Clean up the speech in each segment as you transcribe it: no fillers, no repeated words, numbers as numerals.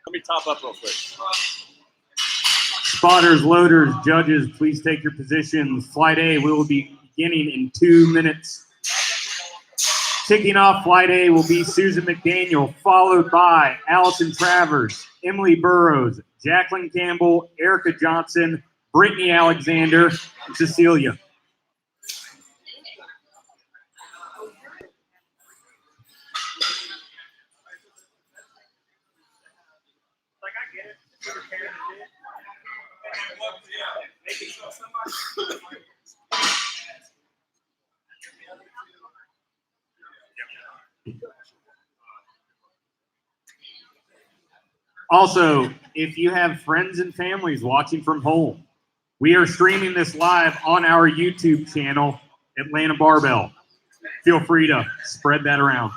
Let me top up real quick. Spotters, loaders, judges, please take your positions. Flight A will be beginning in 2 minutes. Kicking off Flight A will be Susan McDaniel, followed by Allison Travers, Emily Burrows, Jacqueline Campbell, Erica Johnson, Brittany Alexander, and Cecilia. Also, if you have friends and families watching from home, we are streaming this live on our YouTube channel, Atlanta Barbell. Feel free to spread that around.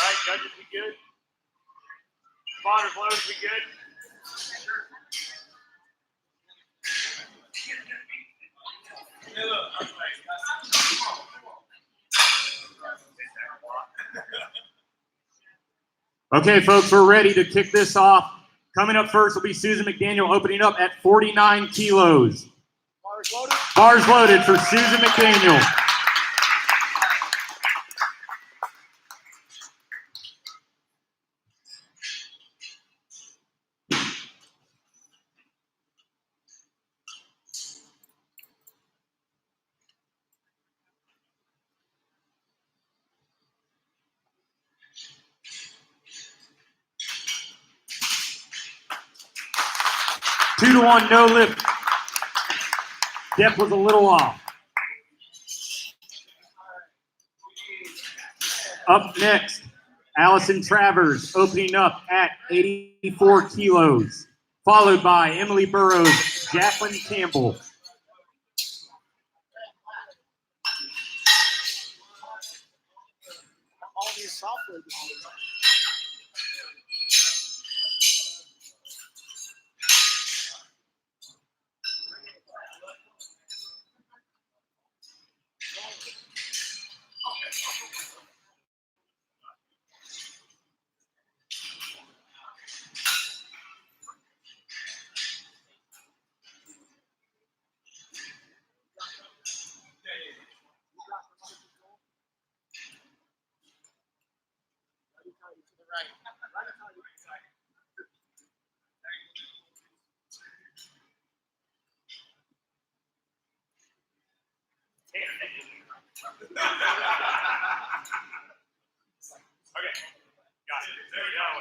All right, judges, we good? Spotters, loaders, we good? Okay, folks, we're ready to kick this off. Coming up first will be Susan McDaniel, opening up at 49 kilos. Bars loaded? Bars loaded for Susan McDaniel. Two to one, no lift. Depth was a little off. Up next, Allison Travers opening up at 84 kilos, followed by Emily Burrows, Jacqueline Campbell. All these software.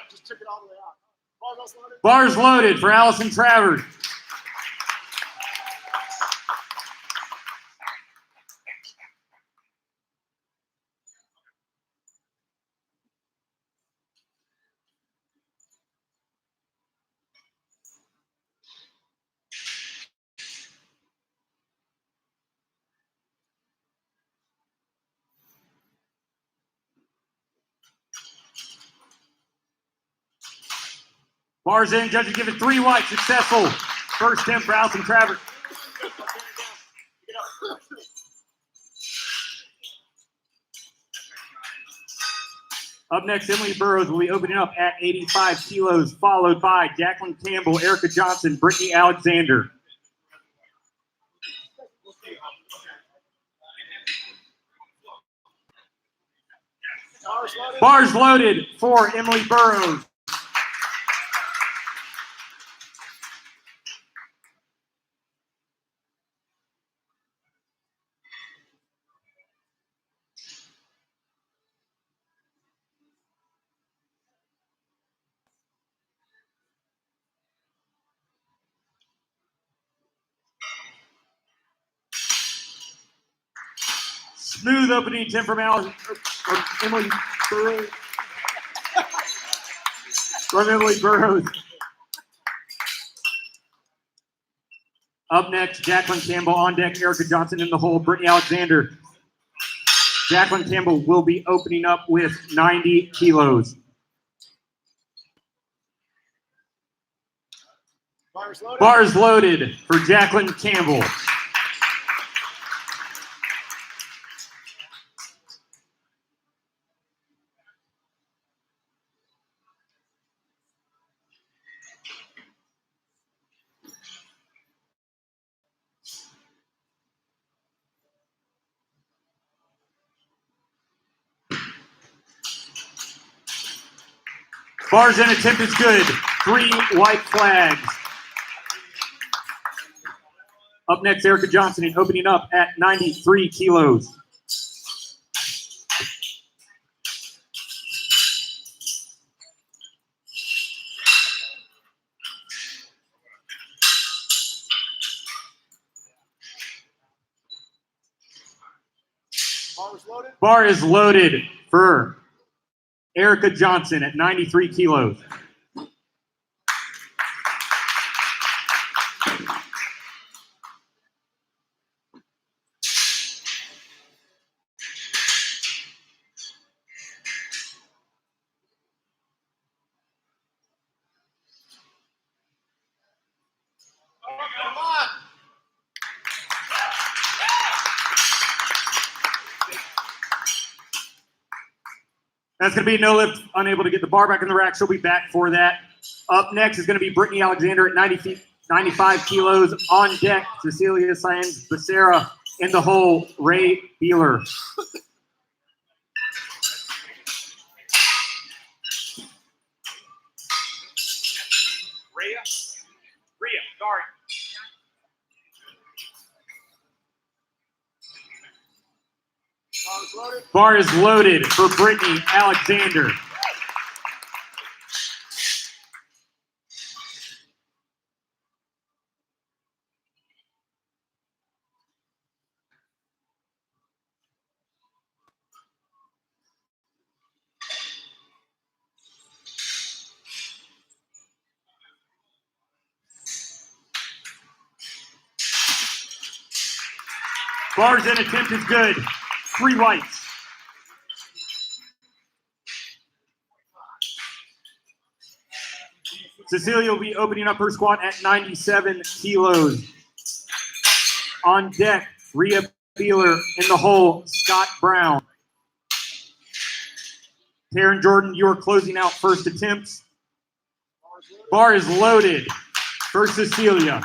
Just took it all the way out. Bars loaded for Allison Travers. Bars in, judges give it 3 white, successful. First 10 for Allison Travers. Up next, Emily Burrows will be opening up at 85 kilos, followed by Jacqueline Campbell, Erica Johnson, Brittany Alexander. Bars loaded for Emily Burrows. Smooth opening 10 from Emily Burrows. From Emily Burrows. Up next, Jacqueline Campbell on deck, Erica Johnson in the hole, Brittany Alexander. Jacqueline Campbell will be opening up with 90 kilos. Bars loaded for Jacqueline Campbell. Bars and attempt is good. 3 white flags. Up next, Erica Johnson and opening up at 93 kilos. Bar is loaded for Erica Johnson at 93 kilos. That's going to be no lift, unable to get the bar back in the rack. She'll be back for that. Up next is going to be Brittany Alexander at 95 kilos. On deck, Cecilia Saenz Becerra in the hole, Ray Beeler. Rhea, sorry. Bar is loaded for Brittany Alexander. Bars and attempt is good. 3 whites. Cecilia will be opening up her squat at 97 kilos. On deck, Rhea Beeler in the hole, Scott Brown. Taryn Jordan, you are closing out first attempts. Bar is loaded for Cecilia.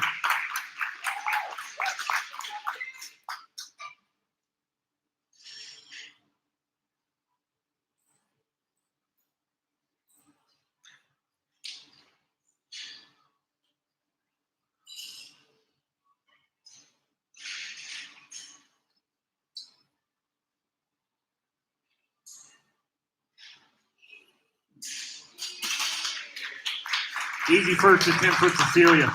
Easy first attempt for Cecilia.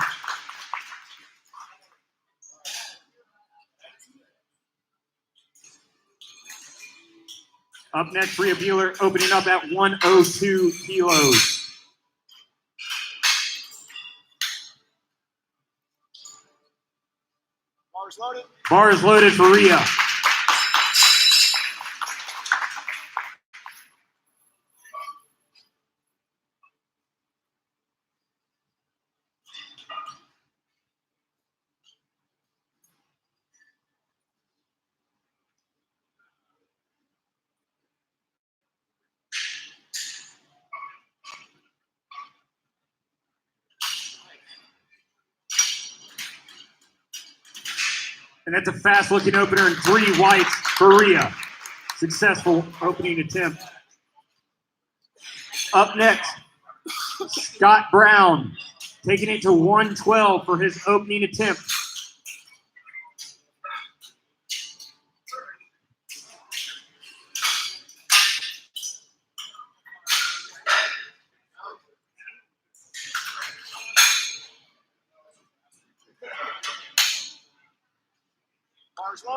Up next, Rhea Beeler opening up at 102 kilos. Bars loaded. Bar is loaded for Rhea. And that's a fast-looking opener and 3 whites for Rhea. Successful opening attempt. Up next, Scott Brown, taking it to 112 for his opening attempt.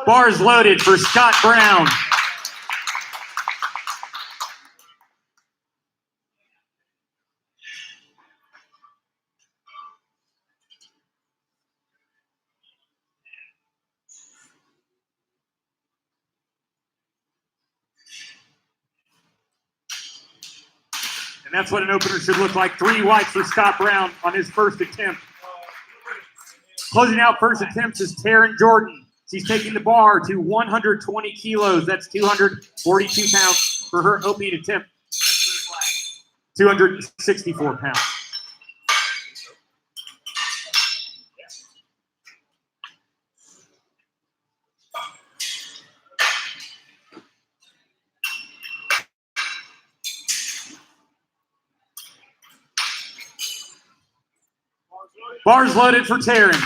Bars loaded for Scott Brown. And that's what an opener should look like. 3 whites for Scott Brown on his first attempt. Closing out first attempts is Taryn Jordan. She's taking the bar to 120 kilos. That's 242 pounds for her opening attempt. 264 pounds. Bars loaded for Taryn.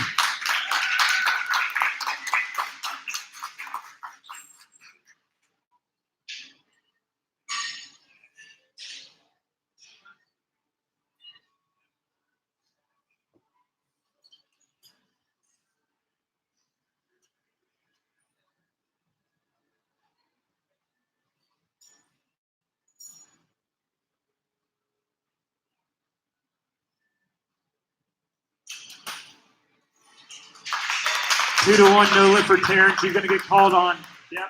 Two to one, no lift for Taryn. She's going to get called on. Yep.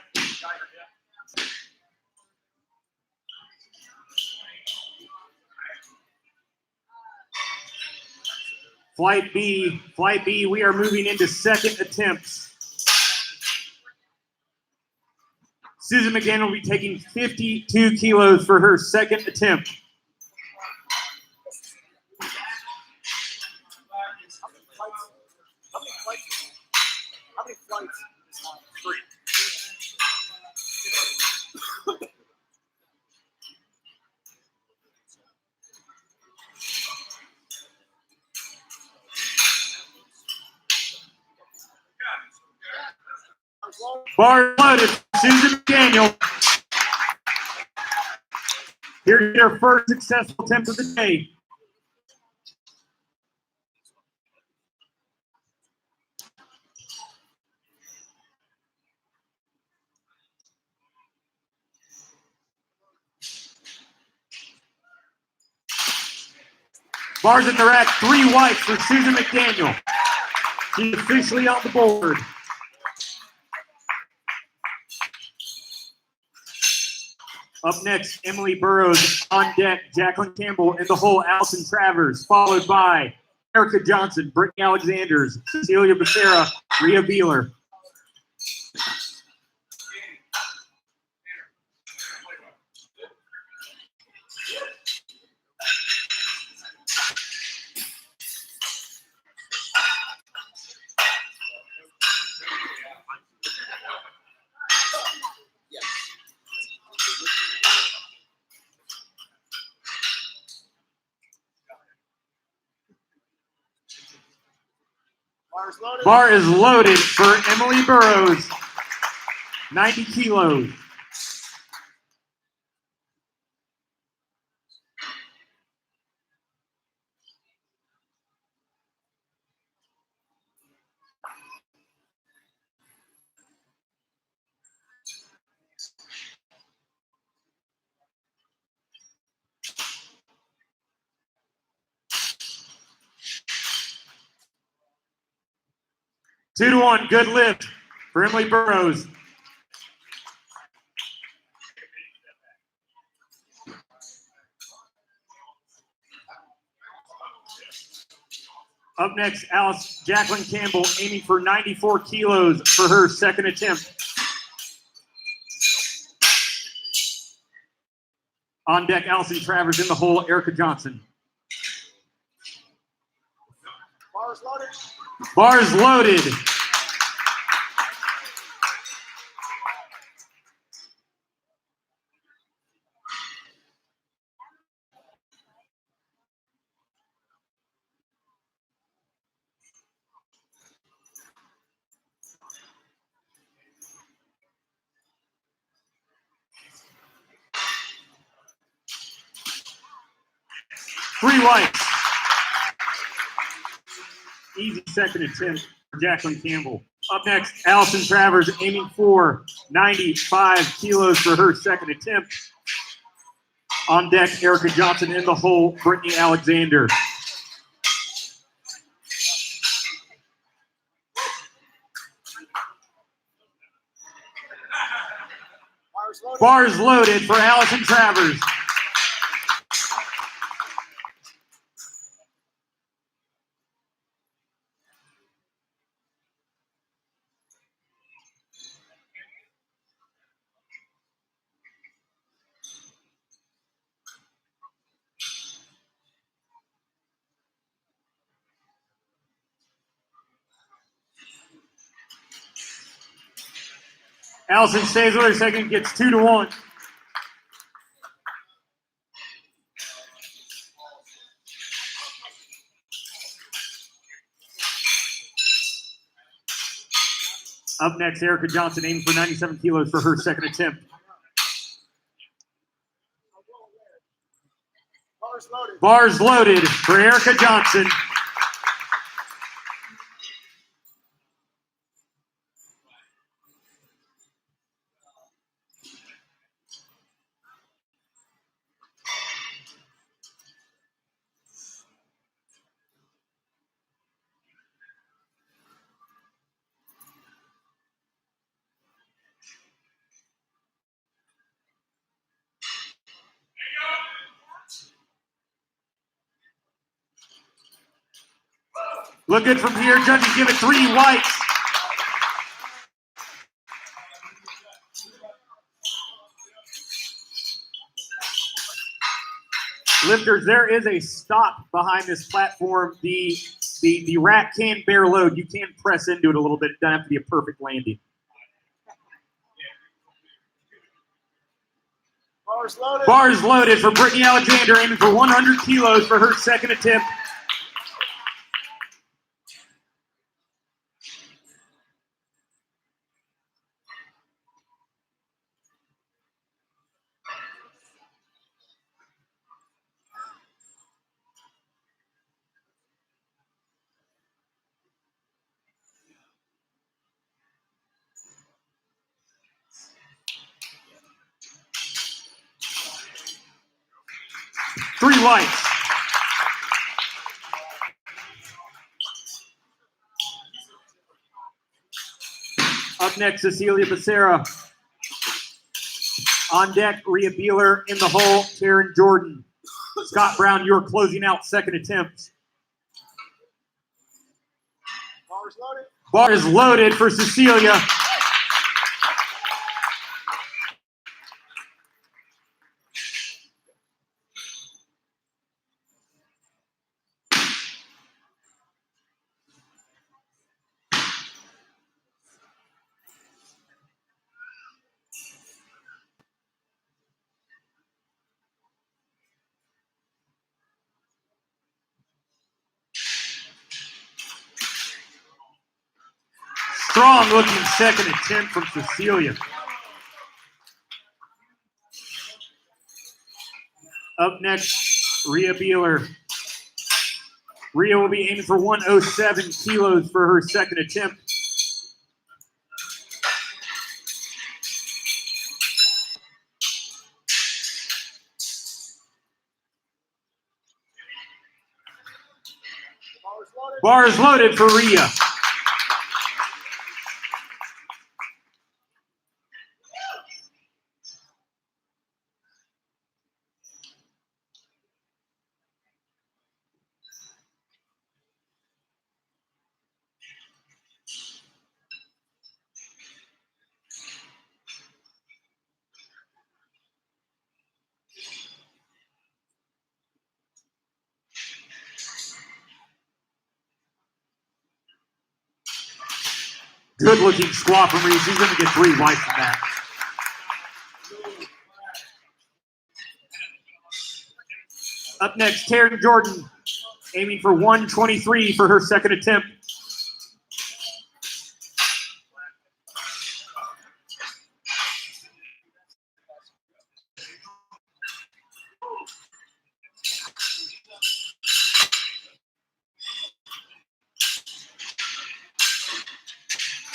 Flight B, we are moving into second attempts. Susan McGann will be taking 52 kilos for her second attempt. How many flights is on? 3. Bar loaded, Susan McDaniel. Here's her first successful attempt of the day. Bars in the rack, 3 whites for Susan McDaniel. She's officially on the board. Up next, Emily Burrows on deck, Jacqueline Campbell in the hole, Allison Travers, followed by Erica Johnson, Brittany Alexanders, Cecilia Becerra, Rhea Beeler. Bar is loaded for Emily Burrows, 90 kilos. Two to one, good lift for Emily Burrows. Up next, Jacqueline Campbell aiming for 94 kilos for her second attempt. On deck, Allison Travers in the hole, Erica Johnson. Bars loaded. Bars loaded. 3 whites. Easy second attempt for Jacqueline Campbell. Up next, Allison Travers aiming for 95 kilos for her second attempt. On deck, Erica Johnson in the hole, Brittany Alexander. Bars loaded for Allison Travers. Allison stays with her second, gets 2-1. Up next, Erica Johnson aiming for 97 kilos for her second attempt. Bars loaded for Erica Johnson. Look good from here. Judges give it 3 whites. Lifters, there is a stop behind this platform. The rack can bear load. You can press into it a little bit. It doesn't have to be a perfect landing. Bars loaded for Brittany Alexander, aiming for 100 kilos for her second attempt. Three whites. Up next, Cecilia Becerra. On deck, Rhea Beeler. In the hole, Karen Jordan. Scott Brown, you're closing out second attempt. Bar is loaded for Cecilia. Strong looking second attempt from Cecilia. Up next, Rhea Beeler. Rhea will be aiming for 107 kilos for her second attempt. Bar is loaded for Rhea. Good looking squat from Rhea. She's going to get 3 whites from that. Up next, Karen Jordan, aiming for 123 for her second attempt.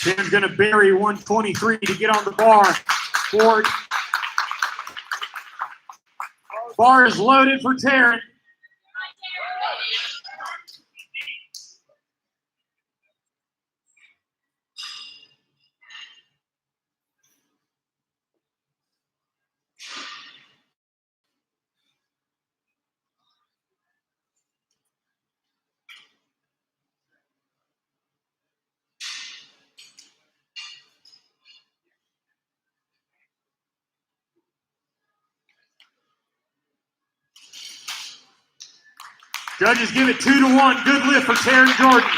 Taryn's going to bury 123 to get on the bar. Ford. Bar is loaded for Taryn. Judges give it 2-1. Good lift for Taryn Jordan.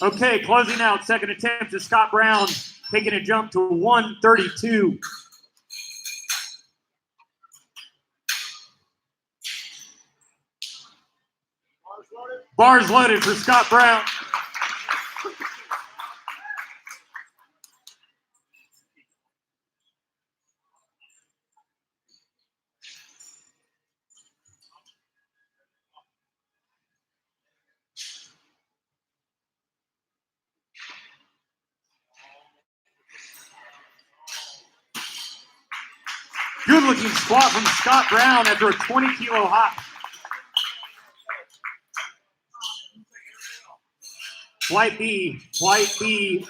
Okay, closing out. Second attempt to Scott Brown, taking a jump to 132. Bars loaded for Scott Brown. Good looking squat from Scott Brown after a 20-kilo hop. Flight B,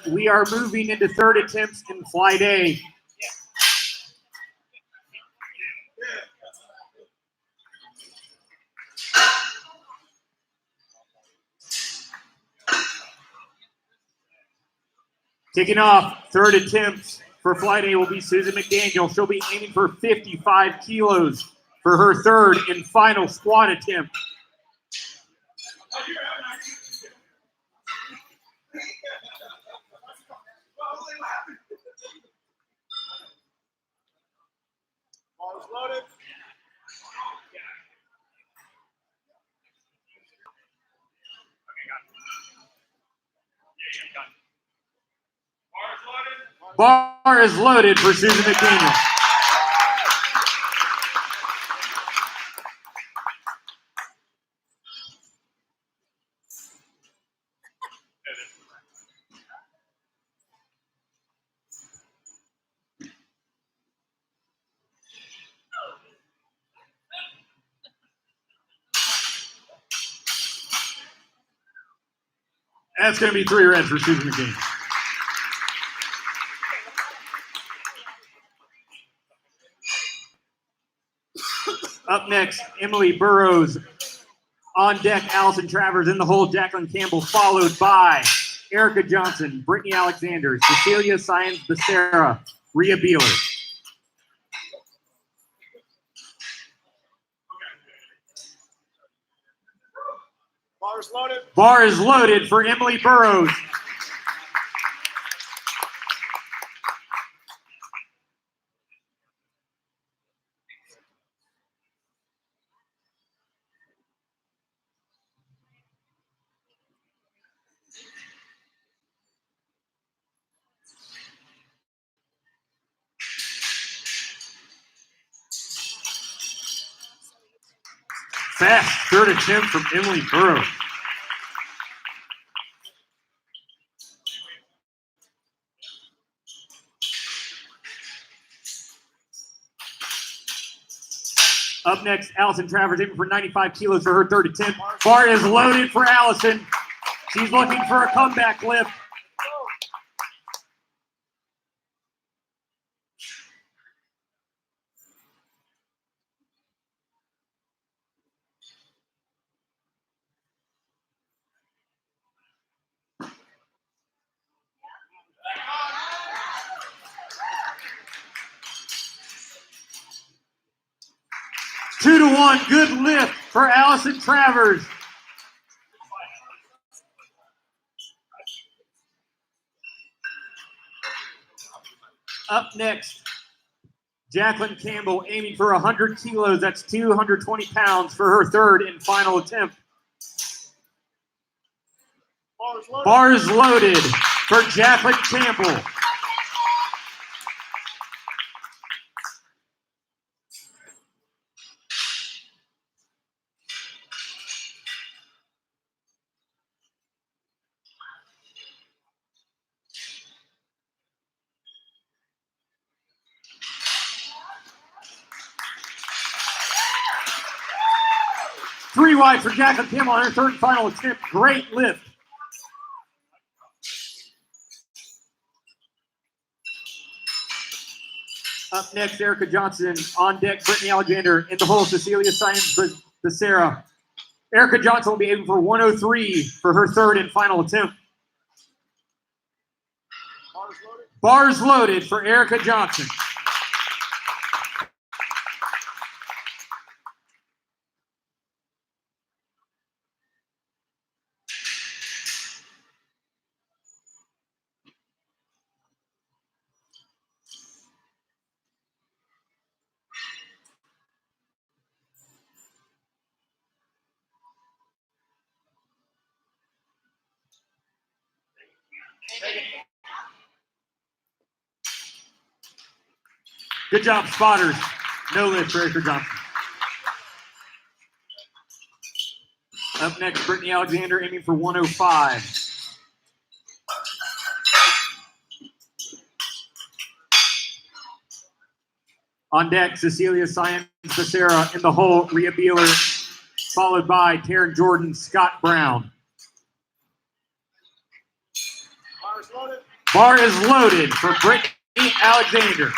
we are moving into third attempts in Flight A. Kicking off third attempts for Flight A will be Susan McDaniel. She'll be aiming for 55 kilos for her third and final squat attempt. Ball's loaded. Bar is loaded for Susan McDaniel. That's going to be 3 reds for Susan McDaniel. Up next, Emily Burrows. On deck, Allison Travers. In the hole, Jacqueline Campbell, followed by Erica Johnson, Brittany Alexander, Cecilia Sáenz Becerra, Rhea Beeler. Bar's loaded. Bar is loaded for Emily Burrows. Fast third attempt from Emily Burrows. Up next, Allison Travers aiming for 95 kilos for her third attempt. Bar is loaded for Allison. She's looking for a comeback lift. Two to one, good lift for Allison Travers. Up next, Jacqueline Campbell aiming for 100 kilos. That's 220 pounds for her third and final attempt. Bars loaded for Jacqueline Campbell. Three wide for Jacqueline Campbell on her third and final attempt. Great lift. Up next, Erica Johnson. On deck, Brittany Alexander. In the hole, Cecilia Science Becerra. Erica Johnson will be aiming for 103 for her third and final attempt. Bars loaded for Erica Johnson. Good job, spotters. No lift for Erica Johnson. Up next, Brittany Alexander aiming for 105. On deck, Cecilia Science Becerra. In the hole, Rhea Beeler, followed by Taryn Jordan, Scott Brown. Bar is loaded for Brittany Alexander.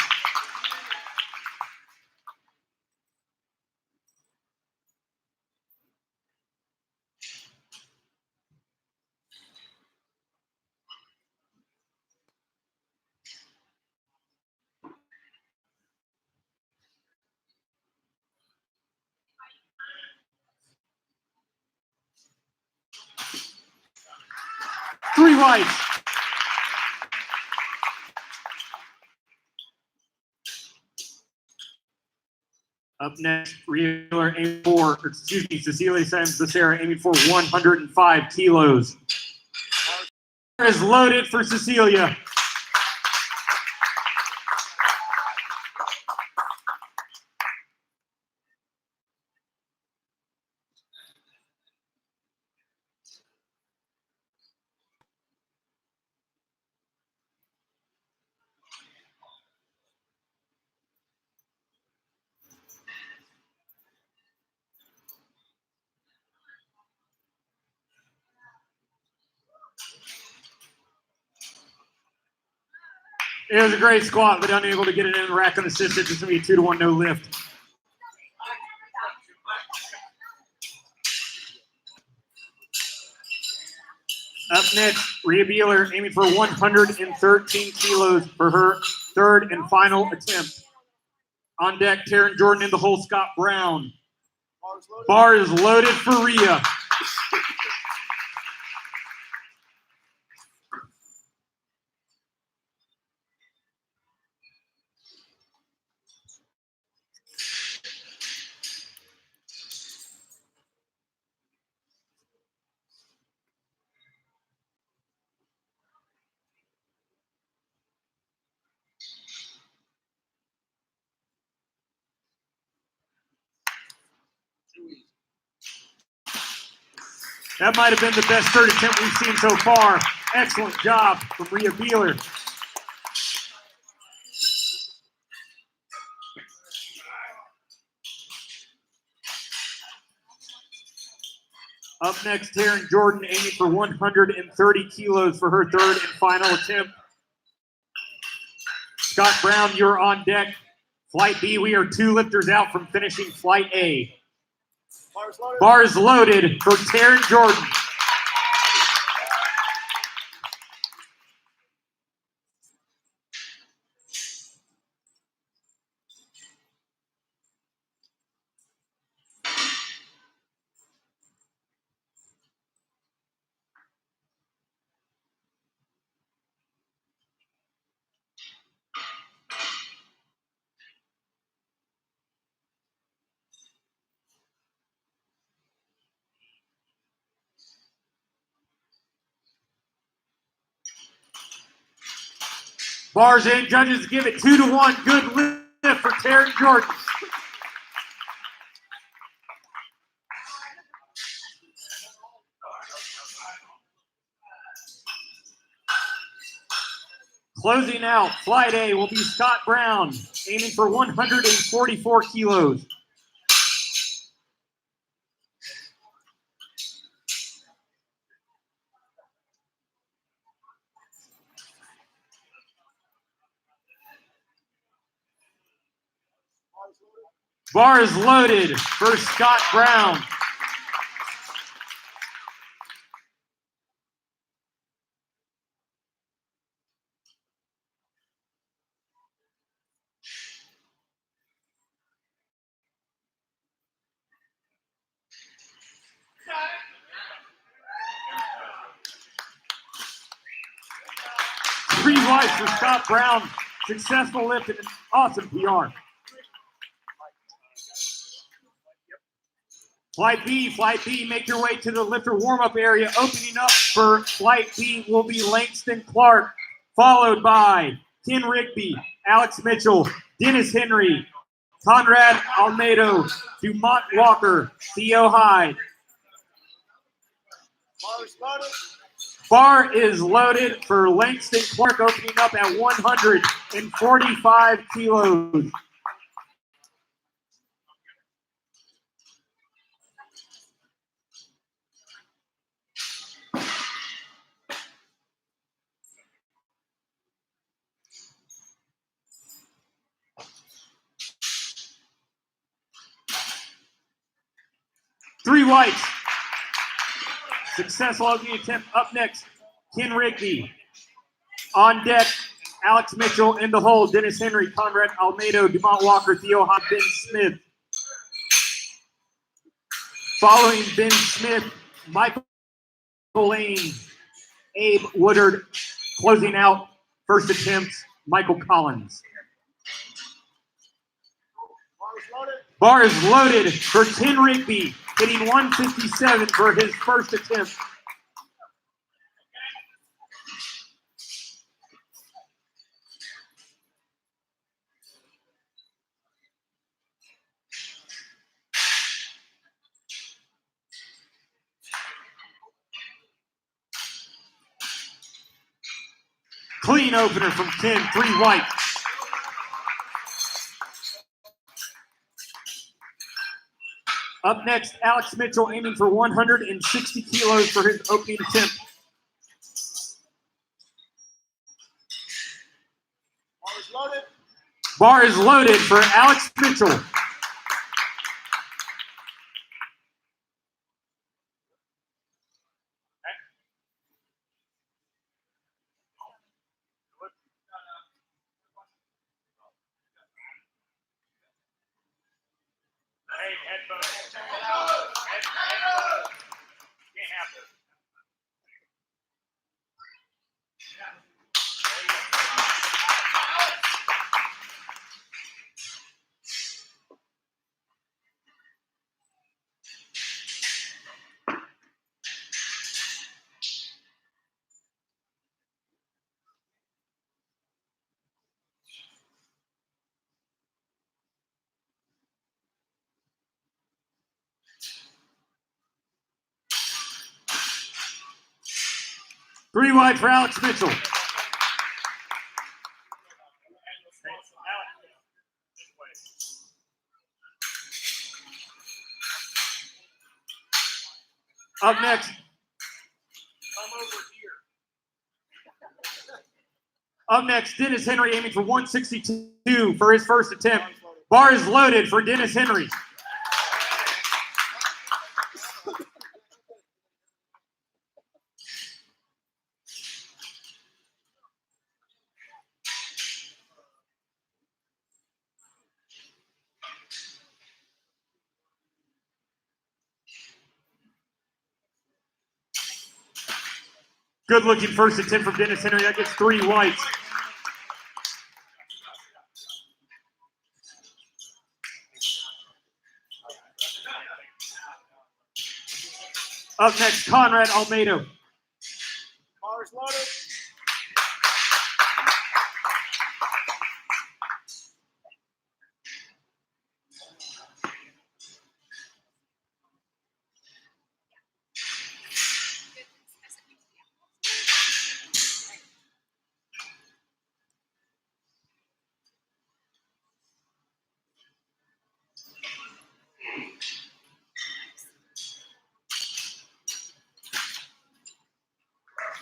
Three whites. Up next, Cecilia Science Becerra aiming for 105 kilos. Bar is loaded for Cecilia. It was a great squat, but unable to get it in the rack unassisted. It's going to be a 2-1 no lift. Up next, Rhea Beeler aiming for 113 kilos for her third and final attempt. On deck, Taryn Jordan. In the hole, Scott Brown. Bar is loaded for Rhea. That might have been the best third attempt we've seen so far. Excellent job from Rhea Beeler. Up next, Taryn Jordan aiming for 130 kilos for her third and final attempt. Scott Brown, you're on deck. Flight B, we are 2 lifters out from finishing Flight A. Bars loaded for Taryn Jordan. Bars in, judges give it 2-1. Good lift for Terry Jordan. Closing out, flight A will be Scott Brown, aiming for 144 kilos. Bar is loaded for Scott Brown. Three whites for Scott Brown. Successful lift and an awesome PR. Flight B, make your way to the lifter warm-up area. Opening up for Flight B will be Langston Clark, followed by Ken Rigby, Alex Mitchell, Dennis Henry, Conrad Almedo, Dumont Walker, Theo Hyde. Bar is loaded for Langston Clark, opening up at 145 kilos. Three whites. Successful opening attempt. Up next, Ken Rigby. On deck, Alex Mitchell in the hole. Dennis Henry, Conrad Almedo, Dumont Walker, Theo Hop, Ben Smith. Following Ben Smith, Michael Lane, Abe Woodard. Closing out first attempt, Michael Collins. Bar is loaded for Ken Rigby, hitting 157 for his first attempt. Clean opener from Ken, three white. Up next, Alex Mitchell aiming for 160 kilos for his opening attempt. Bar is loaded for Alex Mitchell. Hey, headphones. Can't have this. Three wide for Alex Mitchell. Up next. Come over here. Up next, Dennis Henry aiming for 162 for his first attempt. Bar is loaded for Dennis Henry. Good looking first attempt from Dennis Henry. That gets three whites. Up next, Conrad Almedo. Bars loaded.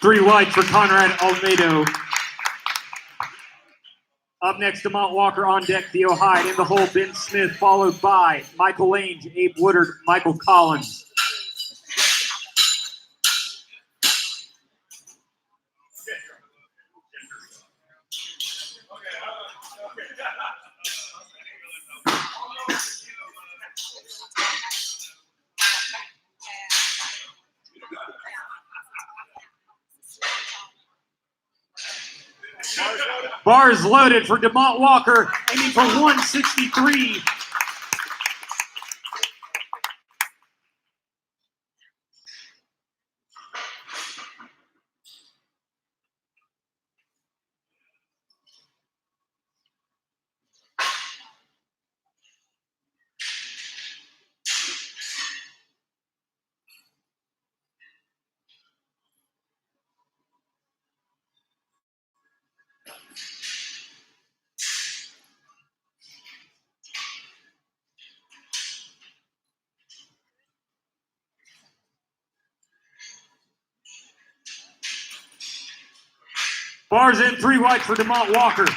3 white for Conrad Almedo. Up next, DeMont Walker on deck, Theo Hyde. In the hole, Ben Smith, followed by Michael Lange, Abe Woodard, Michael Collins. Bars loaded for DeMont Walker, aiming for 163. Bars in 3 white for DeMont Walker.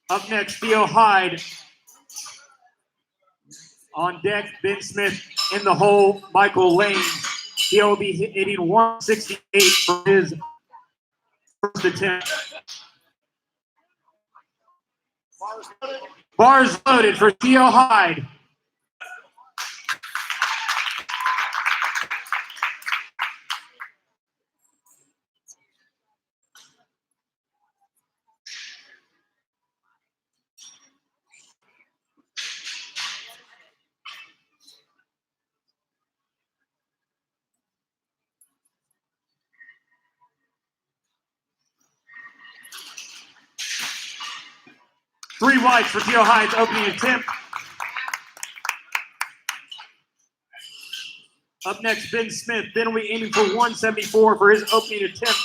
Up next, Theo Hyde. On deck, Ben Smith. In the hole, Michael Lane. Theo will be hitting 168 for his first attempt. Bars loaded for Theo Hyde. Three whites for Theo Hyde's opening attempt. Up next, Ben Smith. Ben will be aiming for 174 for his opening attempt.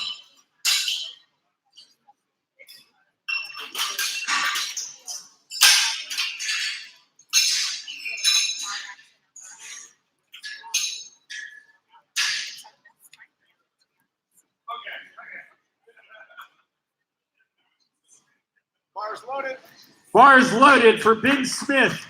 Bars loaded. Bars loaded for Ben Smith.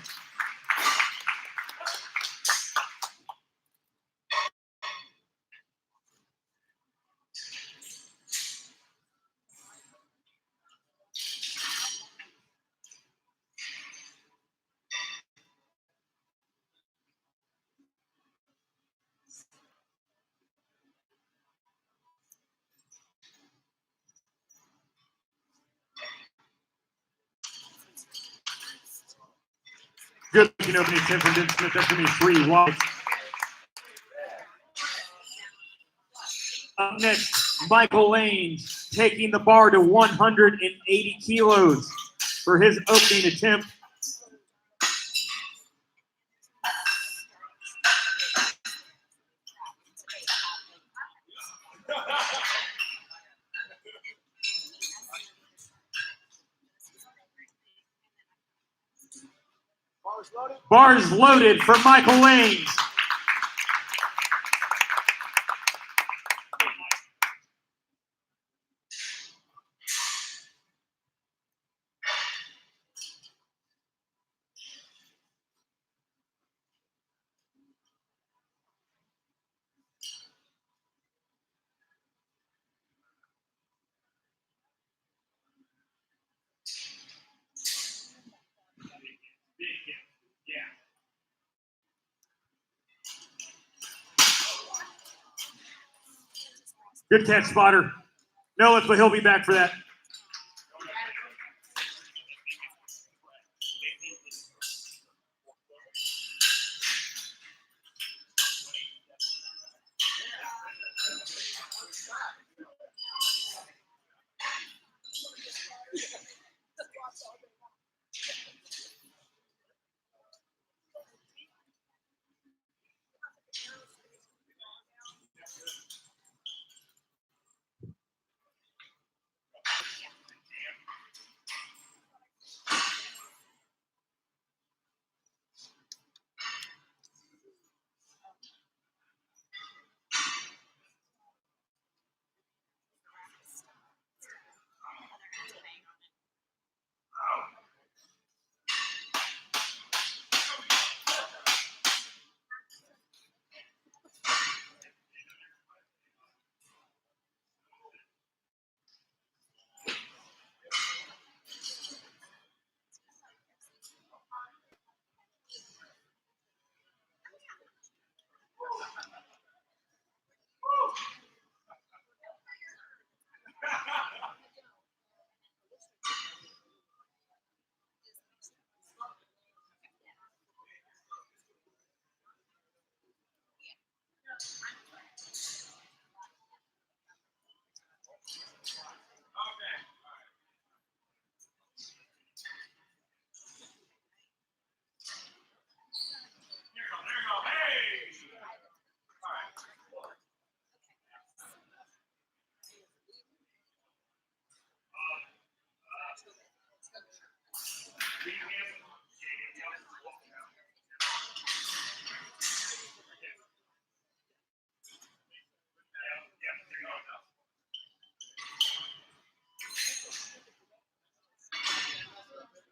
Good looking opening attempt from Ben Smith. That's going to be 3 whites. Up next, Michael Lane taking the bar to 180 kilos for his opening attempt. Bars loaded for Michael Lane. Good catch, spotter. No lift, but he'll be back for that.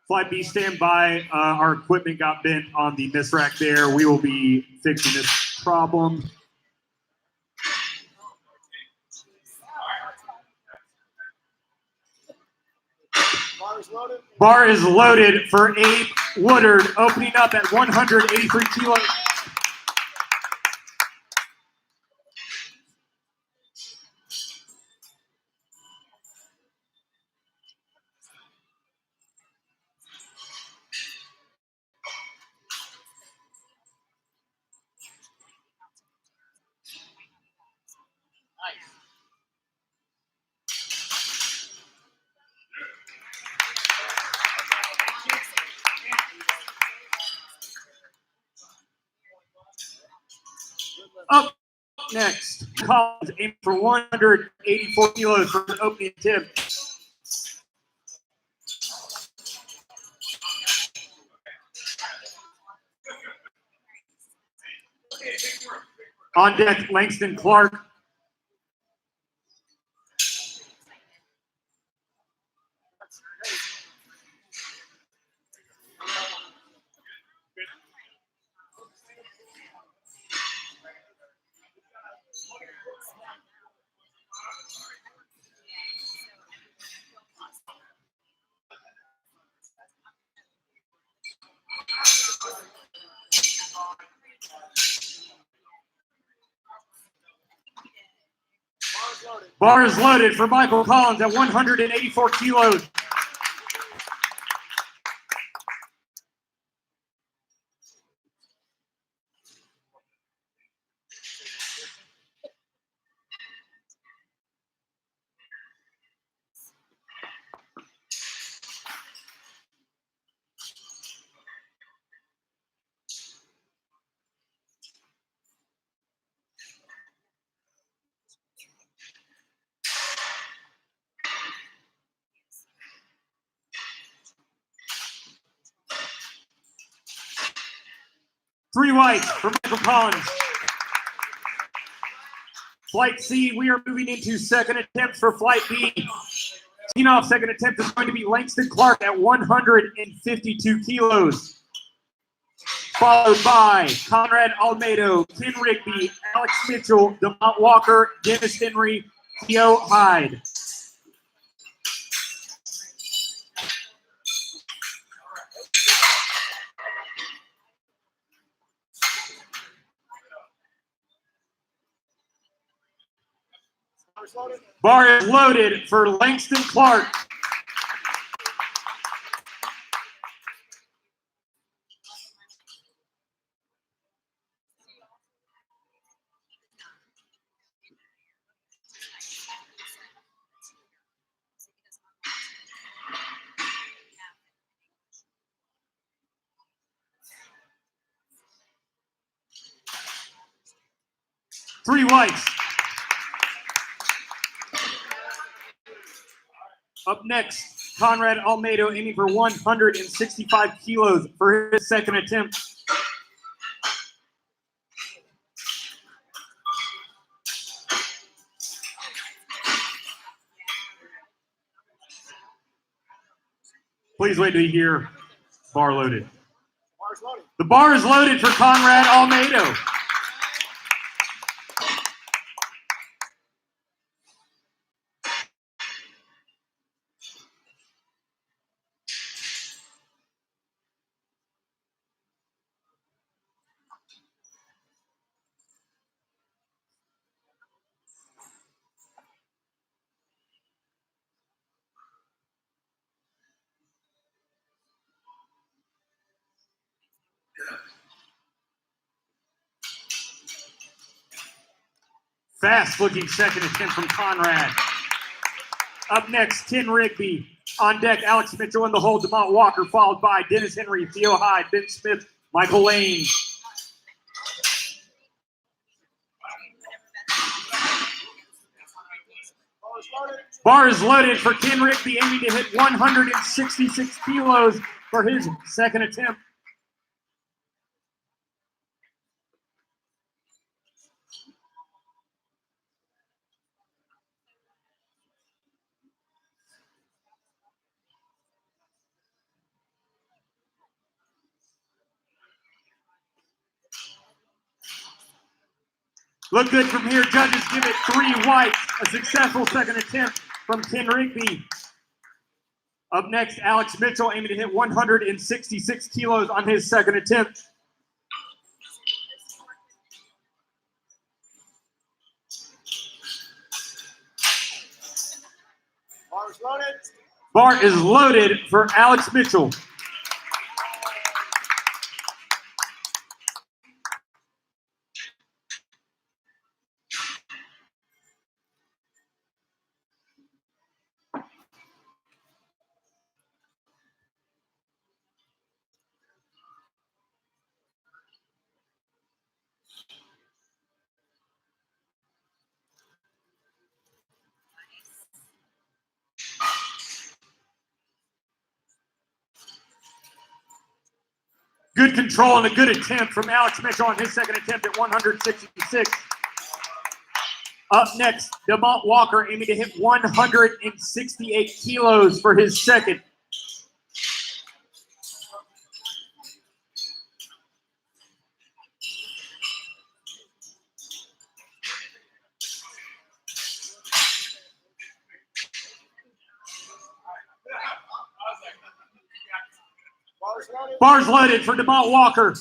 Flight B, stand by. Our equipment got bent on the miss rack there. We will be fixing this problem. Bar is loaded for Abe Woodard, opening up at 183 kilos. Up next, Collins aiming for 184 kilos for an opening attempt. On deck, Langston Clark. Bar is loaded for Michael Collins at 184 kilos. Three whites for Michael Collins. Flight C, we are moving into second attempts for Flight B. Team off second attempt is going to be Langston Clark at 152 kilos. Followed by Conrad Almedo, Ken Rigby, Alex Mitchell, DeMont Walker, Dennis Henry, Theo Hyde. Bar is loaded for Langston Clark. Three whites. Up next, Conrad Almedo aiming for 165 kilos for his second attempt. Please wait to hear bar loaded. The bar is loaded for Conrad Almedo. Fast-looking second attempt from Conrad. Up next, Ken Rigby. On deck, Alex Mitchell in the hole, DeMont Walker, followed by Dennis Henry, Theo Hyde, Ben Smith, Michael Lane. Bar is loaded for Ken Rigby, aiming to hit 166 kilos for his second attempt. Look good from here. Judges give it 3 whites. A successful second attempt from Ken Rigby. Up next, Alex Mitchell aiming to hit 166 kilos on his second attempt. Bar's loaded. Bar is loaded for Alex Mitchell. Good control and a good attempt from Alex Mitchell on his second attempt at 166. Up next, DeMont Walker aiming to hit 168 kilos for his second. Bar's loaded. Bars loaded for DeMont Walker.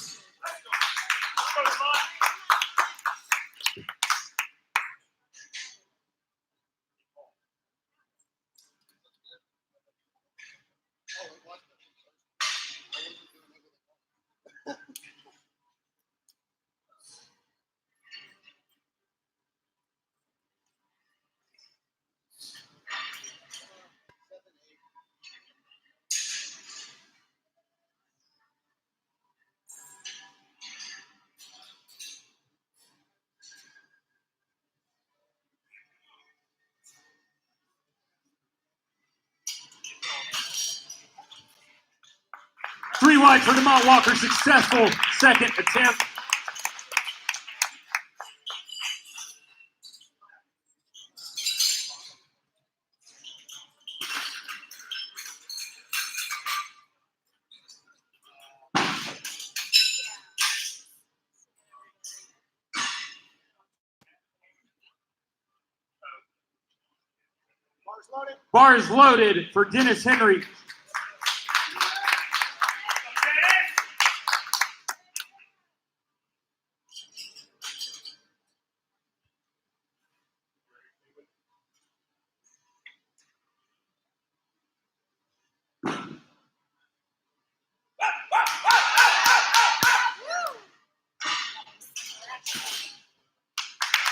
Three wide for DeMont Walker. Successful second attempt. Bar's loaded. Bar is loaded for Dennis Henry.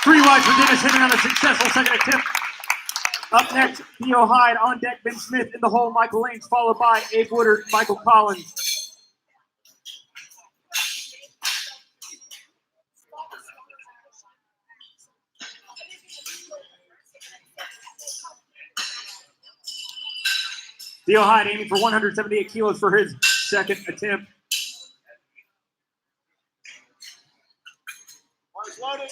Three wide for Dennis Henry on a successful second attempt. Up next, Theo Hyde on deck, Ben Smith in the hole, Michael Lanes, followed by Abe Woodard, Michael Collins. Theo Hyde aiming for 178 kilos for his second attempt. Bar's loaded.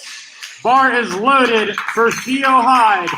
Bar is loaded for Theo Hyde.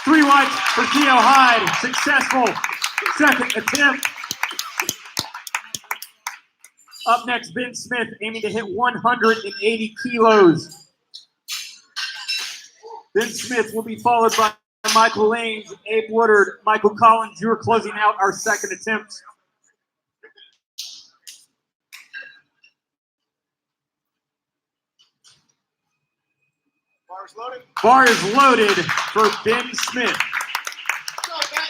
Three wide for Theo Hyde. Successful second attempt. Up next, Ben Smith aiming to hit 180 kilos. Ben Smith will be followed by Michael Lanes, Abe Woodard, Michael Collins. You are closing out our second attempt. Bar's loaded. Bar is loaded for Ben Smith. Go, Ben.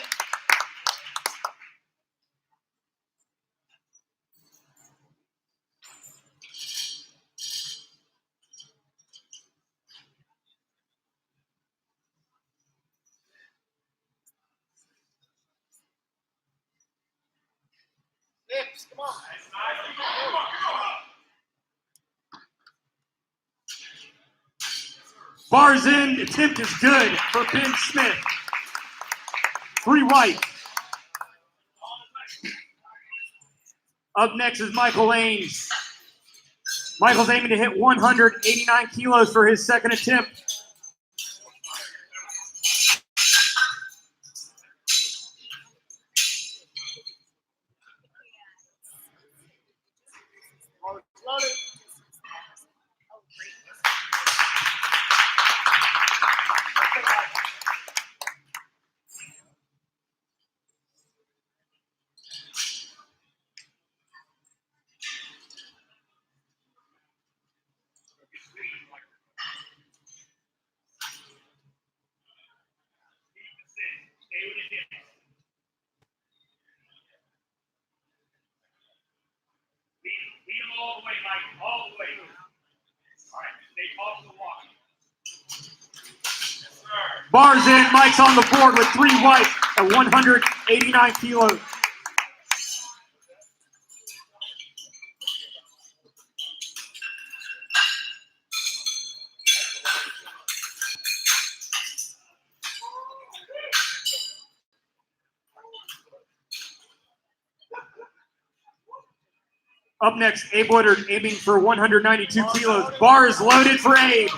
Nips, come on. Bars in, attempt is good for Ben Smith. 3 white. Up next is Michael Ames. Michael's aiming to hit 189 kilos for his second attempt. Lead him all the way, Mike, all the way. All right, stay off the walk. Yes, sir. Bars in, Mike's on the board with 3 white at 189 kilos. Up next, Abe Woodard aiming for 192 kilos. Bars loaded for Abe.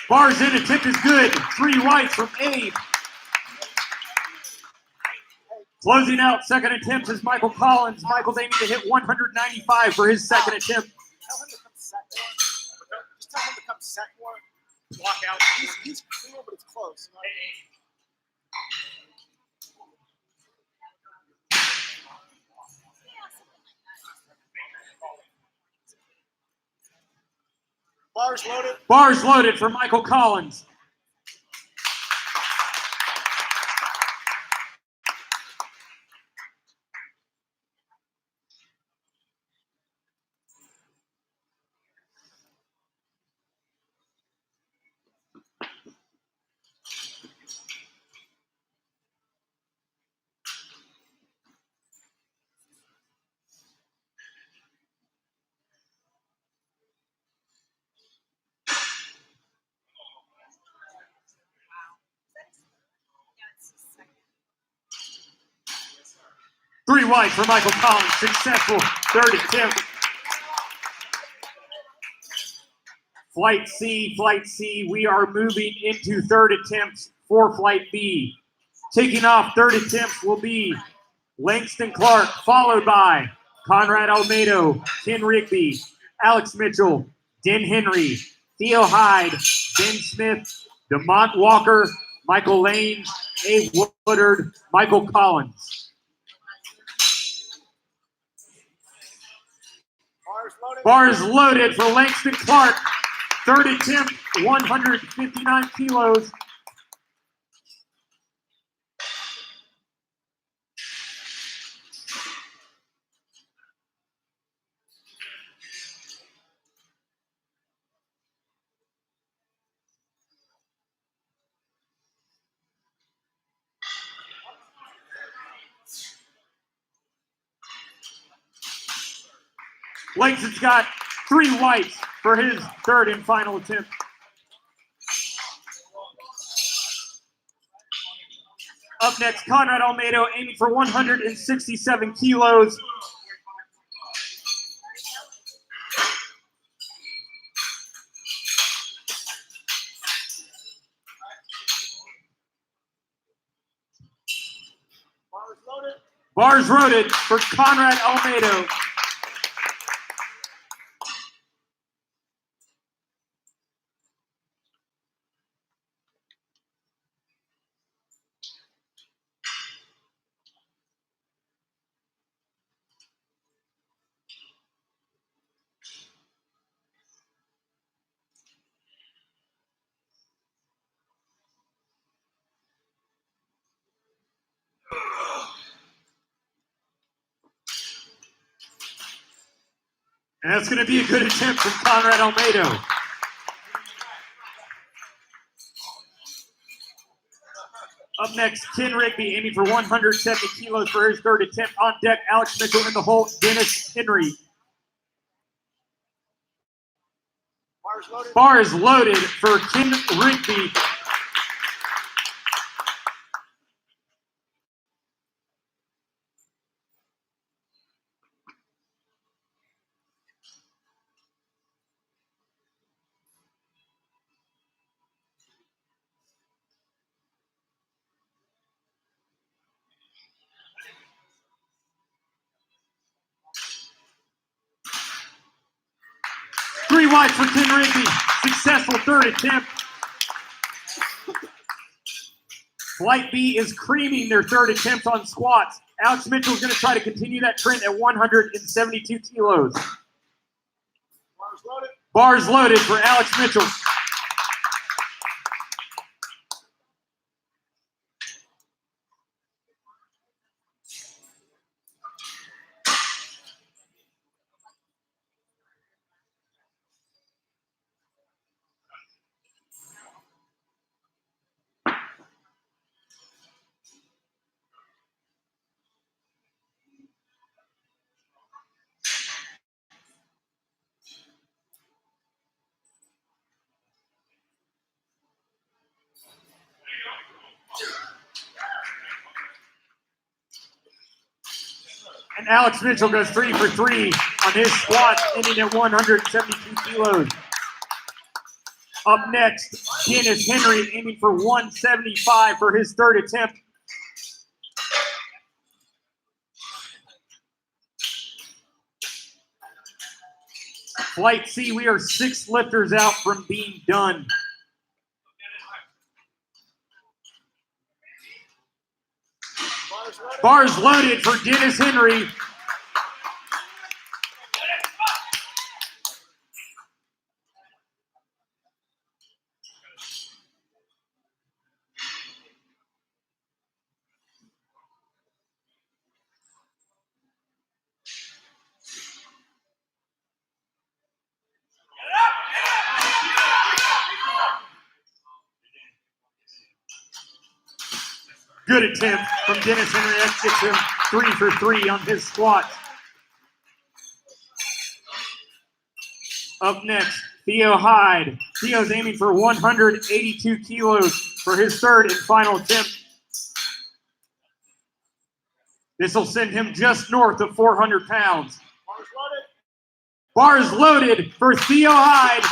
Bars in, attempt is good. 3 whites from Abe. Closing out second attempts is Michael Collins. Michael's aiming to hit 195 for his second attempt. Tell him to come set more. Just tell him to come set more. Walk out. He's clear, but it's close. You know what I mean? Bars loaded. Bars loaded for Michael Collins. Three white for Michael Collins. Successful third attempt. Flight C, we are moving into third attempts for Flight B. Taking off third attempts will be Langston Clark, followed by Conrad Almedo, Ken Rigby, Alex Mitchell, Den Henry, Theo Hyde, Ben Smith, DeMont Walker, Michael Lane, Abe Woodard, Michael Collins. Bars loaded for Langston Clark. Third attempt, 159 kilos. Langston's got 3 whites for his third and final attempt. Up next, Conrad Almedo aiming for 167 kilos. Bars loaded for Conrad Almedo. And that's going to be a good attempt from Conrad Almedo. Up next, Ken Rigby aiming for 170 kilos for his third attempt. On deck, Alex Mitchell in the hole, Dennis Henry. Bar is loaded for Ken Rigby. Three wide for Ken Rigby. Successful third attempt. Flight B is creaming their third attempts on squats. Alex Mitchell is going to try to continue that trend at 172 kilos. Bars loaded for Alex Mitchell. And Alex Mitchell goes 3 for 3 on his squat, ending at 172 kilos. Up next, Dennis Henry aiming for 175 for his third attempt. Flight C, we are 6 lifters out from being done. Bars loaded for Dennis Henry. Good attempt from Dennis Henry. That gets him 3 for 3 on his squat. Up next, Theo Hyde. Theo's aiming for 182 kilos for his third and final attempt. This will send him just north of 400 pounds. Bars loaded for Theo Hyde.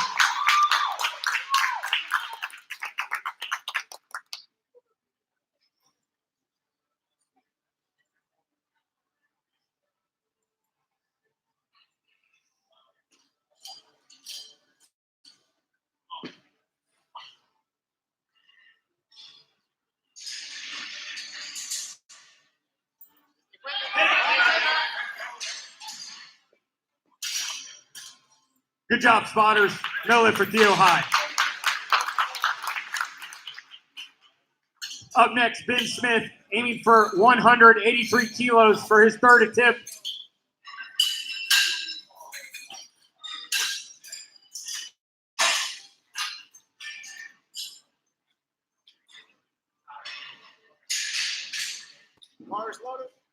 Good job, spotters. No lift for Theo Hyde. Up next, Ben Smith, aiming for 183 kilos for his third attempt.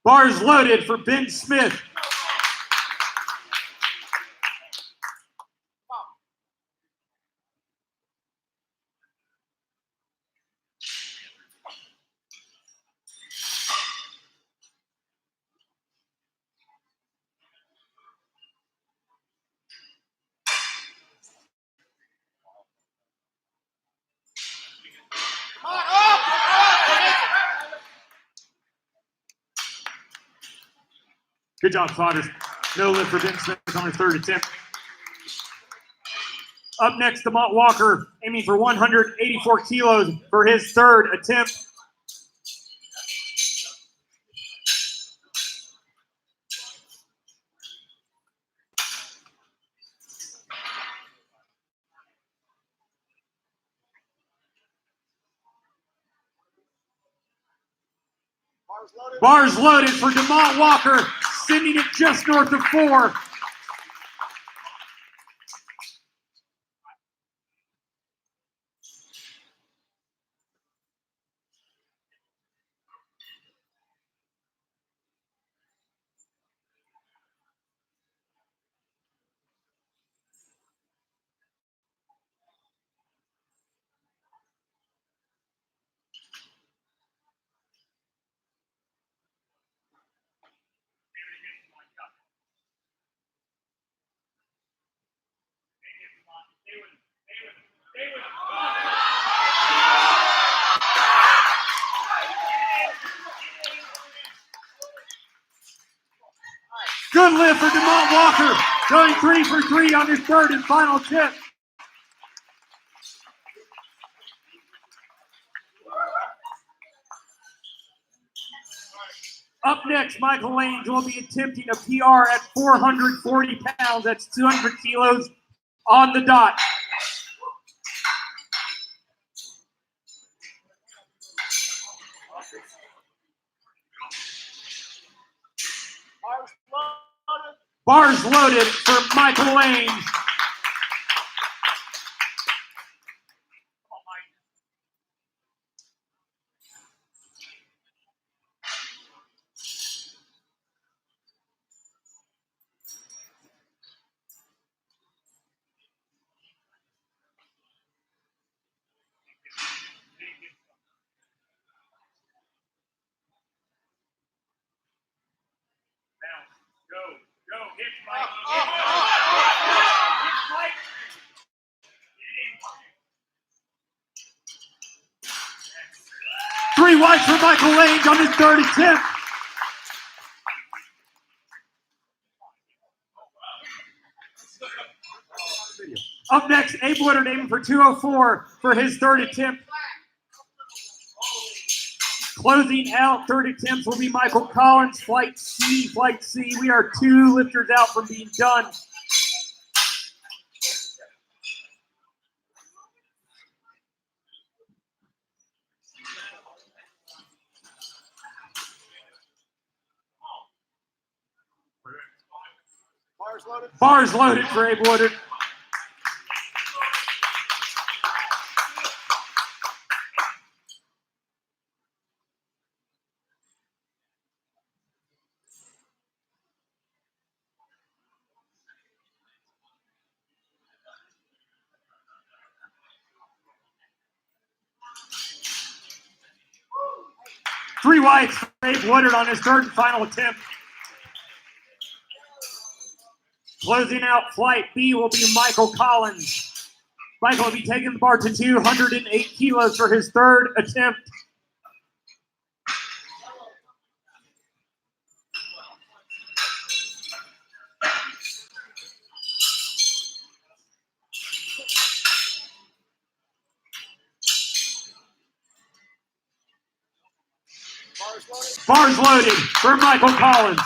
Bars loaded for Ben Smith. Good job, spotters. No lift for Ben Smith on his third attempt. Up next, Demont Walker, aiming for 184 kilos for his third attempt. Bars loaded for Demont Walker, sending it just north of 4. Good lift for DeMont Walker, going 3 for 3 on his third and final tip. Up next, Michael Lange will be attempting a PR at 440 pounds. That's 200 kilos on the dot. Bars loaded for Michael Lange. Go, hit Mike. Hit Mike. Three whites for Michael Lange on his third attempt. Up next, Abe Woodard aiming for 204 for his third attempt. Closing out third attempts will be Michael Collins, Flight C. We are 2 lifters out from being done. Bars loaded for Abe Woodard. Three whites for Abe Woodard on his third and final attempt. Closing out Flight B will be Michael Collins. Michael will be taking the bar to 208 kilos for his third attempt. Bars loaded for Michael Collins.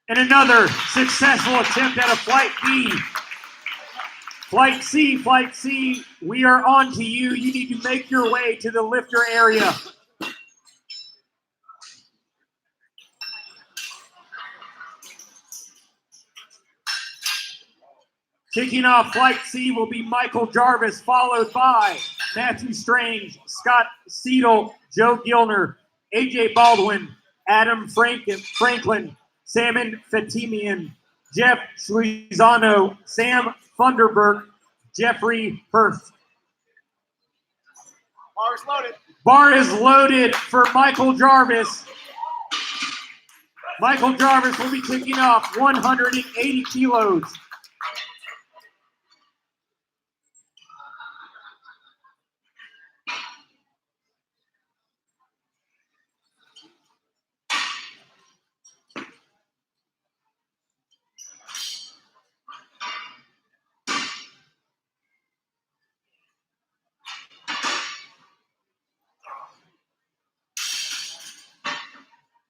And another successful attempt at a Flight B. Flight C, we are on to you. You need to make your way to the lifter area. Kicking off Flight C will be Michael Jarvis, followed by Matthew Strange, Scott Seidel, Joe Gilner, AJ Baldwin, Adam Franklin, Salmon Fatimian, Jeff Schluizano, Sam Funderburk, Jeffrey Hurst. Bar is loaded. Bar is loaded for Michael Jarvis. Michael Jarvis will be kicking off 180 kilos.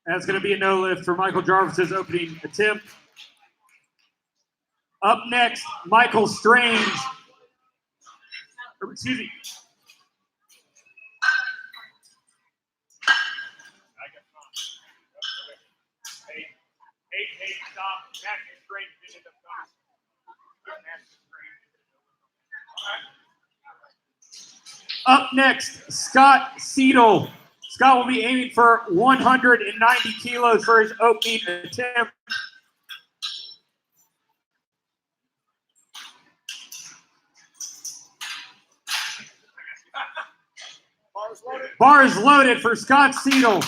That's going to be a no lift for Michael Jarvis's opening attempt. Up next, Michael Strange. Excuse me. Hey, stop. Matthew Strange didn't end up coming. Matthew Strange. Up next, Scott Seidel. Scott will be aiming for 190 kilos for his opening attempt. Bars loaded for Scott Seidel.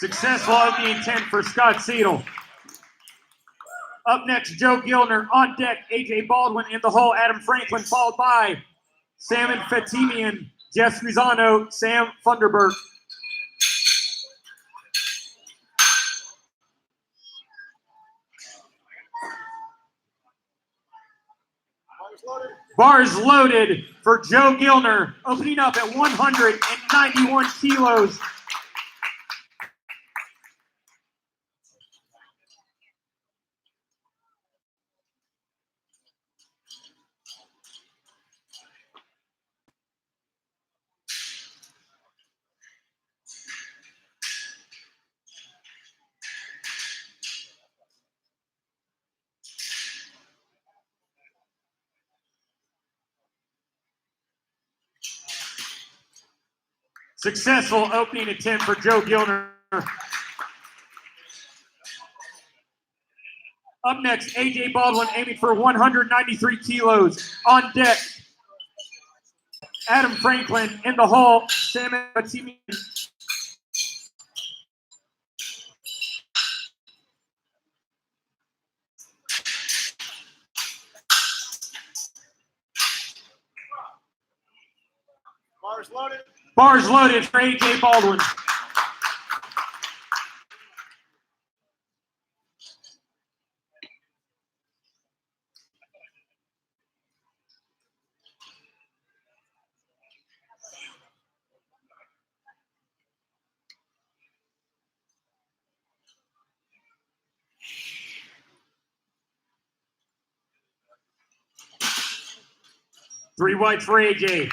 Successful opening attempt for Scott Seidel. Up next, Joe Gilner. On deck, AJ Baldwin in the hole, Adam Franklin, followed by Salmon Fatimian, Jeff Scusano, Sam Funderburg. Bars loaded for Joe Gilner, opening up at 191 kilos. Successful opening attempt for Joe Gilner. Up next, AJ Baldwin aiming for 193 kilos. On deck, Adam Franklin in the hole, Salmon Fatimian. Bars loaded. Bars loaded for AJ Baldwin. Three whites for AJ.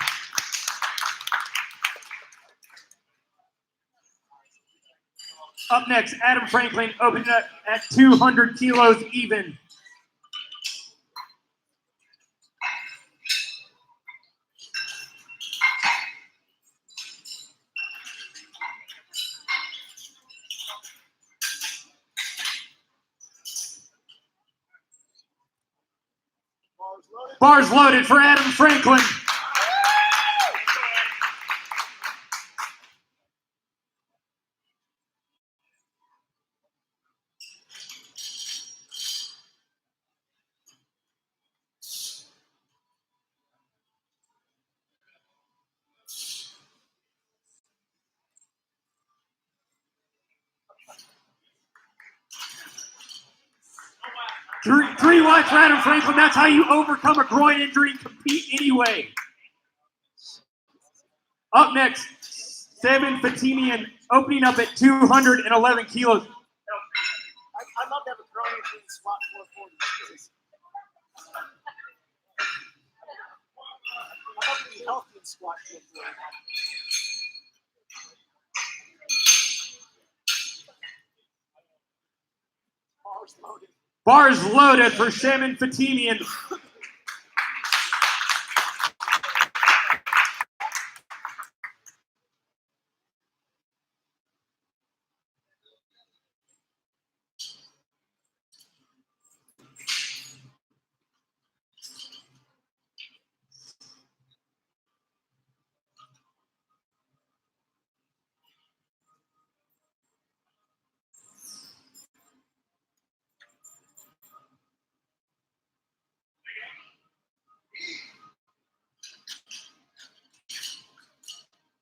Up next, Adam Franklin opening up at 200 kilos even. Bars loaded for Adam Franklin. Three whites for Adam Franklin. That's how you overcome a groin injury and compete anyway. Up next, Salmon Fatimian opening up at 211 kilos. I'd love to have a groin injury in squat 440. Jesus. I'd love to be healthy in squat 440. Bars loaded. Bars loaded for Salmon Fatimian.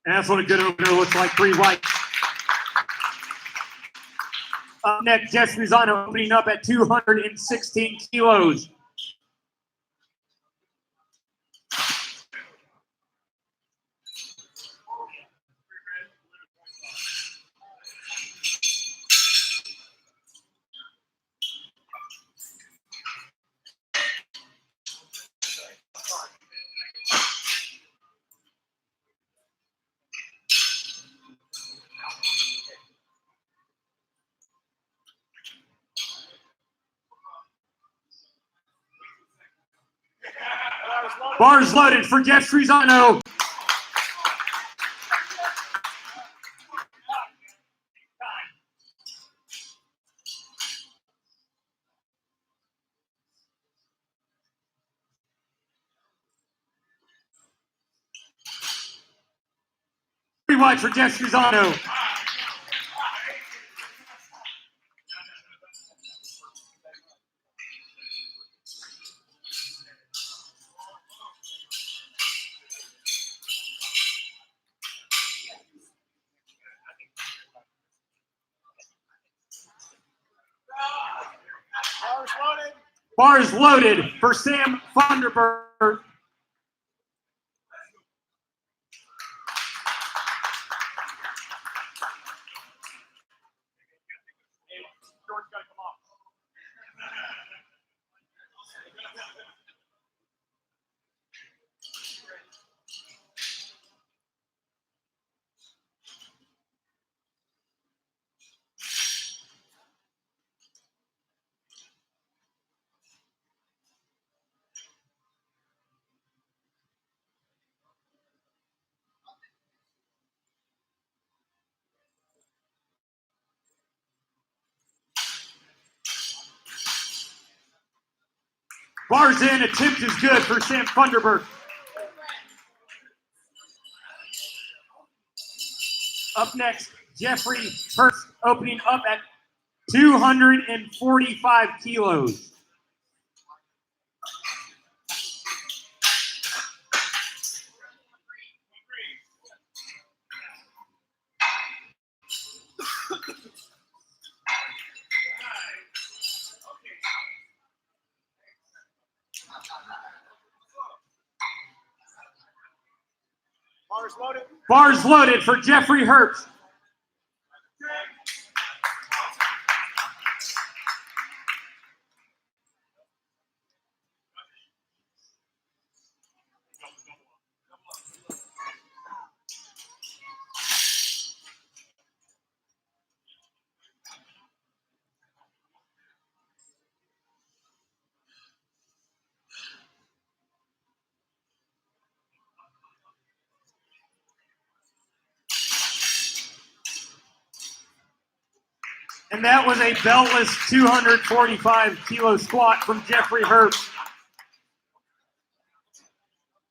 And that's what a good opener looks like, three whites. Up next, Jeff Scusano opening up at 216 kilos. Bars loaded for Jeff Strizano. Pretty wide for Jeff Strizano. Bars loaded. Bars loaded for Sam Funderburg. Bars in, attempt is good for Sam Funderburg. Up next, Jeffrey Hurst opening up at 245 kilos. Bars loaded. Bars loaded for Jeffrey Hurst. And that was a beltless 245 kilo squat from Jeffrey Hurst.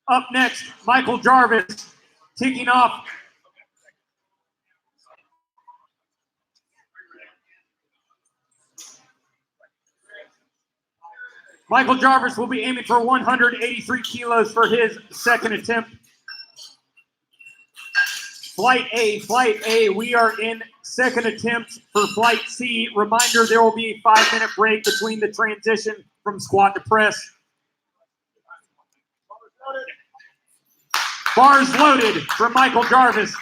Up next, Michael Jarvis ticking off. Michael Jarvis will be aiming for 183 kilos for his second attempt. Flight A, we are in second attempt for Flight C. Reminder, there will be a 5-minute break between the transition from squat to press. Bars loaded for Michael Jarvis.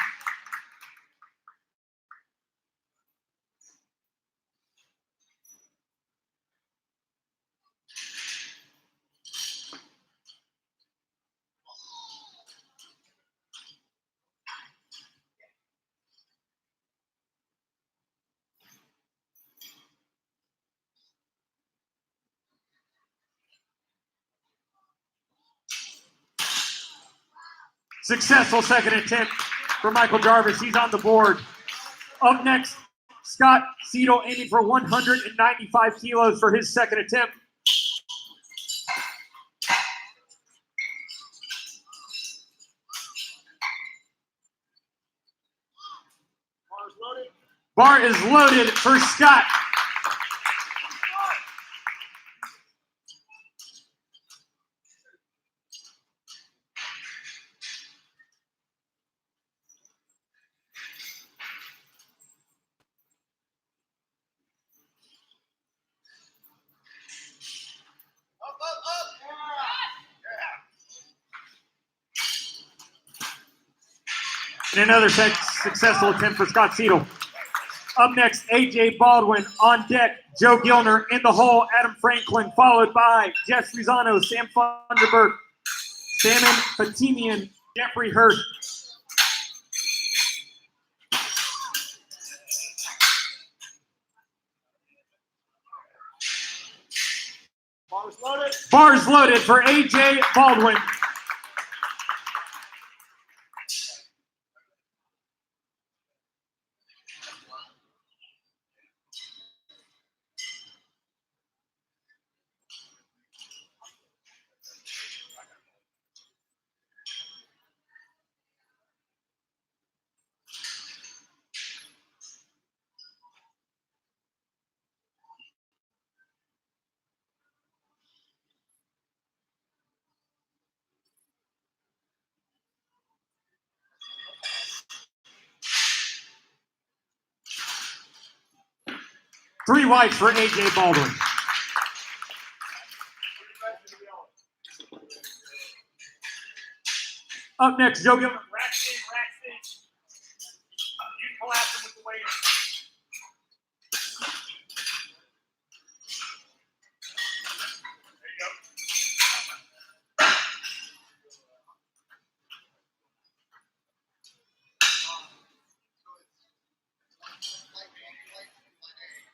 Successful second attempt for Michael Jarvis. He's on the board. Up next, Scott Cedal aiming for 195 kilos for his second attempt. Bars loaded. Bar is loaded for Scott. And another successful attempt for Scott Cedal. Up next, AJ Baldwin on deck. Joe Gilner in the hole. Adam Franklin, followed by Jeff Strizano, Sam Funderburg, Salmon Fatimian, Jeffrey Hurst. Bars loaded. Bars loaded for AJ Baldwin. 3 whites for AJ Baldwin. Up next, Joe Gilmer. Racks in, racks in. You collapse them with the weight. There you go.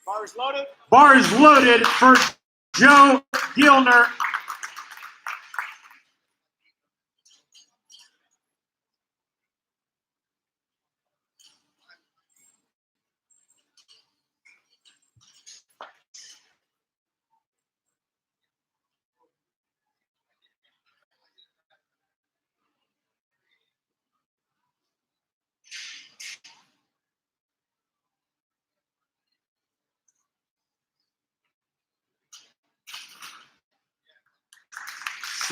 Bars loaded. Bars loaded for Joe Gilner.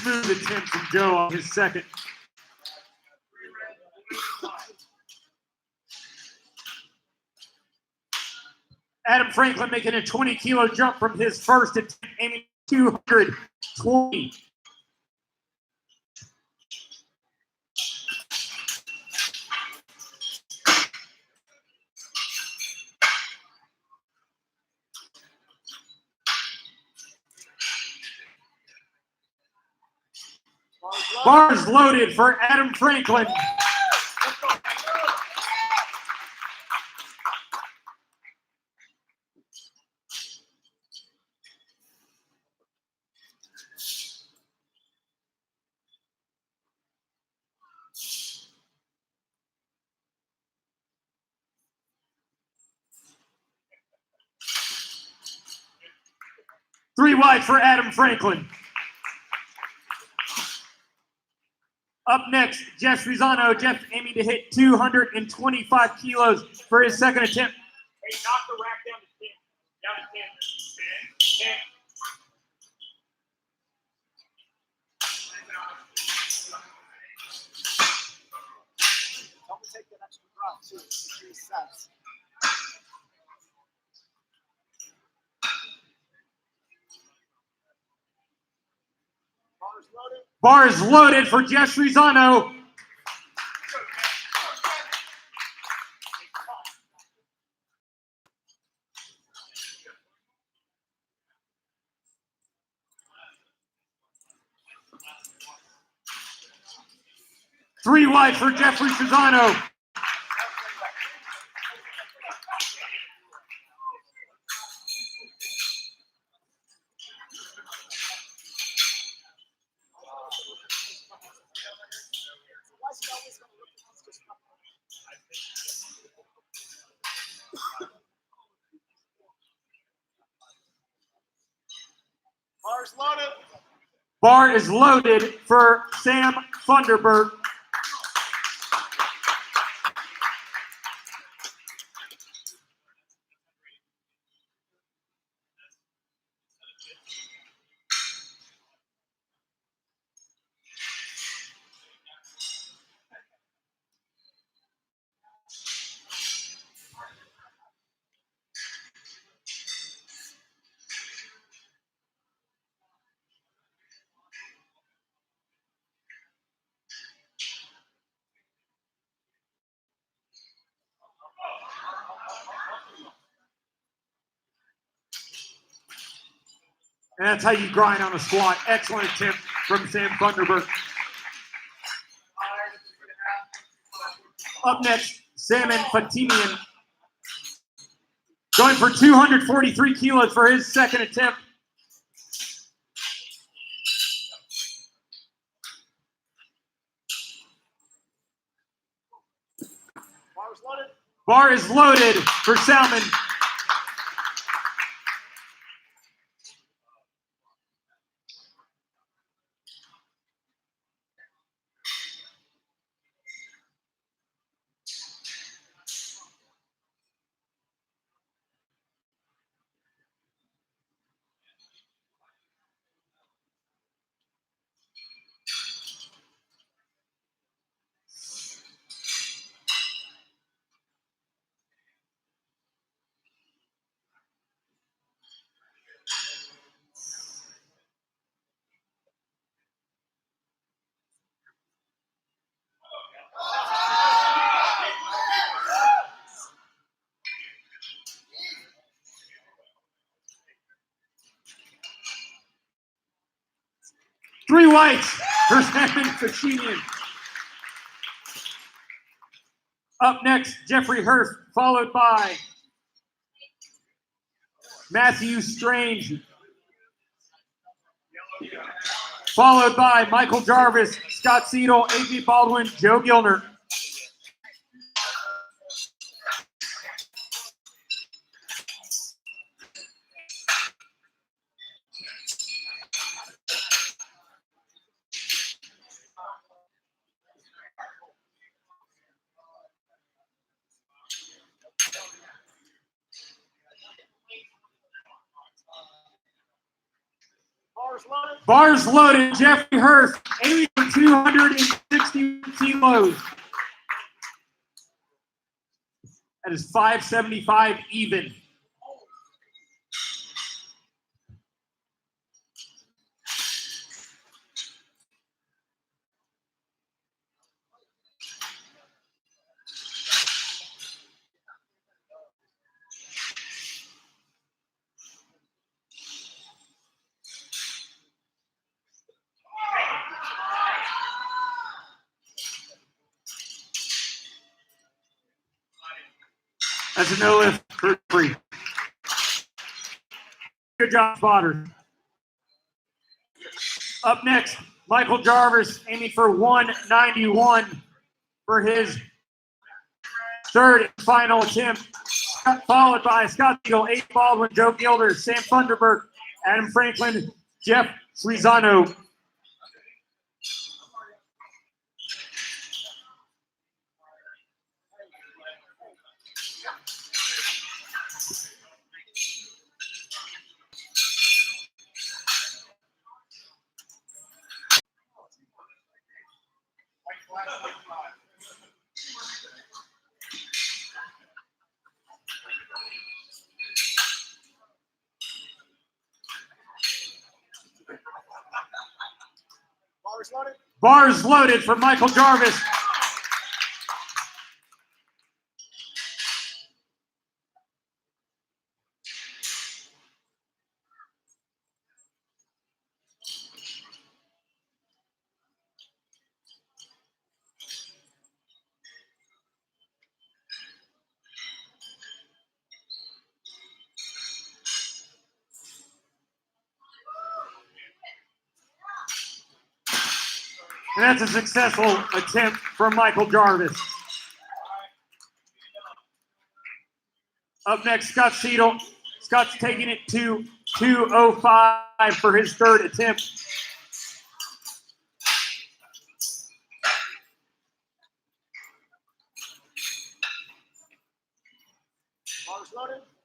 Smooth attempt from Joe on his second. Adam Franklin making a 20-kilo jump from his first attempt, aiming 220. Bars loaded for Adam Franklin. Three wide for Adam Franklin. Up next, Jeff Rizano. Jeff aiming to hit 225 kilos for his second attempt. Hey, knock the rack down to 10. Down to 10. 10. 10. Help me take that extra drop too. 3 sets. Bars loaded. Bars loaded for Jeff Rizano. Three wide for Jeffrey Rizano. Why's he always gonna look at this just not- Bars loaded. Bar is loaded for Sam Funderburg. And that's how you grind on a squat. Excellent attempt from Sam Funderburg. Up next, Salman Fatimian. Going for 243 kilos for his second attempt. Bars loaded. Bar is loaded for Salman. 3 whites for Simon Fashinian. Up next, Jeffrey Hurst, followed by Matthew Strange, followed by Michael Jarvis, Scott Seidel, A.J. Baldwin, Joe Gilner. Bars loaded, Jeffrey Hurst, aiming for 260 kilos. That is 575 even. That's a no lift for free. Good job, spotters. Up next, Michael Jarvis aiming for 191 for his third and final attempt. Followed by Scott Eagle, A. Baldwin, Joe Gilder, Sam Thunderberg, Adam Franklin, Jeff Srizano. Bars loaded for Michael Jarvis. And that's a successful attempt from Michael Jarvis. Up next, Scott Seidel. Scott's taking it to 205 for his third attempt.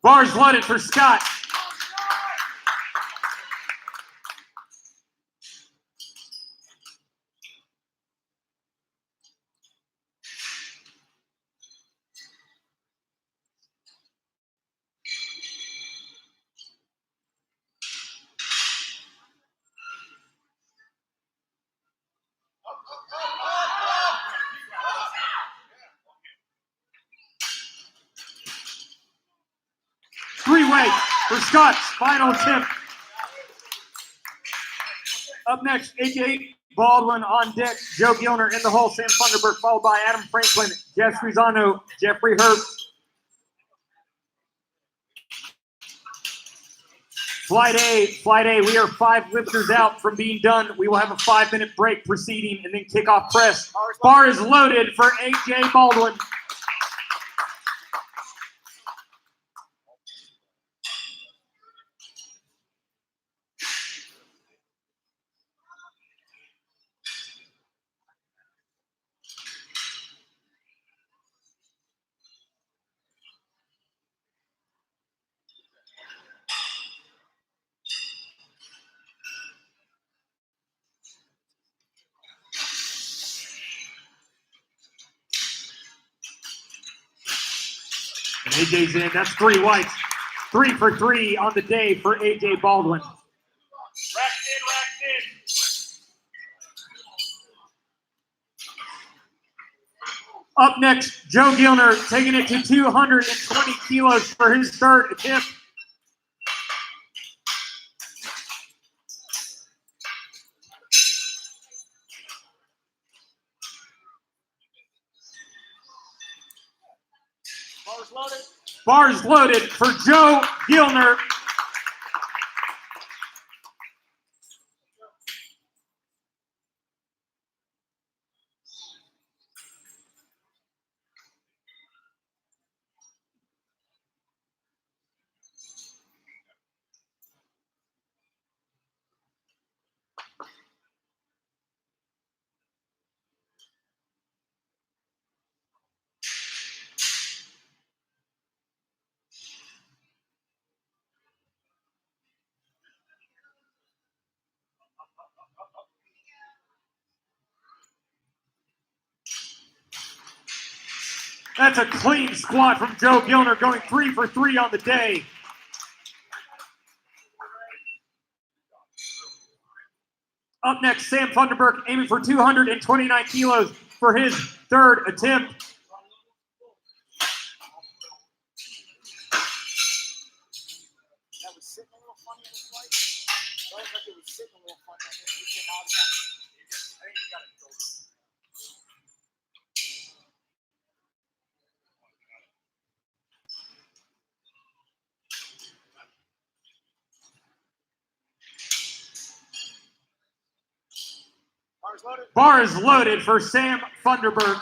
Bars loaded for Scott. Three weight for Scott's final attempt. Up next, A.J. Baldwin on deck, Joe Gilner in the hole, Sam Thunderberg, followed by Adam Franklin, Jeff Srizano, Jeffrey Hurst. Flight A, we are 5 lifters out from being done. We will have a 5-minute break preceding and then kickoff press. Bar is loaded for A.J. Baldwin. And AJ's in. That's 3 whites. 3 for 3 on the day for A.J. Baldwin. Racked in. Up next, Joe Gilner taking it to 220 kilos for his third attempt. Bars loaded. Bars loaded for Joe Gilner. That's a clean squat from Joe Gilner, going 3 for 3 on the day. Up next, Sam Funderburk aiming for 229 kilos for his third attempt. That was sitting a little funny in the flight. That was like it was sitting a little funny. I think we came out of that. I think you got it filled. Bars loaded. Bars loaded for Sam Funderburk.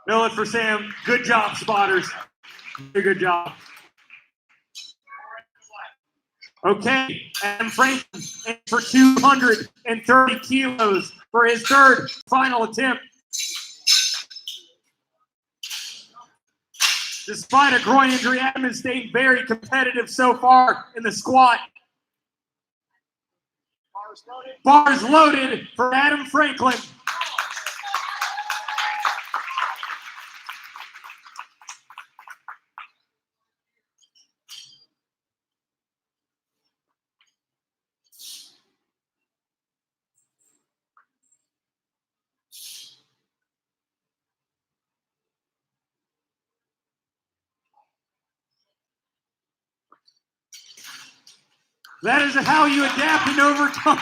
Billet for Sam. Good job, spotters. Very good job. Okay, Adam Franklin in for 230 kilos for his third final attempt. Despite a groin injury, Adam has stayed very competitive so far in the squat. Bars loaded. Bars loaded for Adam Franklin. That is how you adapt and overcome.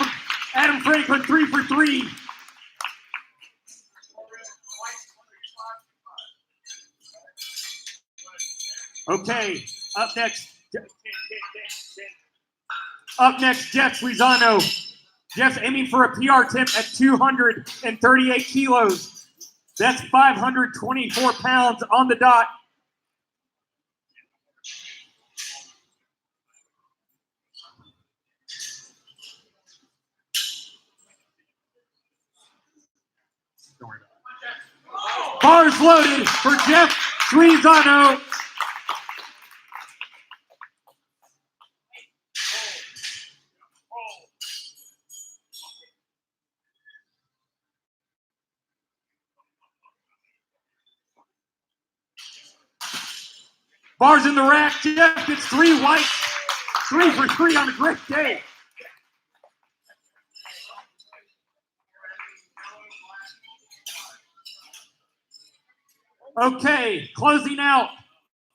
Adam Franklin, 3 for 3. Okay, up next, Jeff Suizano. Jeff's aiming for a PR attempt at 238 kilos. That's 524 pounds on the dot. Bars loaded for Jeff Suizano. Bars in the rack. Jeff gets 3 whites. 3 for 3 on a great day. Okay, closing out.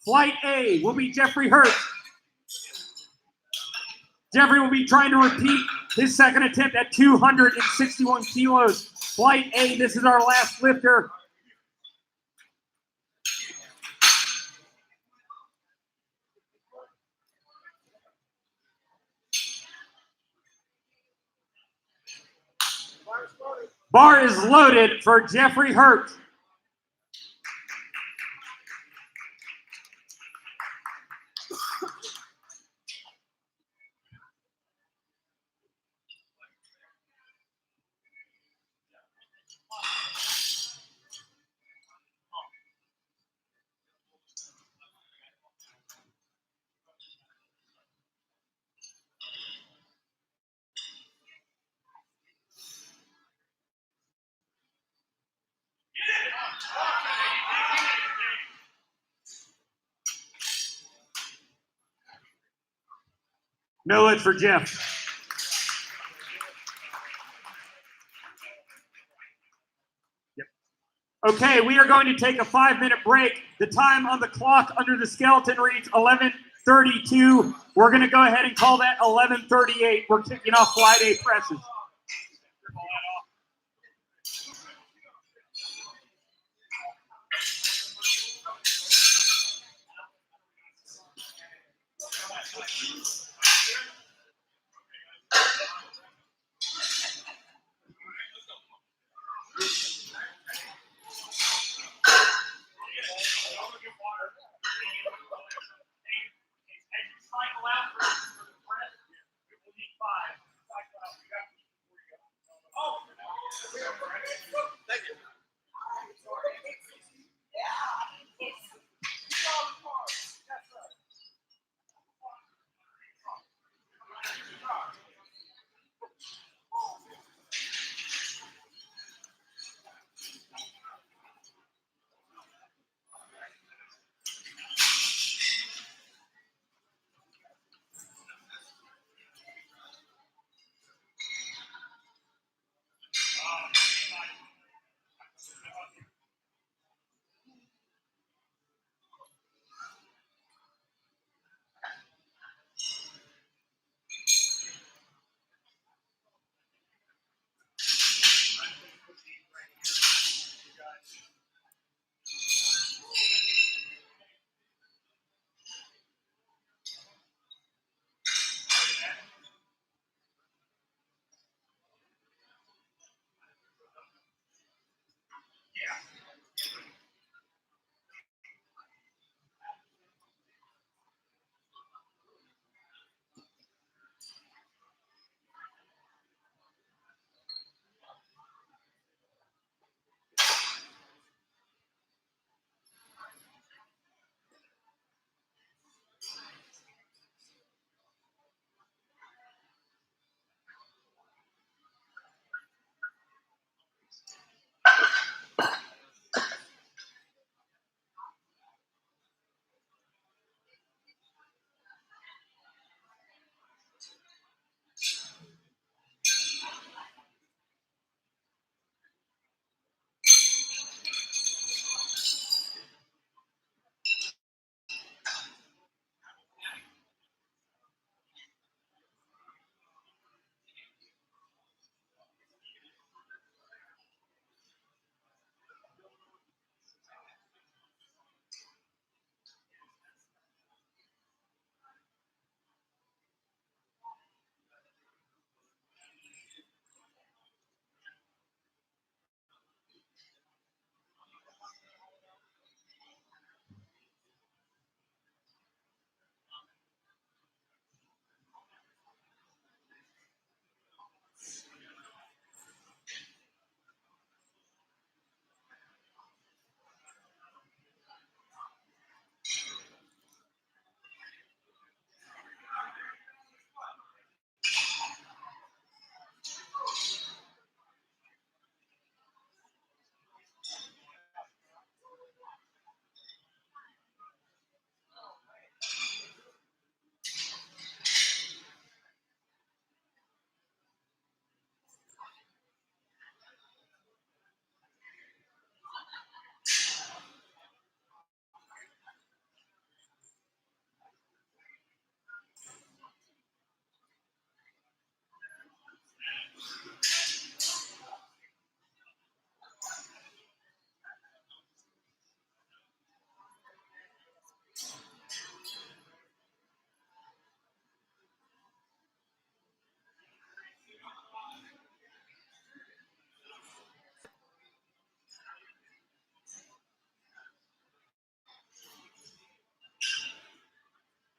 Flight A will be Jeffrey Hurt. Jeffrey will be trying to repeat his second attempt at 261 kilos. Flight A, this is our last lifter. Bar is loaded for Jeffrey Hurt. No lead for Jeff. Yep. Okay, we are going to take a 5-minute break. The time on the clock under the skeleton reads 11:32. We're going to go ahead and call that 11:38. We're kicking off fly day presses.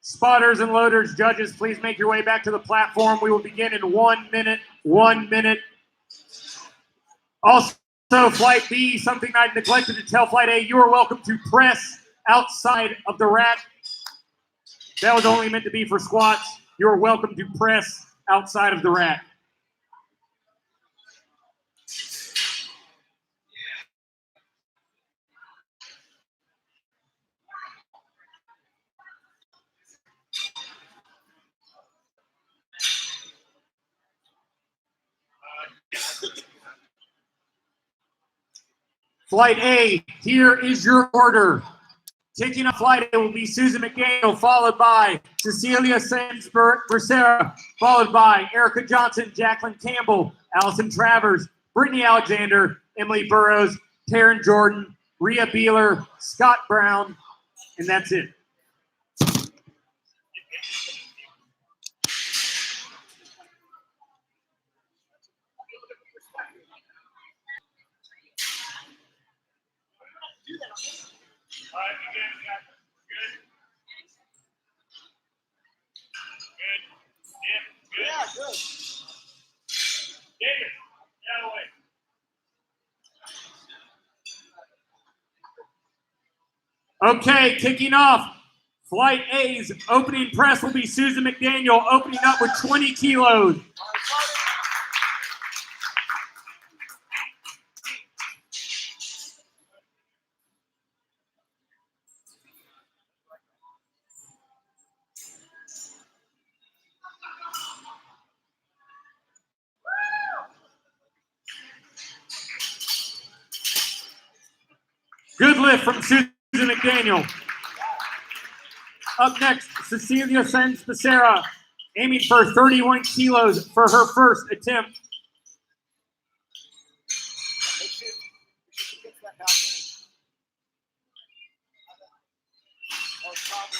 Spotters and loaders, judges, please make your way back to the platform. We will begin in 1 minute. 1 minute. Also, Flight B, something I neglected to tell Flight A, you are welcome to press outside of the rack. That was only meant to be for squats. You are welcome to press outside of the rack. Flight A, here is your order. Taking off flight A will be Susan McDaniel, followed by Cecilia Sands-Becerra, followed by Erica Johnson, Jacqueline Campbell, Allison Travers, Brittany Alexander, Emily Burrows, Taryn Jordan, Rhea Beeler, Scott Brown, and that's it. All right, you guys got good. Good. Yeah, good. David, get out of the way. Okay, kicking off. Flight A's opening press will be Susan McDaniel, opening up with 20 kilos. Good lift from Susan McDaniel. Up next, Cecilia Sands-Becerra, aiming for 31 kilos for her first attempt. Make sure she gets that back in. That was probably.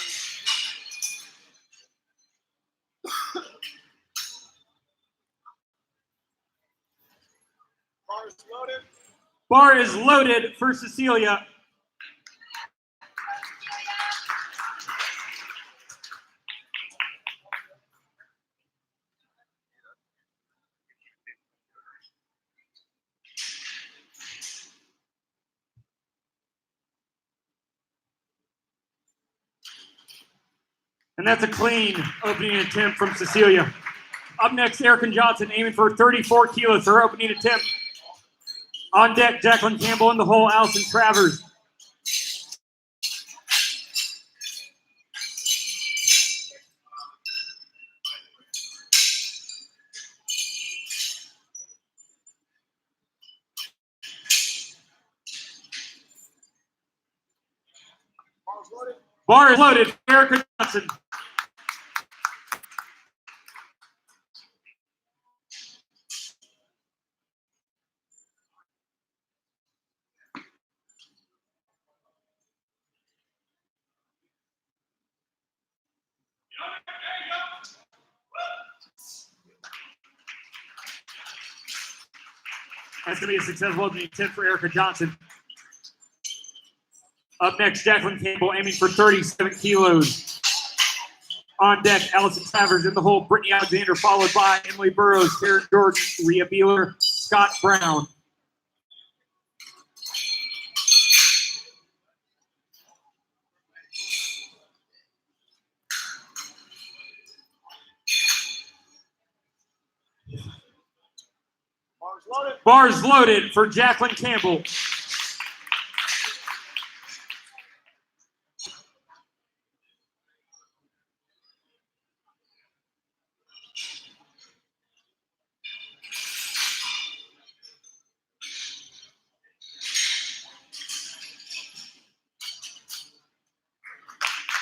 Bar is loaded. Bar is loaded for Cecilia. And that's a clean opening attempt from Cecilia. Up next, Erica Johnson aiming for 34 kilos for her opening attempt. On deck, Jacqueline Campbell in the hole, Allison Travers. Bar is loaded. Bar is loaded, Erica Johnson. That's going to be a successful opening attempt for Erica Johnson. Up next, Jacqueline Campbell aiming for 37 kilos. On deck, Allison Travers in the hole, Brittany Alexander, followed by Emily Burrows, Taryn Jordan, Rhea Beeler, Scott Brown. Bar is loaded. Bar is loaded for Jacqueline Campbell.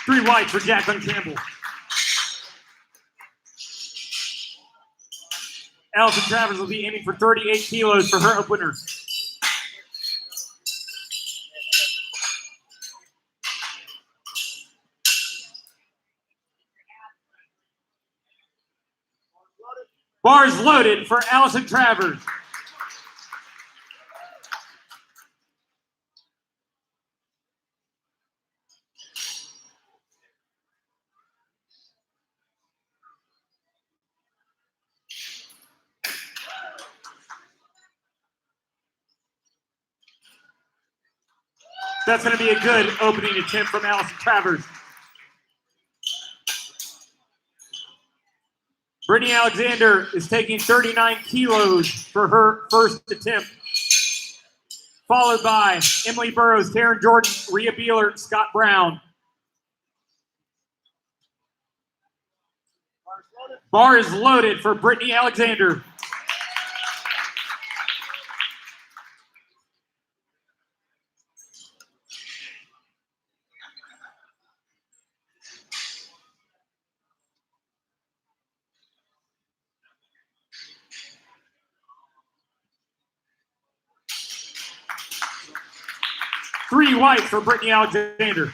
Three white for Jacqueline Campbell. Allison Travers will be aiming for 38 kilos for her opener. Bar is loaded for Allison Travers. That's going to be a good opening attempt from Allison Travers. Brittany Alexander is taking 39 kilos for her first attempt. Followed by Emily Burrows, Taryn Jordan, Rhea Beeler, Scott Brown. Bar is loaded for Brittany Alexander. 3 white for Brittany Alexander.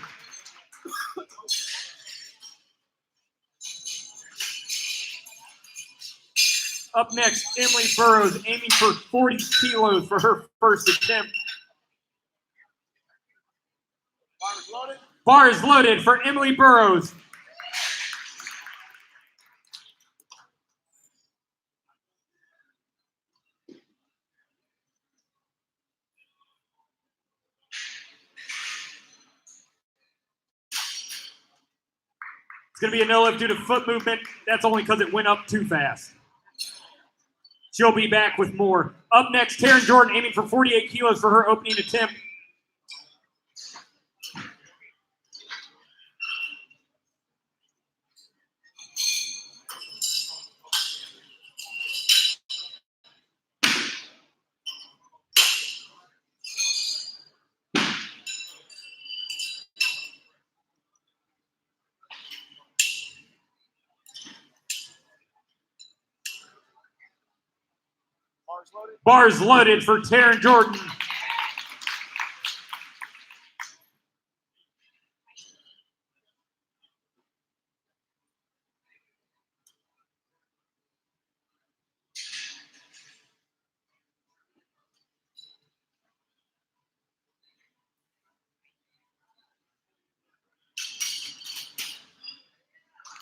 Up next, Emily Burrows, aiming for 40 kilos for her first attempt. Bars loaded. Bars loaded for Emily Burrows. It's going to be a no lift due to foot movement. That's only because it went up too fast. She'll be back with more. Up next, Taryn Jordan aiming for 48 kilos for her opening attempt. Bars loaded. Bars loaded for Taryn Jordan.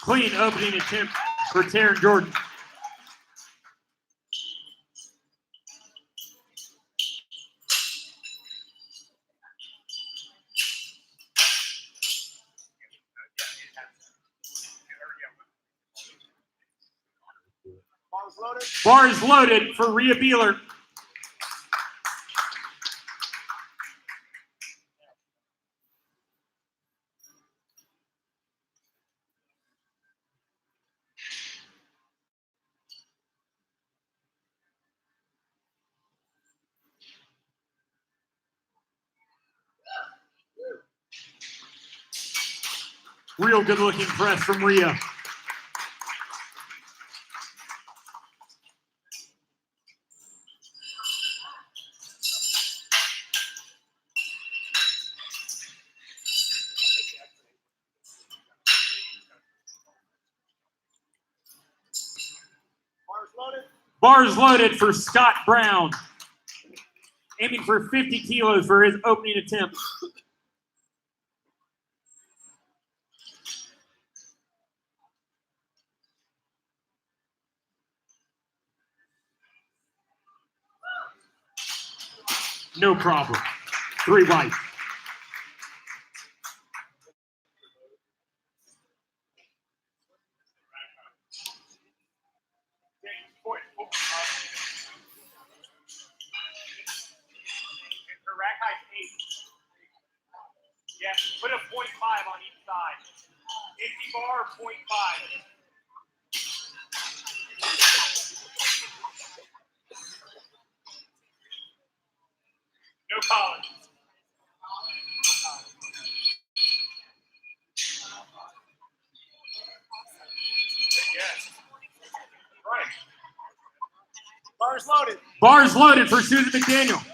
Clean opening attempt for Taryn Jordan. Bars loaded. Bars loaded for Rhea Beeler. Real good looking press from Rhea. Bars loaded. Bars loaded for Scott Brown. Aiming for 50 kilos for his opening attempt. No problem. 3 white. Her rack height's 8. Yeah, put a 0.5 on each side. Empty bar, 0.5. No college. Yes. Right. Bars loaded. Bars loaded for Susan McDaniel.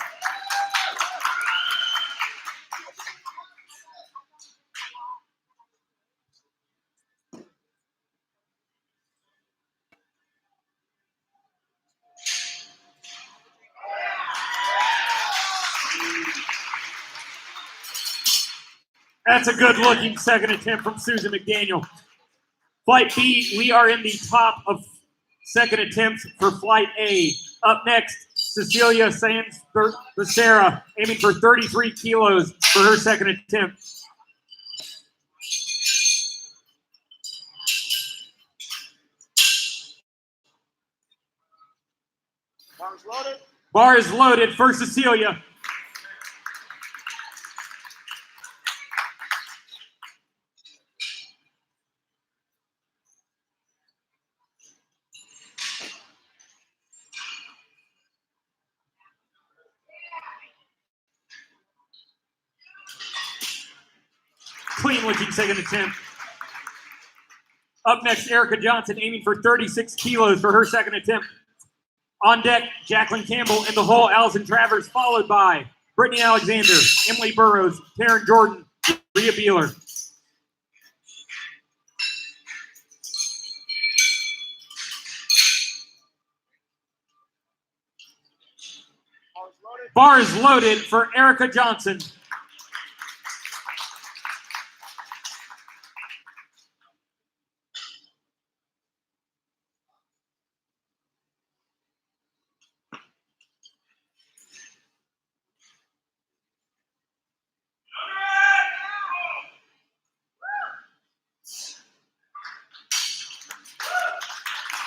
That's a good looking second attempt from Susan McDaniel. Flight B, we are in the top of second attempts for Flight A. Up next, Cecilia Sands Becerra, aiming for 33 kilos for her second attempt. Bars loaded. Bars loaded for Cecilia. Clean looking second attempt. Up next, Erica Johnson aiming for 36 kilos for her second attempt. On deck, Jacqueline Campbell in the hole, Allison Travers, followed by Brittany Alexander, Emily Burrows, Taryn Jordan, Rhea Beeler. Bars loaded for Erica Johnson.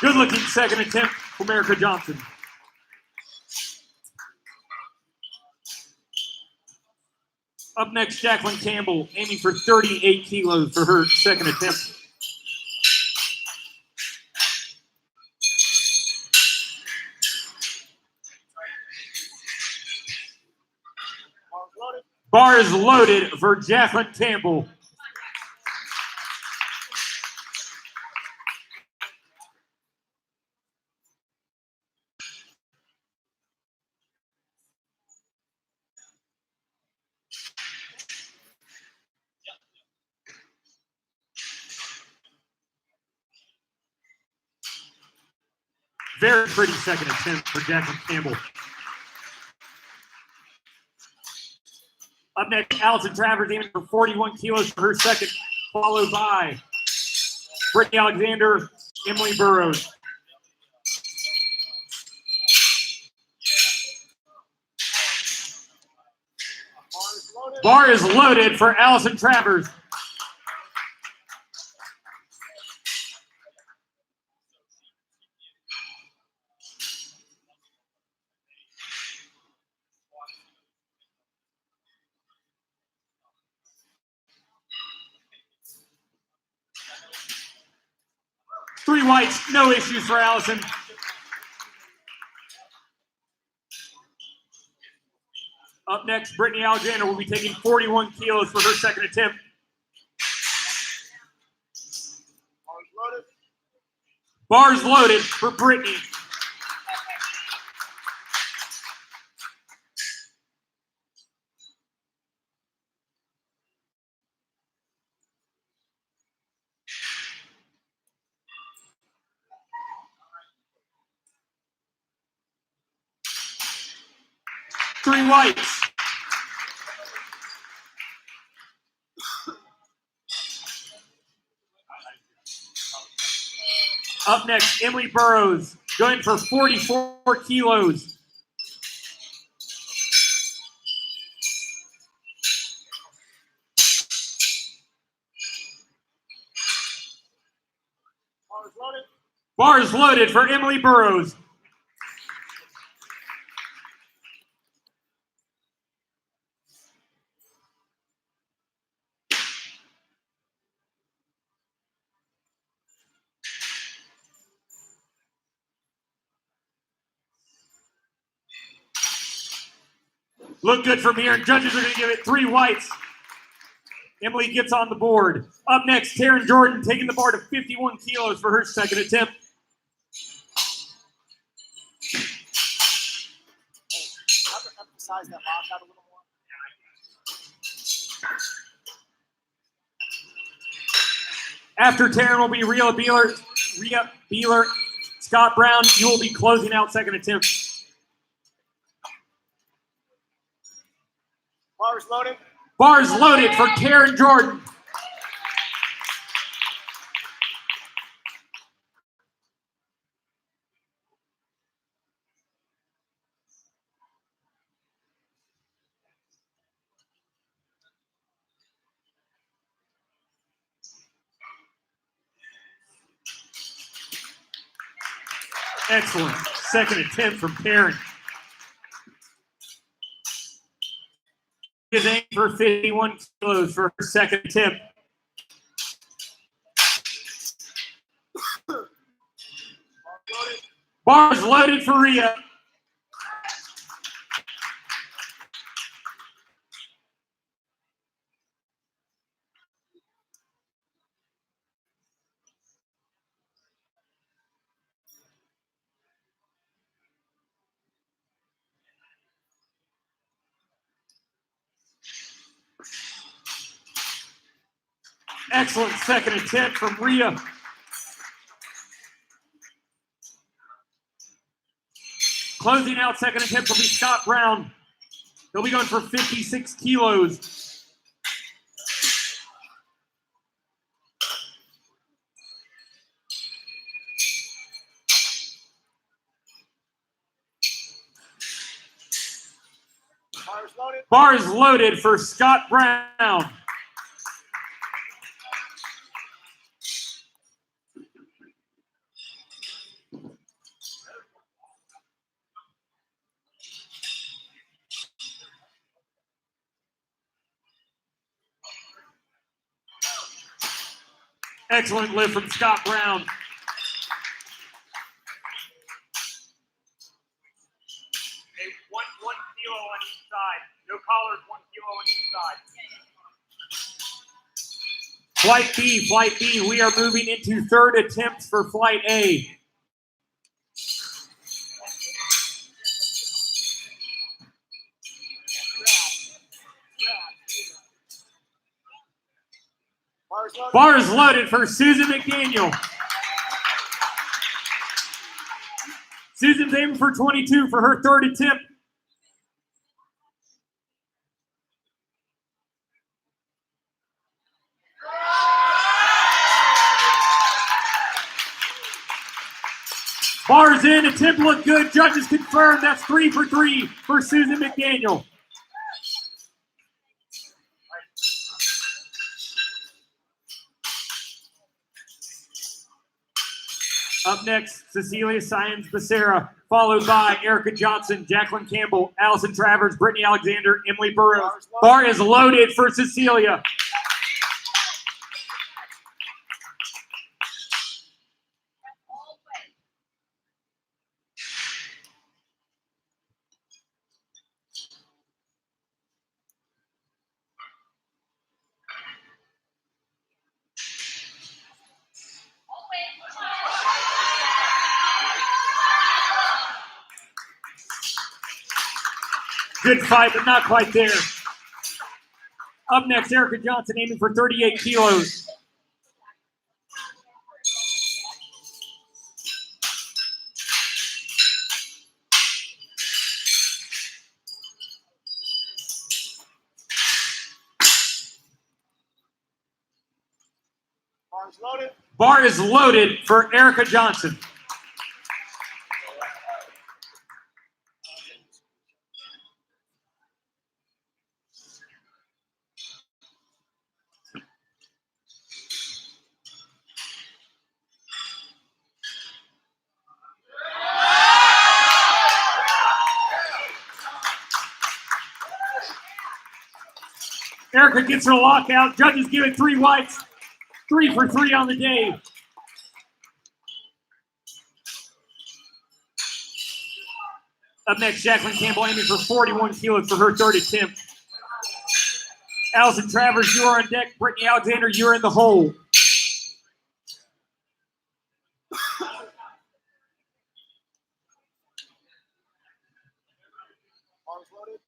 Good looking second attempt from Erica Johnson. Up next, Jacqueline Campbell, aiming for 38 kilos for her second attempt. Bar is loaded for Jacqueline Campbell. Very pretty second attempt for Jacqueline Campbell. Up next, Allison Travers aiming for 41 kilos for her second, followed by Brittany Alexander, Emily Burrows. Bar is loaded for Allison Travers. Three whites, no issues for Allison. Up next, Brittany Alexander will be taking 41 kilos for her second attempt. Bars loaded for Brittany. Three whites. Up next, Emily Burrows, going for 44 kilos. Bars loaded for Emily Burrows. Look good from here, and judges are going to give it three whites. Emily gets on the board. Up next, Taryn Jordan taking the bar to 51 kilos for her second attempt. Emphasize that lockout a little more. After Taryn will be Rhea Beeler, Scott Brown. You will be closing out second attempt. Bars loaded. Bars loaded for Taryn Jordan. Excellent second attempt from Taryn. Is aimed for 51 kilos for her second attempt. Bars loaded for Rhea. Excellent second attempt from Rhea. Closing out second attempt will be Scott Brown. He'll be going for 56 kilos. Bars loaded. Bars loaded for Scott Brown. Excellent lift from Scott Brown. Hey, one kilo on each side. No collars, 1 kilo on each side. Flight B, we are moving into third attempts for Flight A. Bars loaded. Bars loaded for Susan McDaniel. Susan's aiming for 22 for her third attempt. Bars in, attempt looked good. Judges confirmed that's 3 for 3 for Susan McDaniel. Up next, Cecilia Science Becerra, followed by Erica Johnson, Jacqueline Campbell, Allison Travers, Brittany Alexander, Emily Burrows. Bar is loaded for Cecilia. Good fight, but not quite there. Up next, Erica Johnson aiming for 38 kilos. Bars loaded. Bar is loaded for Erica Johnson. Erica gets her lockout. Judges give it 3 whites. 3 for 3 on the day. Up next, Jacqueline Campbell aiming for 41 kilos for her third attempt. Allison Travers, you are on deck. Brittany Alexander, you're in the hole. Bars loaded.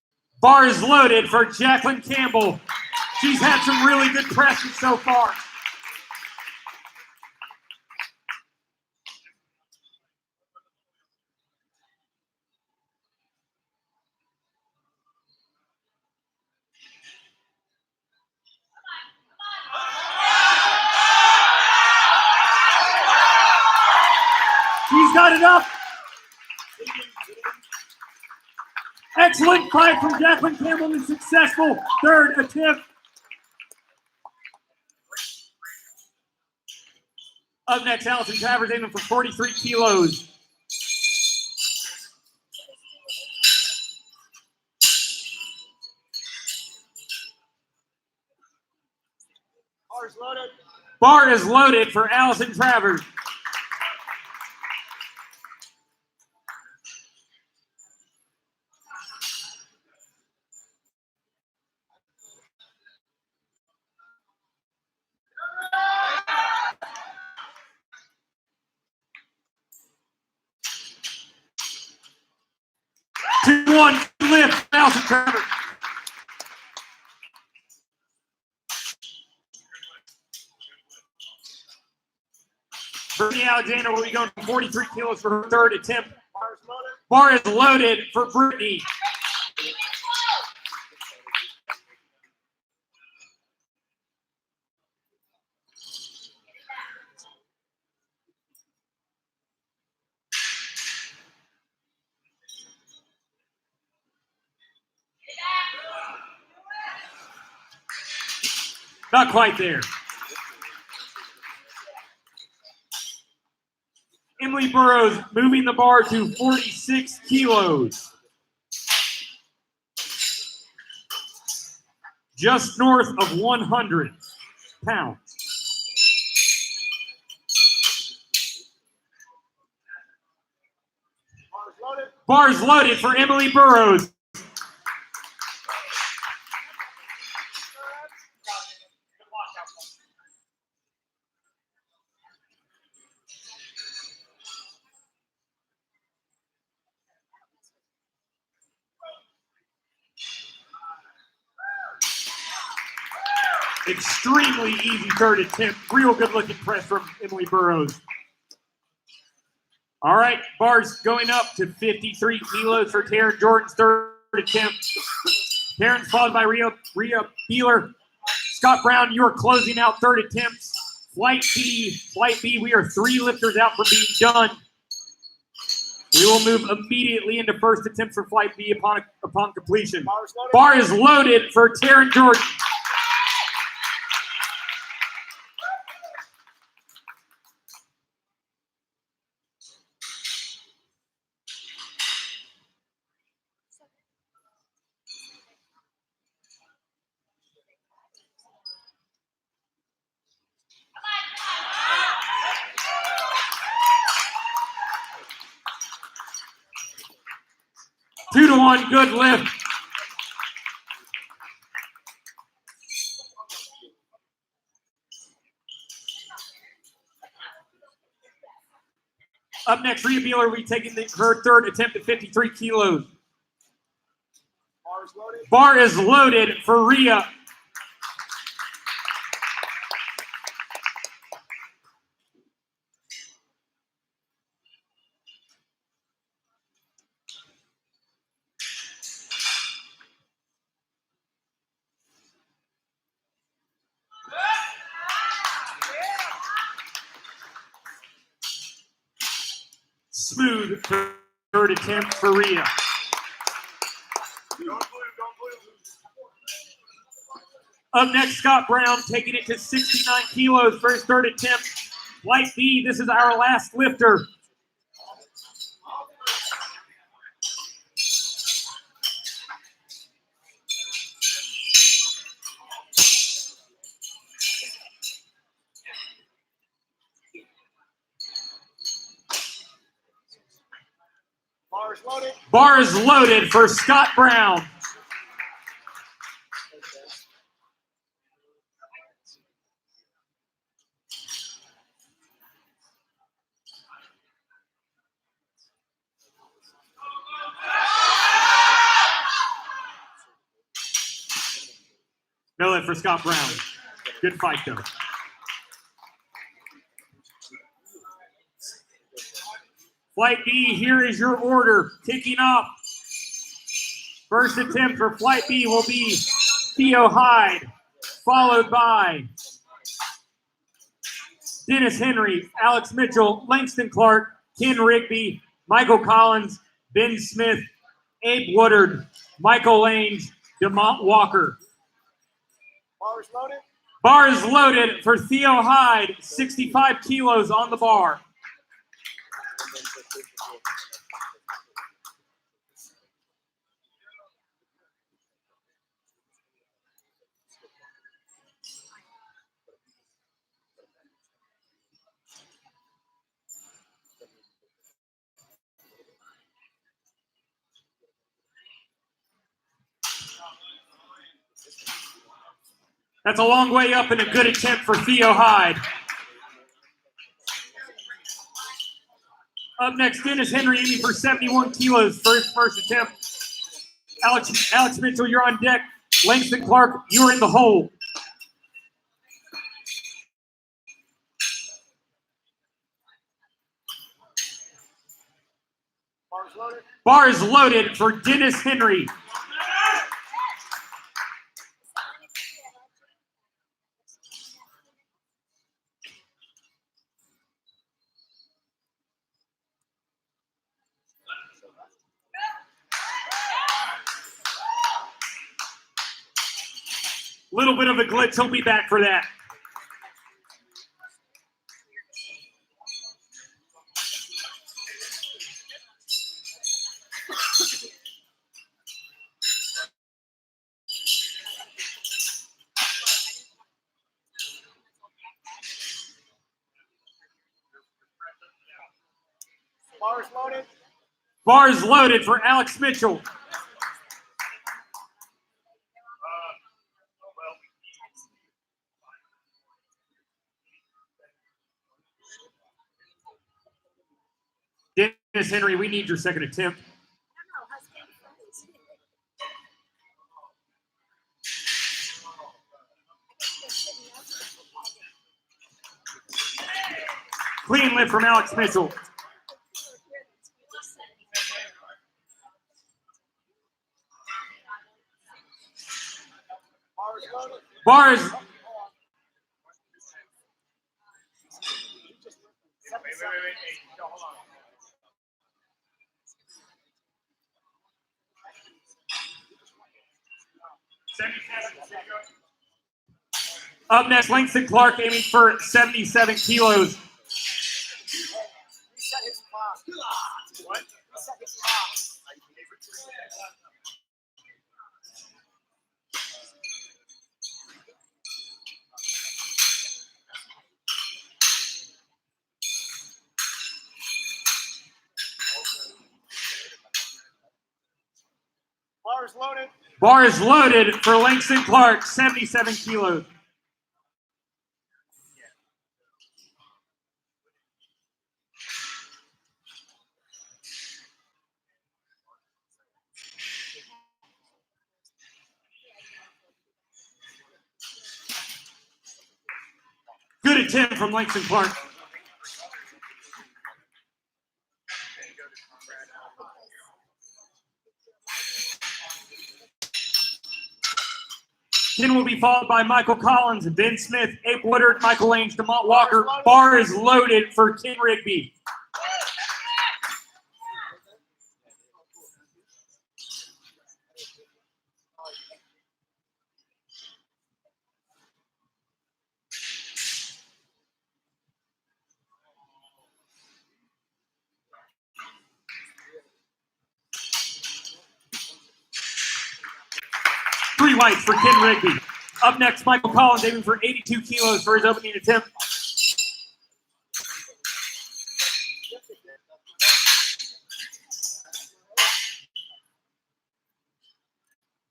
Bar is loaded for Jacqueline Campbell. She's had some really good presses so far. She's got it up. Excellent fight from Jacqueline Campbell in successful third attempt. Up next, Allison Travers aiming for 43 kilos. Bars loaded. Bar is loaded for Allison Travers. One lift, Allison Travers. Alexander will be going for 43 kilos for her third attempt. Bars loaded. Bar is loaded for Brittany. Not quite there. Emily Burrows moving the bar to 46 kilos. Just north of 100 pounds. Bars loaded. Bars loaded for Emily Burrows. Extremely easy third attempt. Real good looking press from Emily Burrows. All right, bars going up to 53 kilos for Taryn Jordan's third attempt. Taryn's followed by Rhea Beeler. Scott Brown, you are closing out third attempts. Flight B, we are 3 lifters out from being done. We will move immediately into first attempt for Flight B upon completion. Bars loaded. Bar is loaded for Taryn Jordan. Two to one, good lift. Up next, Rhea Beeler will be taking her third attempt at 53 kilos. Bars loaded. Bar is loaded for Rhea. Smooth third attempt for Rhea. Don't move. Up next, Scott Brown taking it to 69 kilos for his third attempt. Light B, this is our last lifter. Bars loaded. Bar is loaded for Scott Brown. No lift for Scott Brown. Good fight, though. Flight B, here is your order. Kicking off. First attempt for Flight B will be Theo Hyde, followed by Dennis Henry, Alex Mitchell, Langston Clark, Ken Rigby, Michael Collins, Ben Smith, Abe Woodard, Michael Lange, DeMont Walker. Bars loaded. Bar is loaded for Theo Hyde, 65 kilos on the bar. That's a long way up and a good attempt for Theo Hyde. Up next, Dennis Henry aiming for 71 kilos for his first attempt. Alex Mitchell, you're on deck. Langston Clark, you're in the hole. Bars loaded. Bar is loaded for Dennis Henry. Little bit of a glitch. He'll be back for that. Bars loaded. Bar is loaded for Alex Mitchell. Dennis Henry, we need your second attempt. Clean lift from Alex Mitchell. Bars loaded. Bar is Wait. Hey, no, hold on. up next. Langston Clark aiming for 77 kilos. Reset his clock. What? Reset his clock. Bars loaded. Bar is loaded for Langston Clark, 77 kilos. Good attempt from Langston Clark. Ken will be followed by Michael Collins, Ben Smith, Abe Woodard, Michael Lange, DeMont Walker. Bar is loaded for Ken Rigby. Three whites for Ken Rigby. Up next, Michael Collins aiming for 82 kilos for his opening attempt.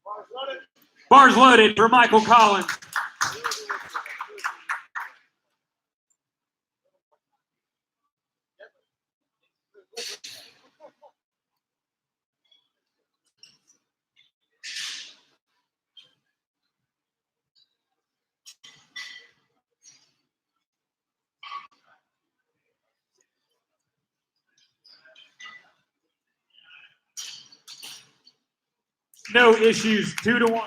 Bars loaded. Bars loaded for Michael Collins. No issues, 2-1. Bounced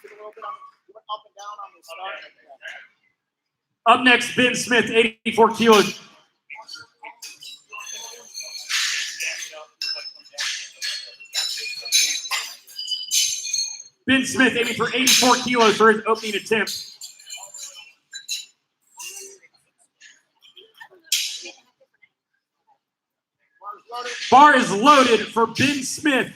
it a little bit on, went up and down on the start. Up next, Ben Smith, 84 kilos. Ben Smith aiming for 84 kilos for his opening attempt. Bar is loaded for Ben Smith.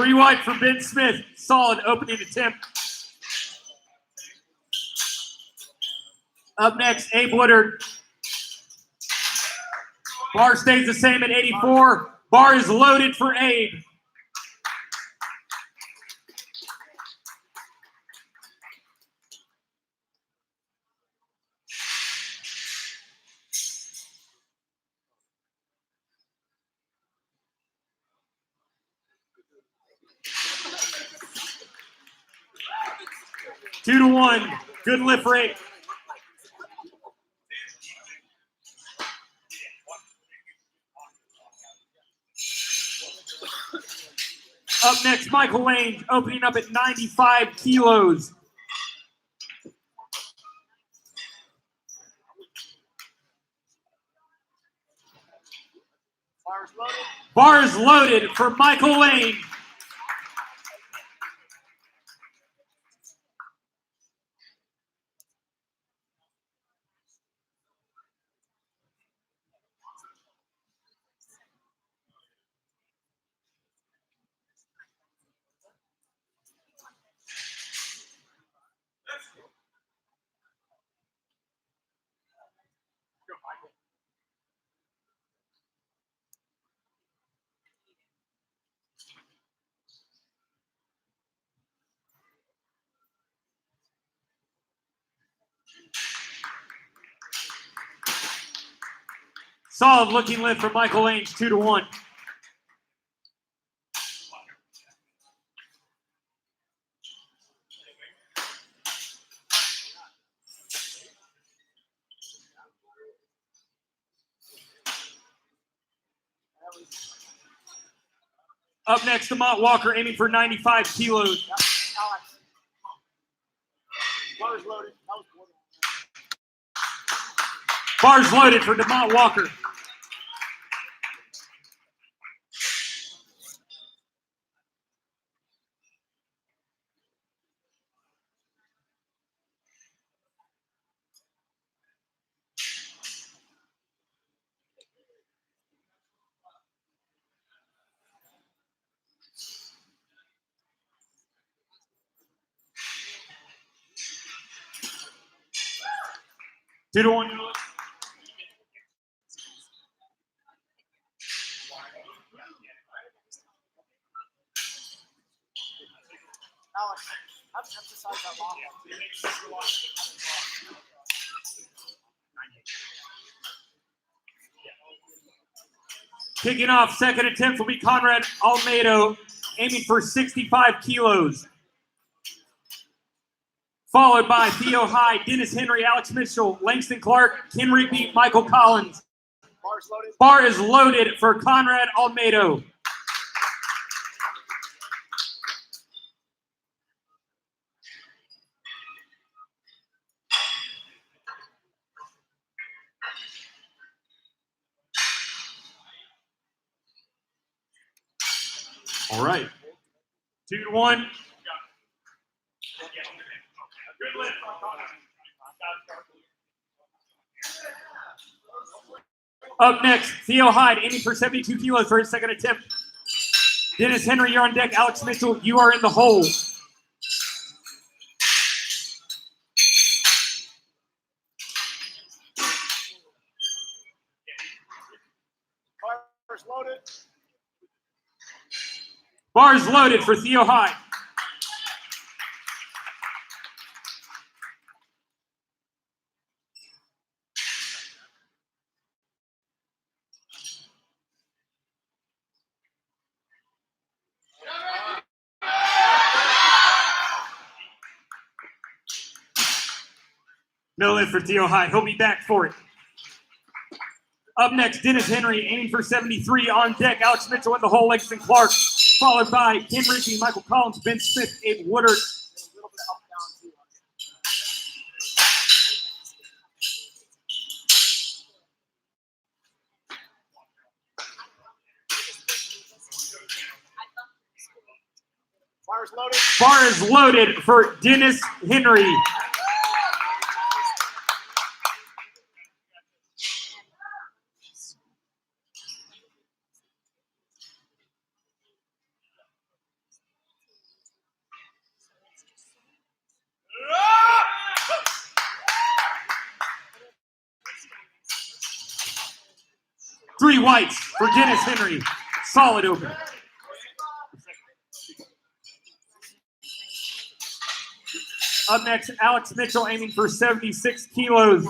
Three wide for Ben Smith. Solid opening attempt. Up next, Abe Woodard. Bar stays the same at 84. Bar is loaded for Abe. 2-1. Good lift rate. Up next, Michael Lane, opening up at 95 kilos. Bars loaded. Bars loaded for Michael Lane. Solid looking lift for Michael Lane, 2-1. Up next, Demont Walker aiming for 95 kilos. Yep. Alex. Bars loaded. That was quarter. Bars loaded for Demont Walker. Two to one. Alex, I've emphasized that long one. Kicking off, second attempt will be Conrad Almeida, aiming for 65 kilos. Followed by Theo Hyde, Dennis Henry, Alex Mitchell, Langston Clark, Ken Rigby, Michael Collins. Bars loaded. Bar is loaded for Conrad Almeida. All right. 2-1. Up next, Theo Hyde aiming for 72 kilos for his second attempt. Dennis Henry, you're on deck. Alex Mitchell, you are in the hole. Bars loaded. Bars loaded for Theo Hyde. No lift for Theo Hyde. He'll be back for it. Up next, Dennis Henry aiming for 73 on deck. Alex Mitchell in the hole, Langston Clark. Followed by Ken Rigby, Michael Collins, Ben Smith, Abe Woodard. A little bit up down too. Bars loaded. Bar is loaded for Dennis Henry. Three whites for Dennis Henry. Solid open. Up next, Alex Mitchell aiming for 76 kilos.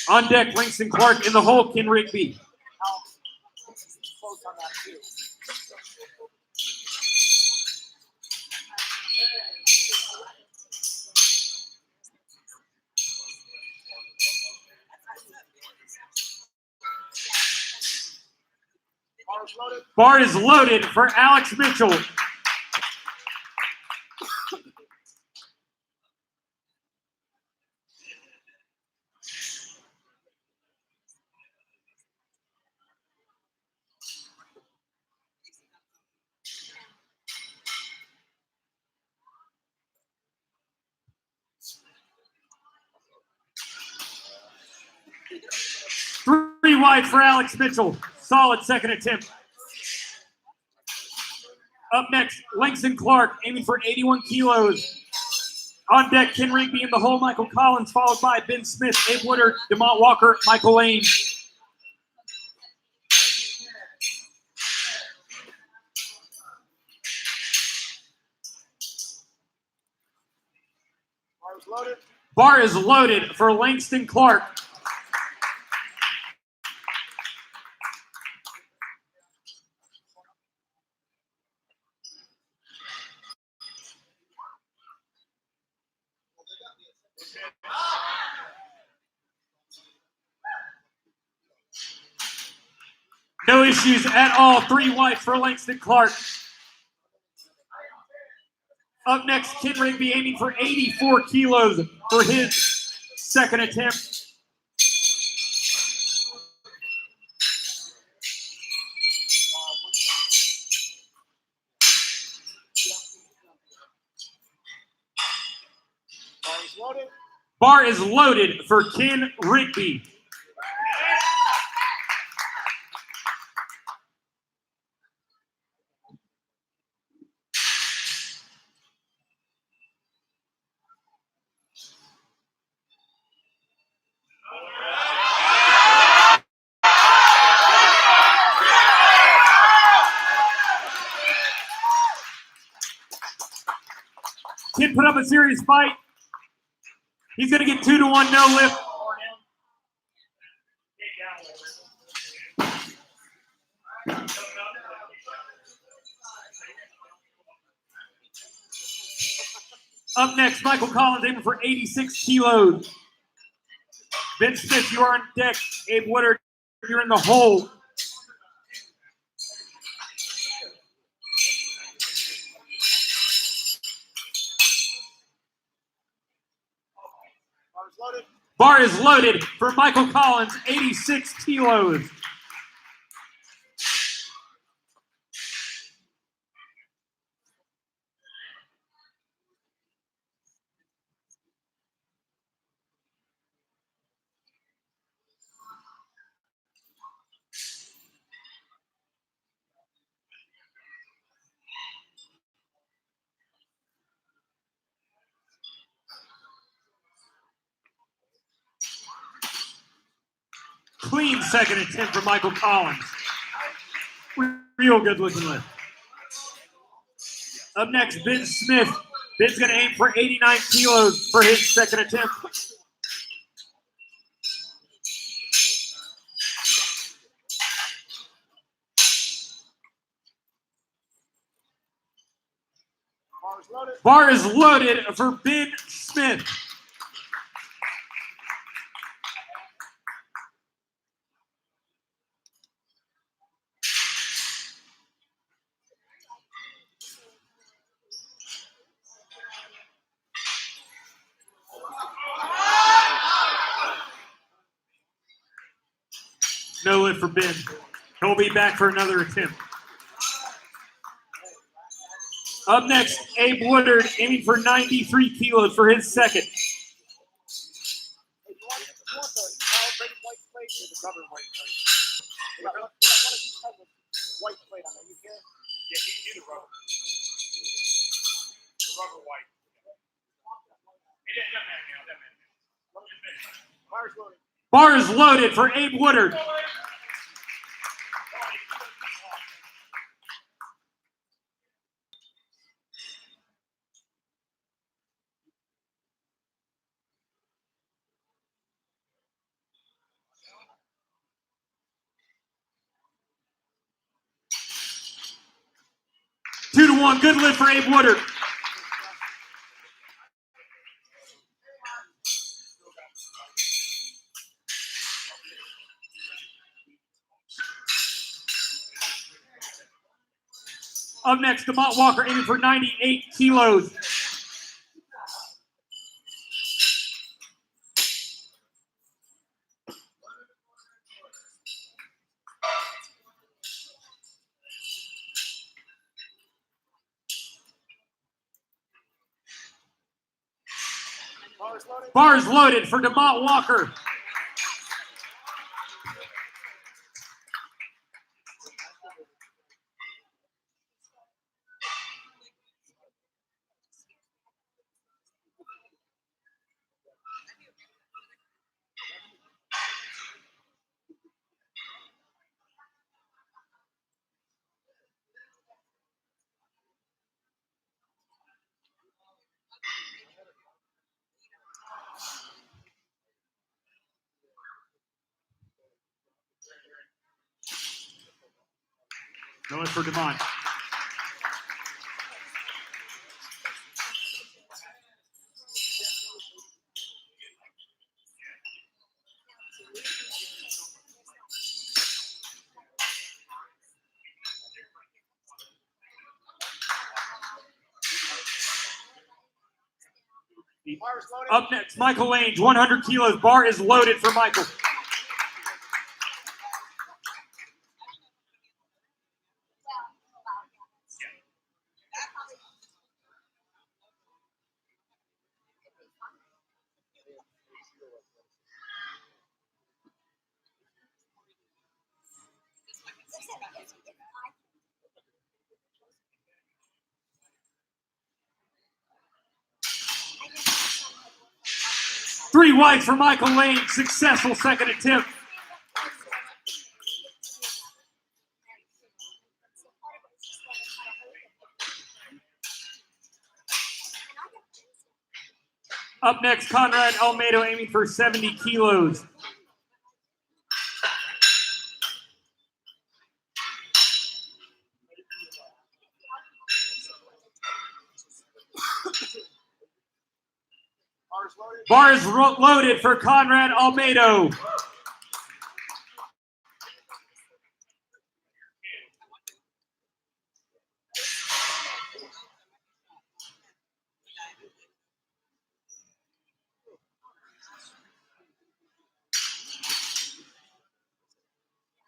On deck, Langston Clark in the hole, Ken Rigby. Alex, close on that too. Bar is loaded for Alex Mitchell. Three wide for Alex Mitchell. Solid second attempt. Up next, Langston Clark aiming for 81 kilos. On deck, Ken Rigby in the hole, Michael Collins, followed by Ben Smith, Abe Woodard, DeMont Walker, Michael Lane. Bar is loaded for Langston Clark. No issues at all. 3 wide for Langston Clark. Up next, Ken Rigby aiming for 84 kilos for his second attempt. Bar is loaded for Ken Rigby. Ken put up a serious fight. He's going to get 2-1 no lift. Up next, Michael Collins aiming for 86 kilos. Ben Smith, you are on deck. Abe Woodard, you're in the hole. Bar is loaded for Michael Collins, 86 kilos. Clean second attempt for Michael Collins. Real good looking lift. Up next, Ben Smith. Ben's going to aim for 89 kilos for his second attempt. Bar is loaded for Ben Smith. No lift for Ben. He'll be back for another attempt. Up next, Abe Woodard aiming for 93 kilos for his second. Bar is loaded for Abe Woodard. Two to one, good lift for Abe Woodard. Up next, DeMont Walker aiming for 98 kilos. Bars loaded for DeMont Walker. Going for DeMont. Up next, Michael Lange, 100 kilos. Bar is loaded for Michael. Three whites for Michael Lange. Successful second attempt. Up next, Conrad Almeida aiming for 70 kilos. Bars loaded for Conrad Almeida.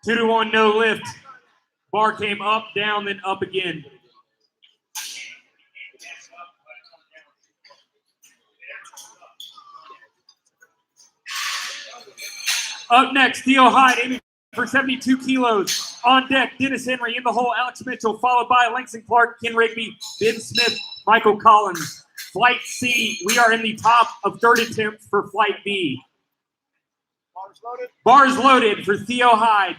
Two to one, no lift. Bar came up, down, then up again. Up next, Theo Hyde aiming for 72 kilos. On deck, Dennis Henry. In the hole, Alex Mitchell, followed by Langston Clark, Ken Rigby, Ben Smith, Michael Collins. Flight C, we are in the top of third attempts for Flight B. Bars loaded for Theo Hyde.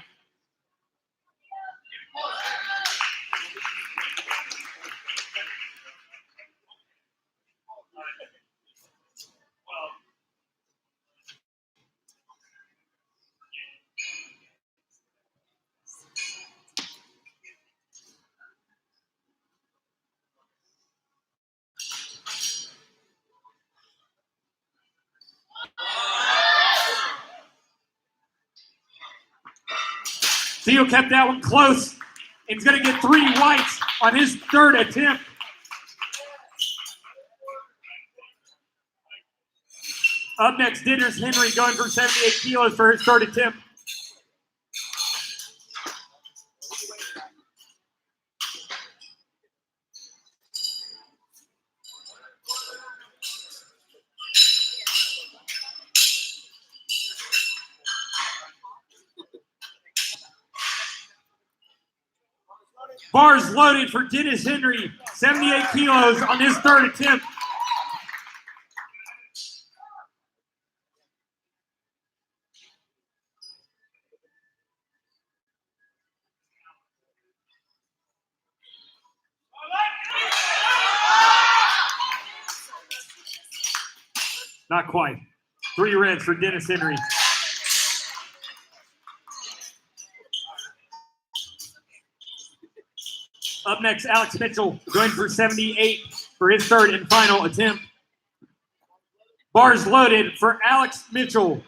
Theo kept that one close, and he's going to get three whites on his third attempt. Up next, Dennis Henry going for 78 kilos for his third attempt. Bars loaded for Dennis Henry, 78 kilos on his third attempt. Not quite. 3 reds for Dennis Henry. Up next, Alex Mitchell going for 78 for his third and final attempt. Bars loaded for Alex Mitchell.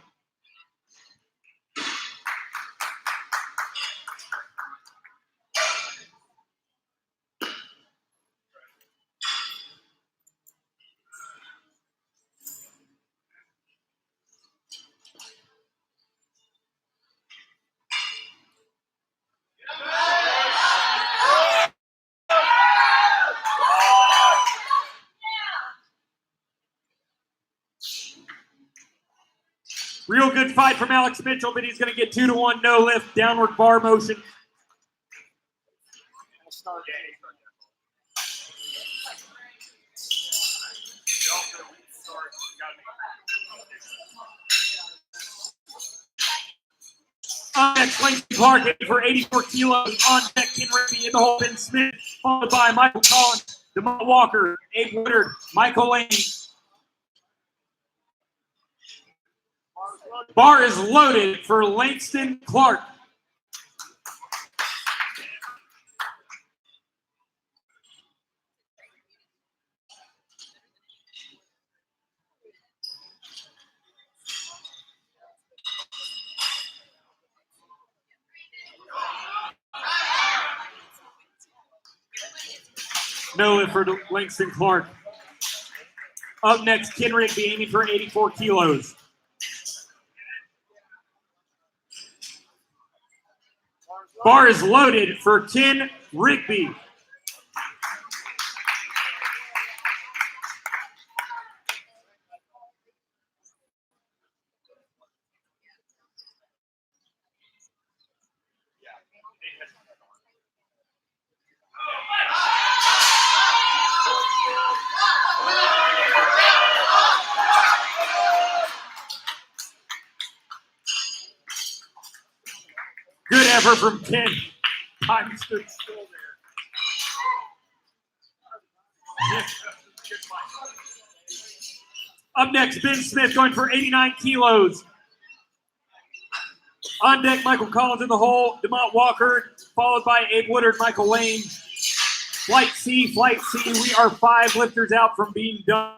Real good fight from Alex Mitchell, but he's going to get 2-1 no lift, downward bar motion. Start. Up next, Langston Clark for 84 kilos. On deck, Ken Rigby in the hole. Ben Smith, followed by Michael Collins, DeMont Walker, Abe Woodard, Michael Lane. Bar is loaded for Langston Clark. No lift for Langston Clark. Up next, Ken Rigby aiming for 84 kilos. Bar is loaded for Ken Rigby. Good effort from Ken. Time stood still there. Up next, Ben Smith going for 89 kilos. On deck, Michael Collins in the hole. DeMont Walker, followed by Abe Woodard, Michael Lane. Flight C, Flight C. We are 5 lifters out from being done.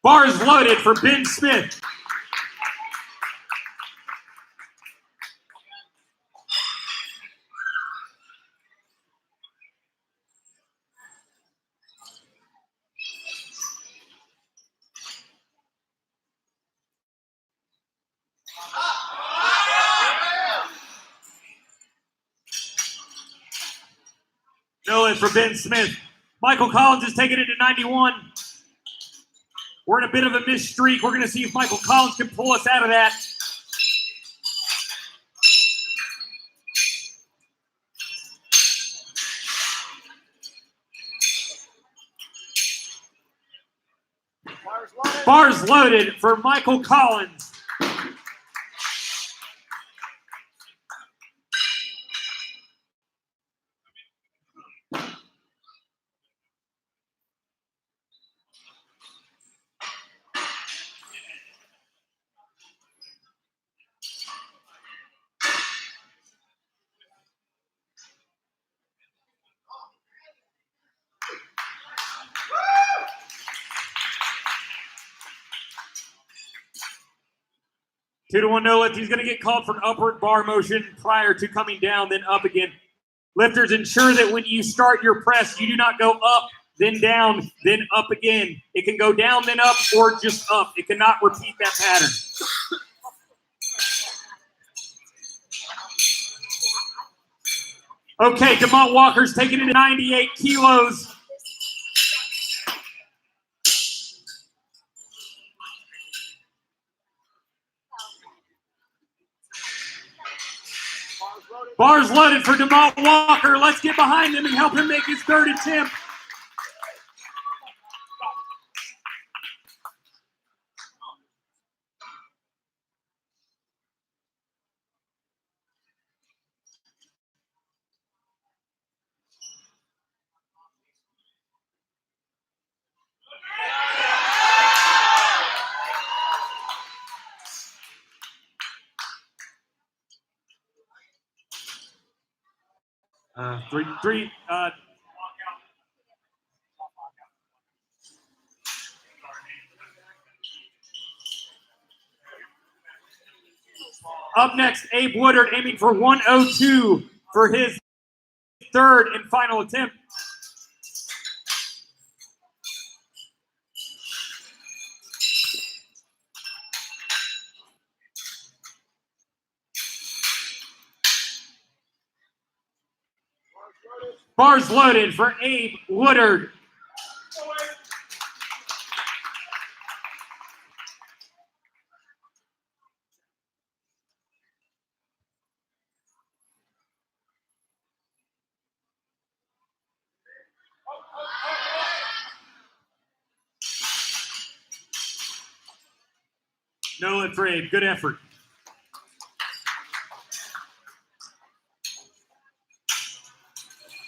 Bar is loaded for Ben Smith. No lift for Ben Smith. Michael Collins is taking it to 91. We're in a bit of a missed streak. We're going to see if Michael Collins can pull us out of that. Bars loaded for Michael Collins. Two to one no lift. He's going to get called for an upward bar motion prior to coming down, then up again. Lifters, ensure that when you start your press, you do not go up, then down, then up again. It can go down, then up, or just up. It cannot repeat that pattern. Okay, DeMont Walker's taking it to 98 kilos. Bars loaded for DeMont Walker. Let's get behind him and help him make his third attempt. Up next, Abe Woodard aiming for 102 for his third and final attempt. Bars loaded for Abe Woodard. No lift for Abe. Good effort.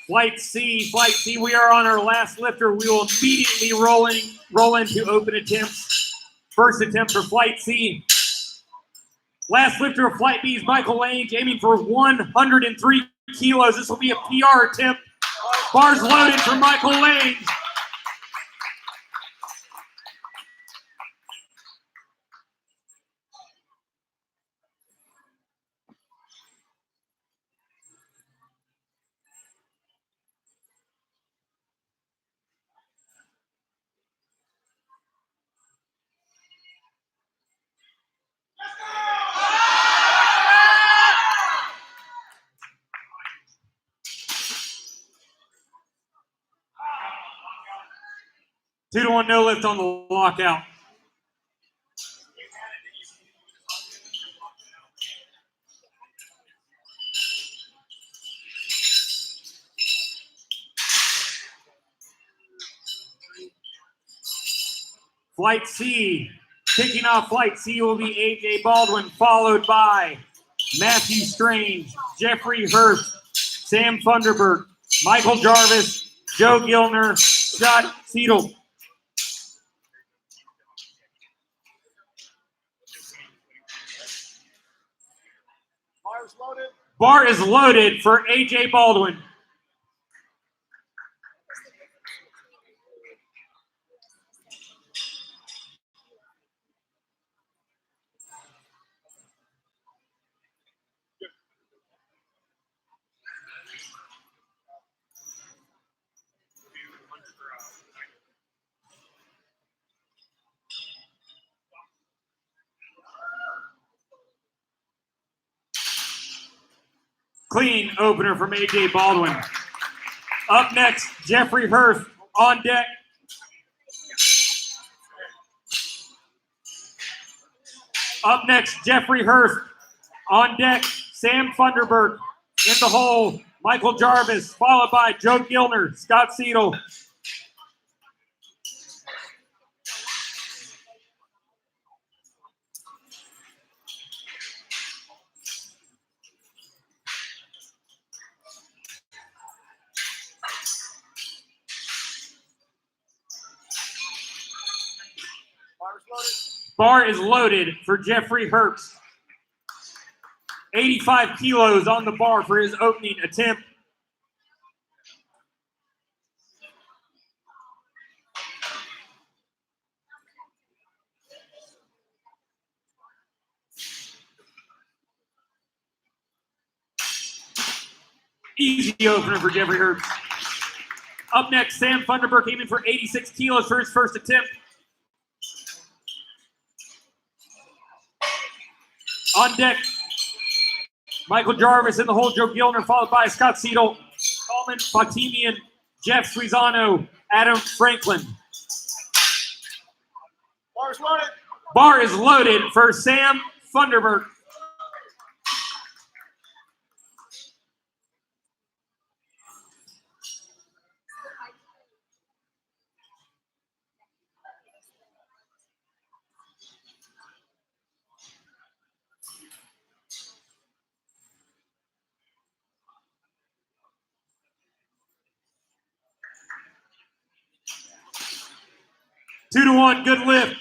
Flight C, we are on our last lifter. We will immediately roll into open attempts. First attempt for Flight C. Last lifter of Flight B is Michael Lange, aiming for 103 kilos. This will be a PR attempt. Bars loaded for Michael Lange. Two to one no lift on the lockout. Flight C, kicking off Flight C will be A.J. Baldwin, followed by Matthew Strange, Jeffrey Hurst, Sam Funderburg, Michael Jarvis, Joe Gilner, Scott Seidel. Bars loaded. Bar is loaded for A.J. Baldwin. Clean opener from A.J. Baldwin. Up next, Jeffrey Hurst on deck. Up next, Jeffrey Hurst on deck. Sam Funderburg in the hole. Michael Jarvis, followed by Joe Gilner, Scott Seidel. Bar is loaded for Jeffrey Hurst. 85 kilos on the bar for his opening attempt. Easy opener for Jeffrey Hurst. Up next, Sam Funderburg aiming for 86 kilos for his first attempt. On deck, Michael Jarvis in the hole, Joe Gilner, followed by Scott Seidel, Coleman Fatimian, Jeff Suizano, Adam Franklin. Bars loaded. Bar is loaded for Sam Funderburg. Two to one, good lift.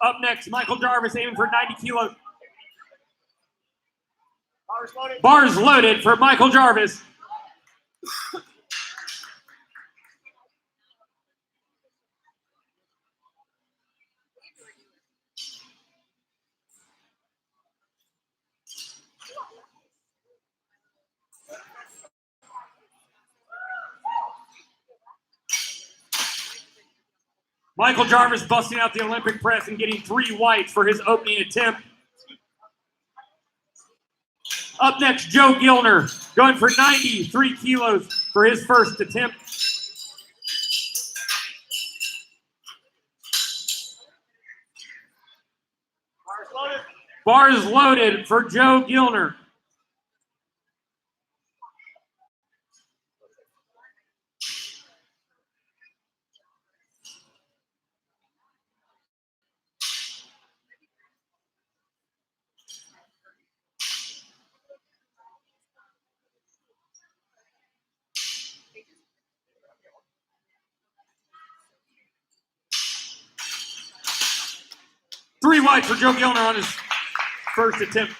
Up next, Michael Jarvis aiming for 90 kilos. Bars loaded. Bars loaded for Michael Jarvis. Michael Jarvis busting out the Olympic press and getting 3 whites for his opening attempt. Up next, Joe Gilner going for 93 kilos for his first attempt. Bars loaded for Joe Gilner. Three whites for Joe Gilner on his first attempt.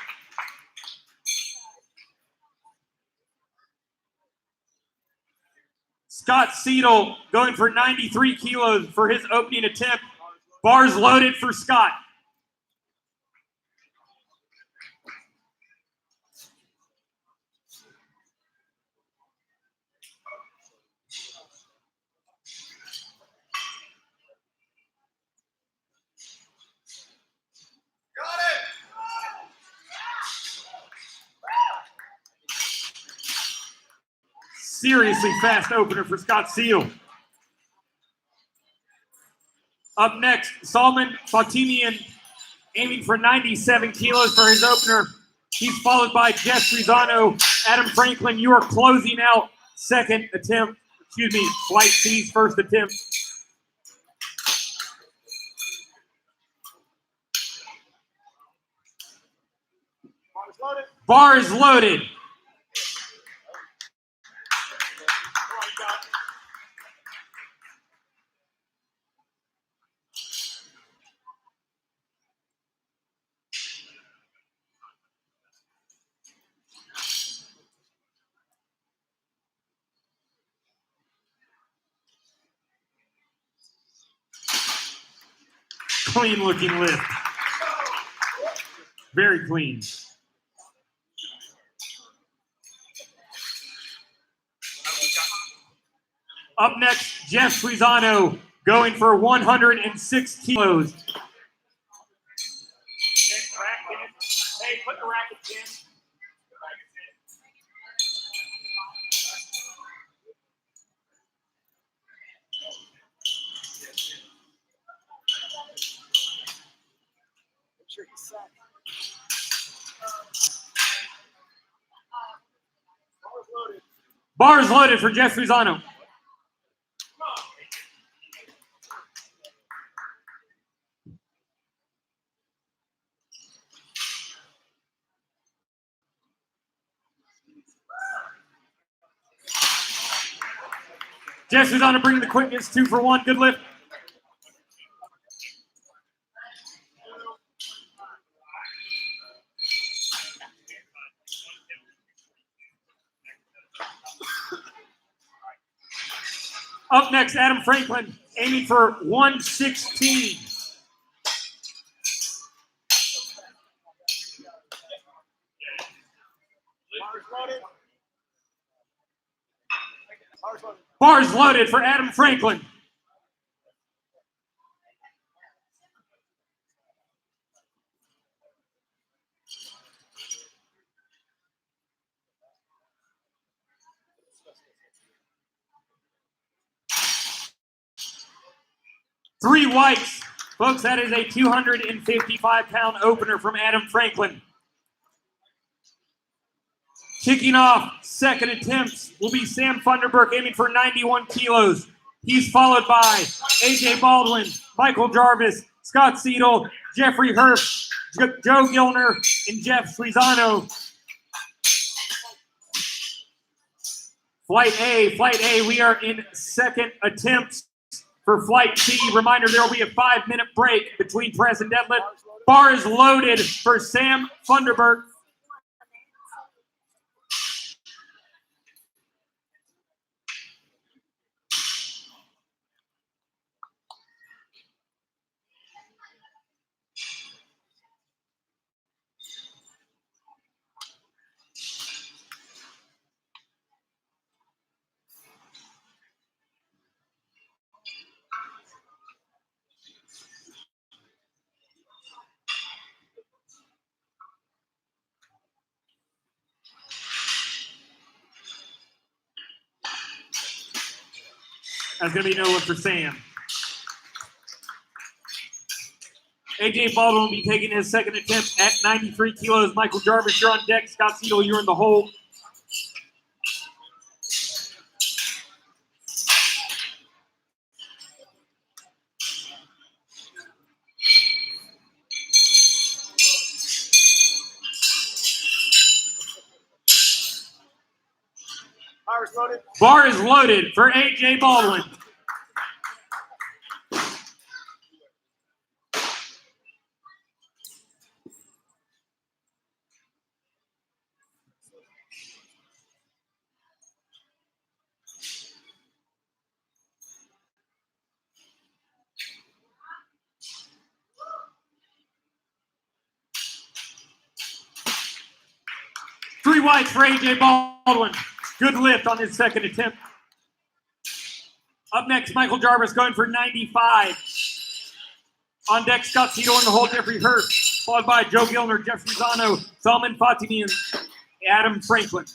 Scott Seidel going for 93 kilos for his opening attempt. Bars loaded for Scott. Seriously fast opener for Scott Seidel. Up next, Salman Fatimian aiming for 97 kilos for his opener. He's followed by Jeff Rizano. Adam Franklin, you are closing out second attempt. Excuse me, Flight C's first attempt. Bars loaded. Clean looking lift. Very clean. Up next, Jeff Rizano going for 106 kilos. Hey, put the rackets in. Make sure he's set. Bars loaded for Jeff Rizano. Jeff Rizano bringing the quickness, 2 for 1. Good lift. Up next, Adam Franklin aiming for 116. Bars loaded for Adam Franklin. Three whites. Folks, that is a 255-pound opener from Adam Franklin. Kicking off second attempts will be Sam Funderburk aiming for 91 kilos. He's followed by AJ Baldwin, Michael Jarvis, Scott Seidel, Jeffrey Hurst, Joe Gilner, and Jeff Rizano. Flight A, we are in second attempts for Flight C. Reminder, there will be a 5-minute break between press and deadlift. Bar is loaded for Sam Funderburk. That's going to be no lift for Sam. AJ Baldwin will be taking his second attempt at 93 kilos. Michael Jarvis, you're on deck. Scott Seidel, you're in the hole. Bar is loaded. Bar is loaded for AJ Baldwin. Three whites for AJ Baldwin. Good lift on his second attempt. Up next, Michael Jarvis going for 95. On deck, Scott Seidel in the hole, Jeffrey Hurst, followed by Joe Gilner, Jeff Rosano, Salman Fatimi, and Adam Franklin.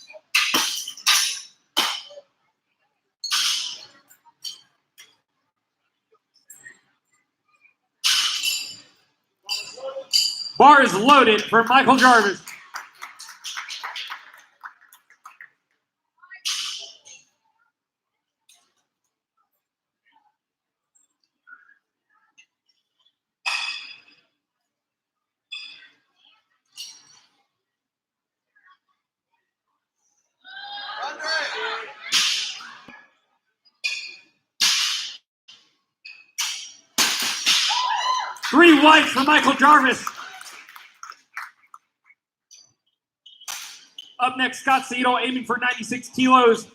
Bar is loaded for Michael Jarvis. Three whites for Michael Jarvis. Up next, Scott Seidel aiming for 96 kilos.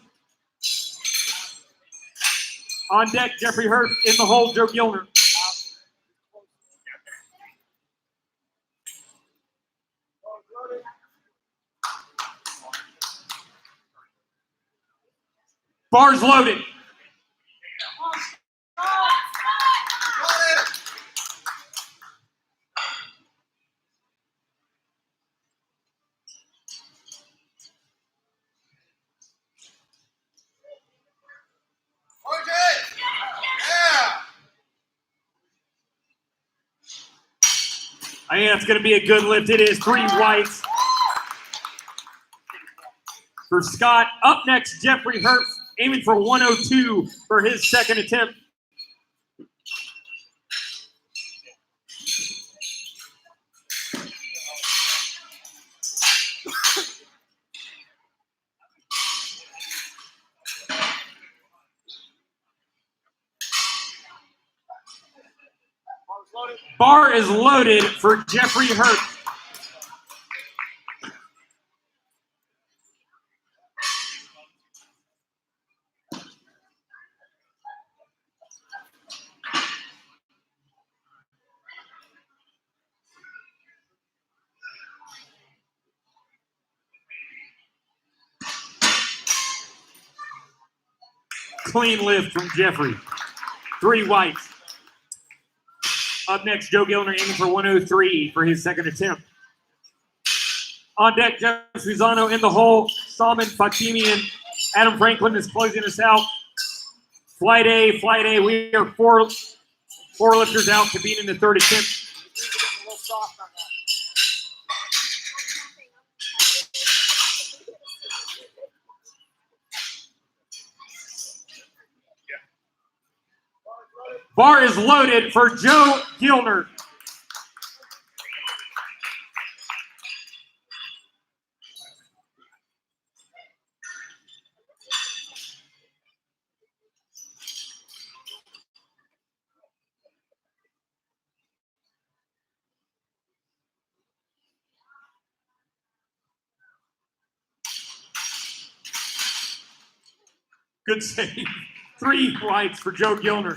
On deck, Jeffrey Hurst. In the hole, Joe Gilner. Bar's loaded. I think that's going to be a good lift. It is three whites for Scott. Up next, Jeffrey Hurst aiming for 102 for his second attempt. Bar is loaded for Jeffrey Hurst. Clean lift from Jeffrey. Three whites. Up next, Joe Gilner aiming for 103 for his second attempt. On deck, Jeff Rosano in the hole. Salman Fatimi and Adam Franklin is closing us out. Flight A. We are four lifters out to beat in the third attempt. A little soft on that. Bar is loaded for Joe Gilner. Good save. Three whites for Joe Gilner.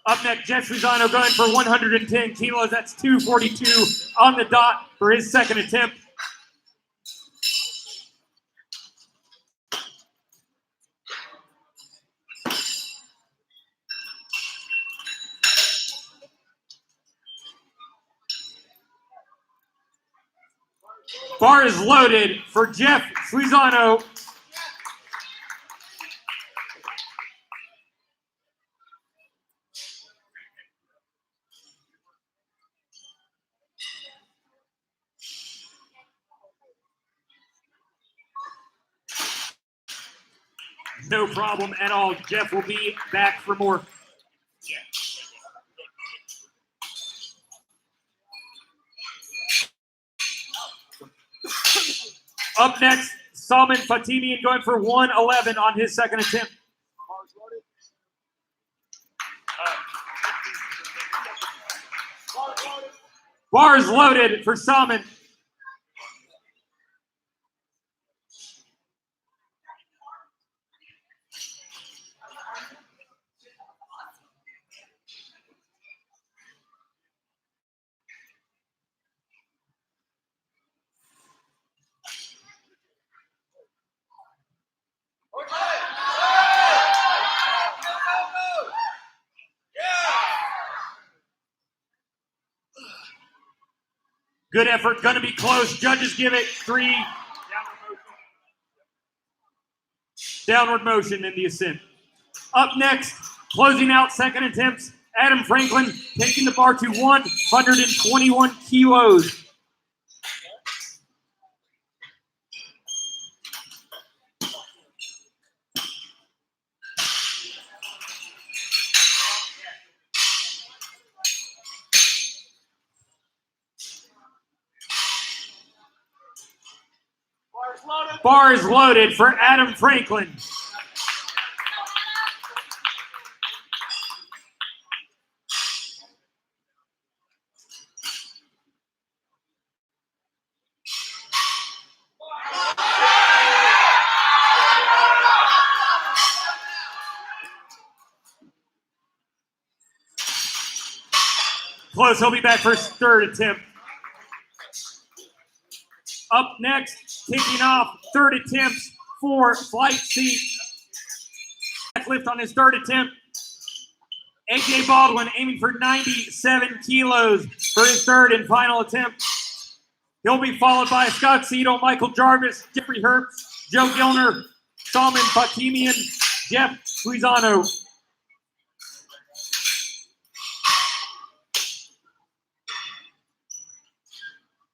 Up next, Jeff Rosano going for 110 kilos. That's 242 on the dot for his second attempt. Bar is loaded for Jeff Suizano. No problem at all. Jeff will be back for more. Up next, Salman Fatimian going for 111 on his second attempt. Bars loaded for Salman. Good effort, gonna be close. Judges give it 3. Downward motion in the ascent. Up next, closing out second attempts, Adam Franklin taking the bar to 121 kilos. Bar is loaded for Adam Franklin. Close, he'll be back for his third attempt. Up next, kicking off third attempts for Flight C. Lift on his third attempt. AJ Baldwin aiming for 97 kilos for his third and final attempt. He'll be followed by Scott Cedal, Michael Jarvis, Jeffrey Herbst, Joe Gilner, Salman Fatimian, Jeff Suizano.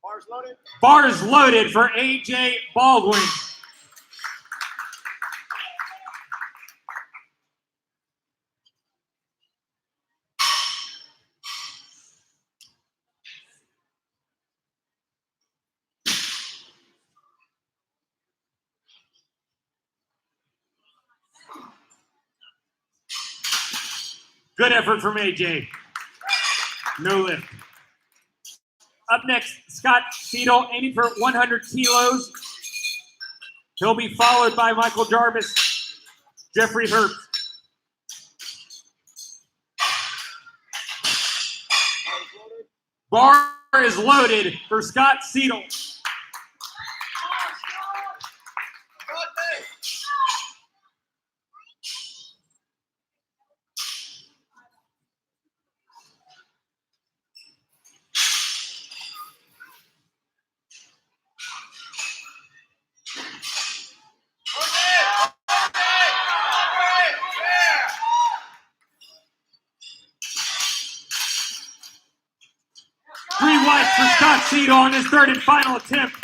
Bars loaded. Bars loaded for AJ Baldwin. Good effort from AJ. No lift. Up next, Scott Cedal aiming for 100 kilos. He'll be followed by Michael Jarvis, Jeffrey Herbst. Bar is loaded for Scott Cedal. Green light for Scott Cedal on his third and final attempt.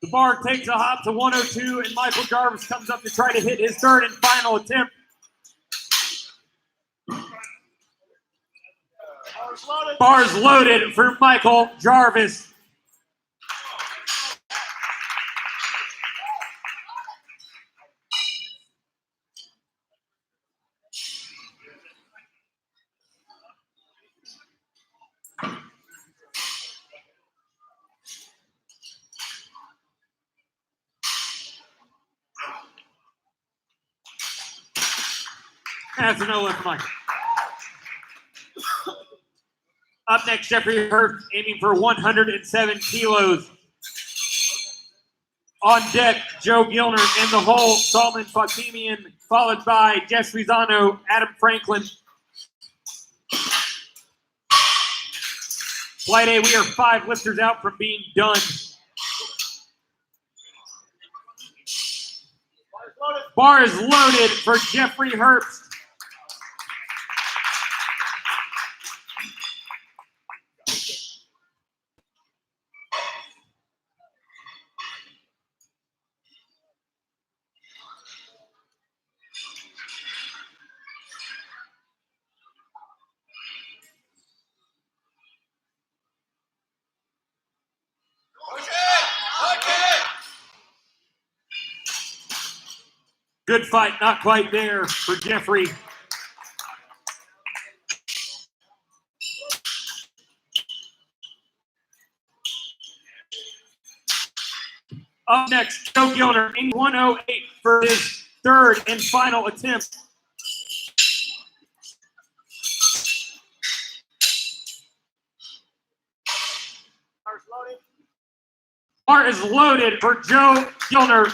The bar takes a hop to 102, and Michael Jarvis comes up to try to hit his third and final attempt. Bars loaded for Michael Jarvis. That's a no lift for Michael. Up next, Jeffrey Herbst aiming for 107 kilos. On deck, Joe Gilner in the hole, Salman Fatimian, followed by Jeff Suizano, Adam Franklin. Flight A, we are 5 lifters out from being done. Bar is loaded for Jeffrey Herbst. Good fight, not quite there for Jeffrey. Up next, Joe Gilner in 108 for his 3rd and final attempt. Bar is loaded for Joe Gilner.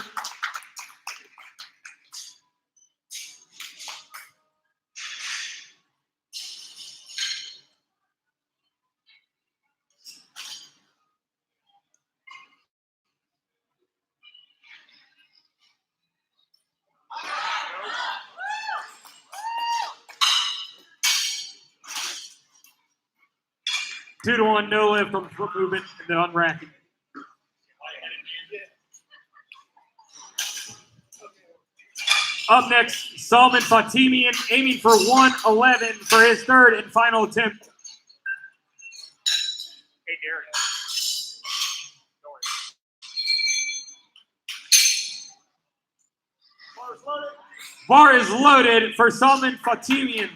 Two to one, no lift on foot movement and the unracking. Up next, Salman Fatimian aiming for 111 for his 3rd and final attempt. Hey, Derek. Bar is loaded for Salman Fatimian.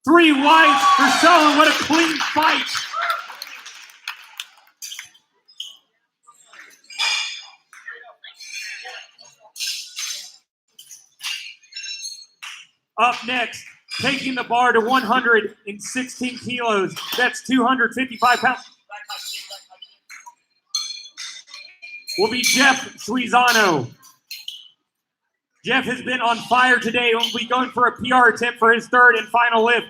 Three whites for Salman. What a clean fight. Up next, taking the bar to 116 kilos. That's 255 pounds. Will be Jeff Suizano. Jeff has been on fire today and will be going for a PR attempt for his 3rd and final lift.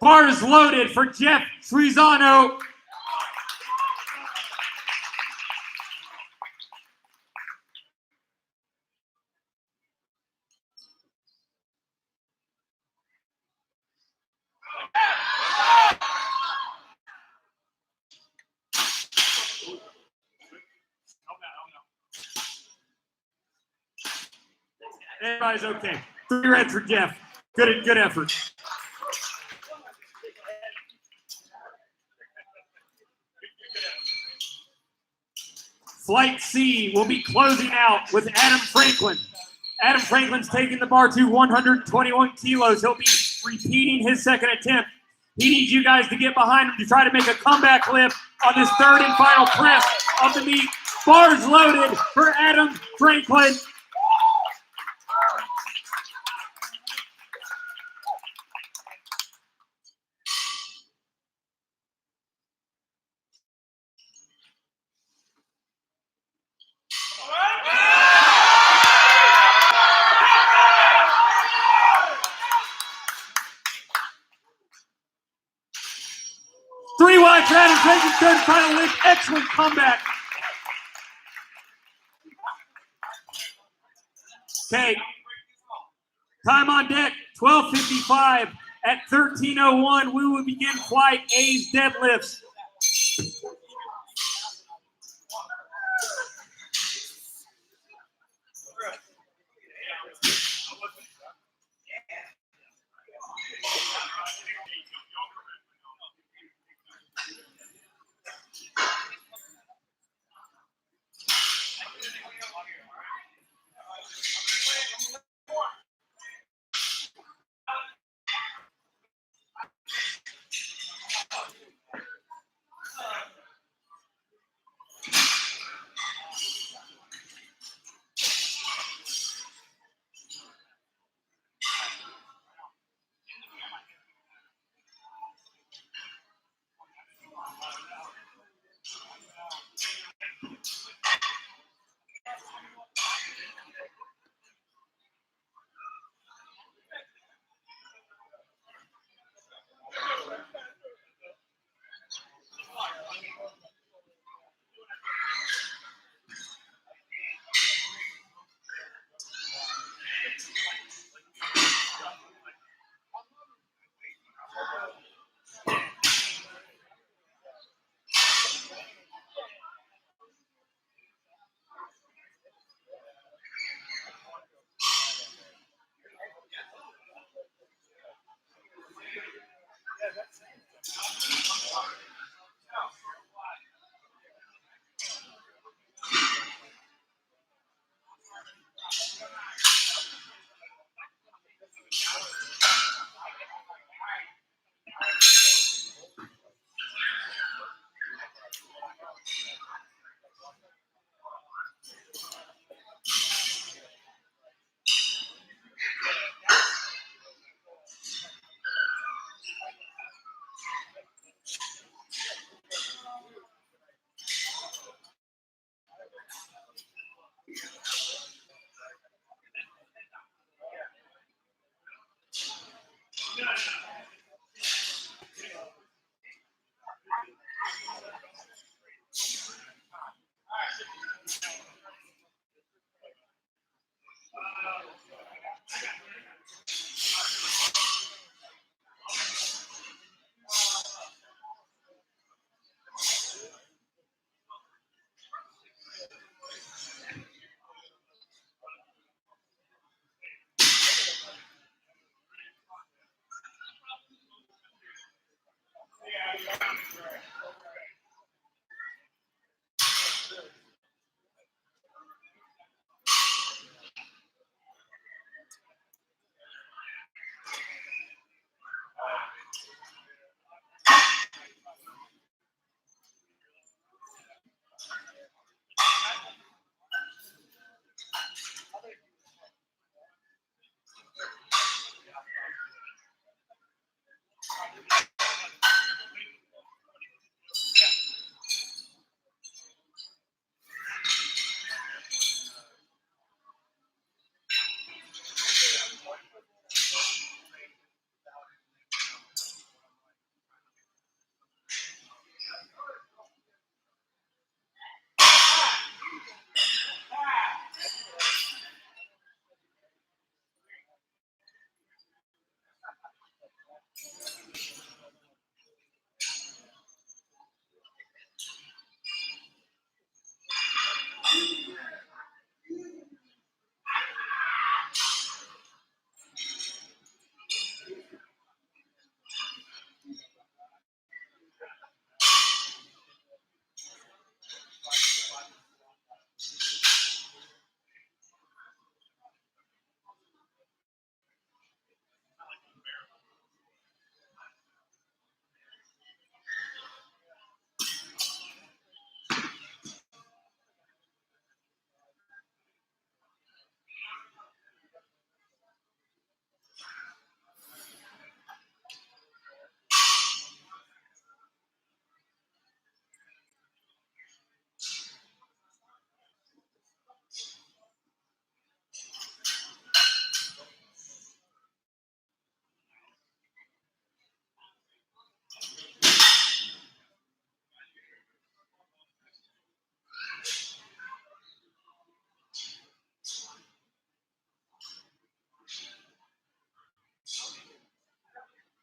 Bar is loaded for Jeff Suizano. Everybody's okay. 3 reds for Jeff. Good effort. Flight C will be closing out with Adam Franklin. Adam Franklin's taking the bar to 121 kilos. He'll be repeating his 2nd attempt. He needs you guys to get behind him to try to make a comeback lift on this 3rd and final press of the meet. Bars loaded for Adam Franklin. Three wide for Adam Franklin's 3rd and final lift. Excellent comeback. Okay. Time on deck, 12:55. At 13:01, we will begin Flight A's deadlifts.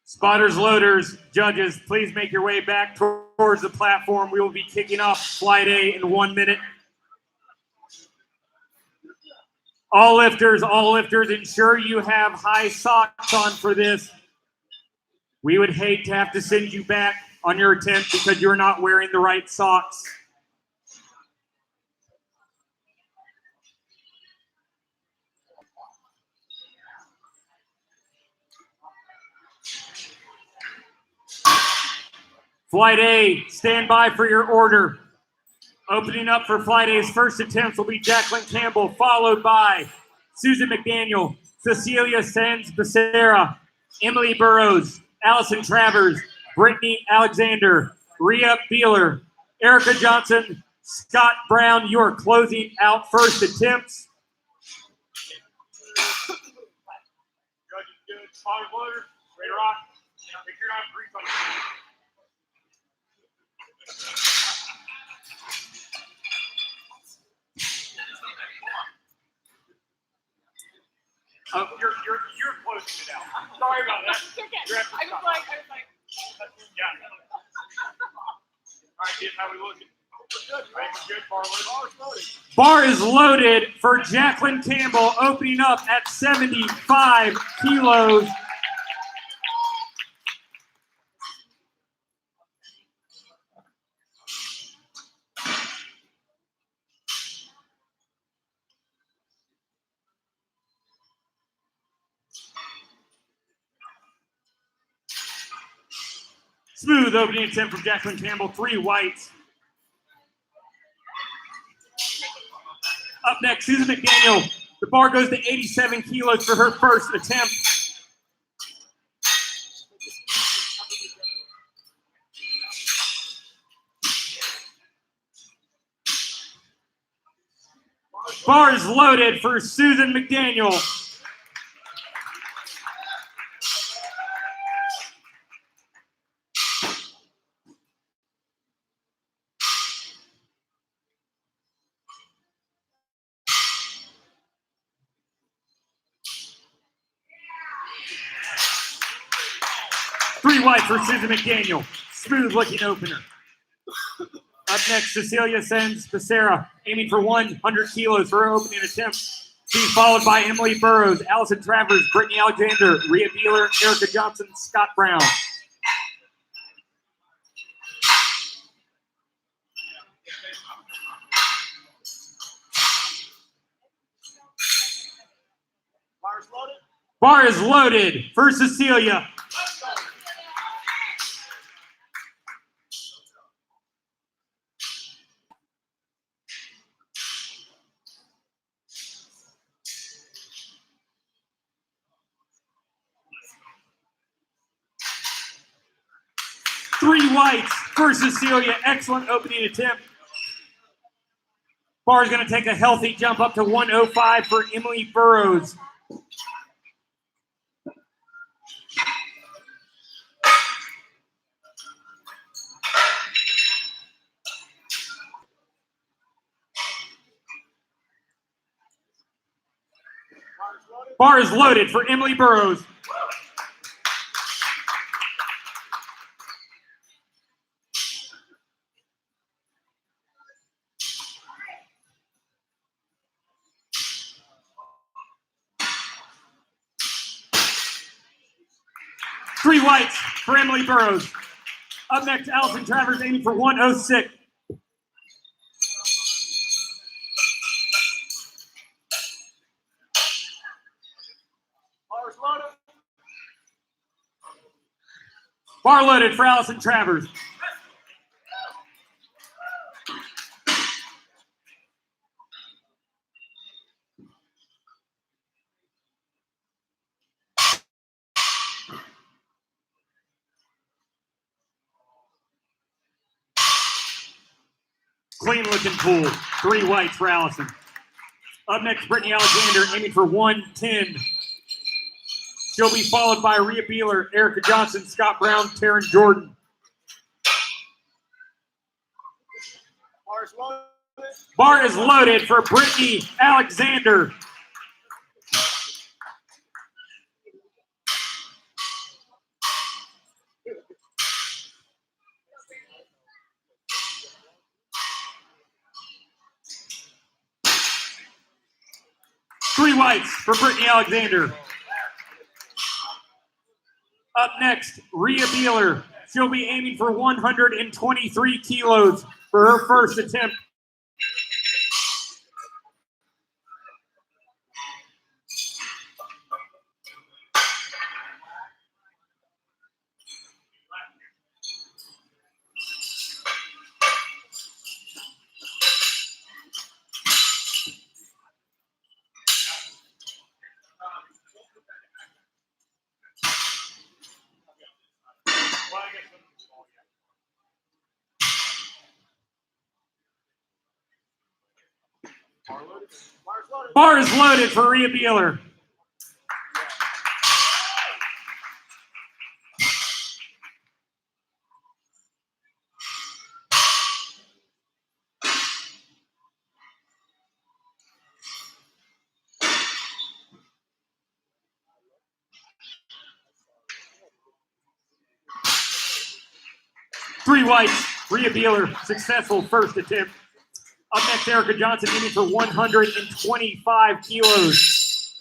Spotters, loaders, judges, please make your way back towards the platform. We will be kicking off Flight A in 1 minute. All lifters, ensure you have high socks on for this. We would hate to have to send you back on your attempt because you're not wearing the right socks. Flight A, stand by for your order. Opening up for Flight A's first attempts will be Jacqueline Campbell, followed by Susan McDaniel, Cecilia Sands Becerra, Emily Burrows, Allison Travers, Brittany Alexander, Rhea Beeler, Erica Johnson, Scott Brown. You are closing out first attempts. Judges good. Spotters, loaders, ready to rock. Make sure you're not free fighting. Oh, you're closing it out. Sorry about that. It's okay. You're I was like, yeah. All right, kids, how we looking? Good. Bar loaded. Bar is loaded for Jacqueline Campbell, opening up at 75 kilos. Smooth opening attempt from Jacqueline Campbell, 3 whites. Up next, Susan McDaniel. The bar goes to 87 kilos for her first attempt. Bar is loaded for Susan McDaniel. Three white for Susan McDaniel. Smooth looking opener. Up next, Cecilia Sands Becerra, aiming for 100 kilos for her opening attempt. She's followed by Emily Burrows, Allison Travers, Brittany Alexander, Rhea Beeler, Erica Johnson, Scott Brown. Bar is loaded for Cecilia. Three whites for Cecilia. Excellent opening attempt. Bar is going to take a healthy jump up to 105 for Emily Burrows. Bar is loaded for Emily Burrows. Three whites for Emily Burrows. Up next, Allison Travers aiming for 106. Bar loaded for Allison Travers. Clean looking pool. Three whites for Allison. Up next, Brittany Alexander aiming for 110. She'll be followed by Rhea Beeler, Erica Johnson, Scott Brown, Taryn Jordan. Bar is loaded for Brittany Alexander. Three whites for Brittany Alexander. Up next, Rhea Beeler. She'll be aiming for 123 kilos for her first attempt. Bar is loaded for Rhea Beeler. Three whites, Rhea Beeler, successful first attempt. Up next, Erica Johnson aiming for 125 kilos.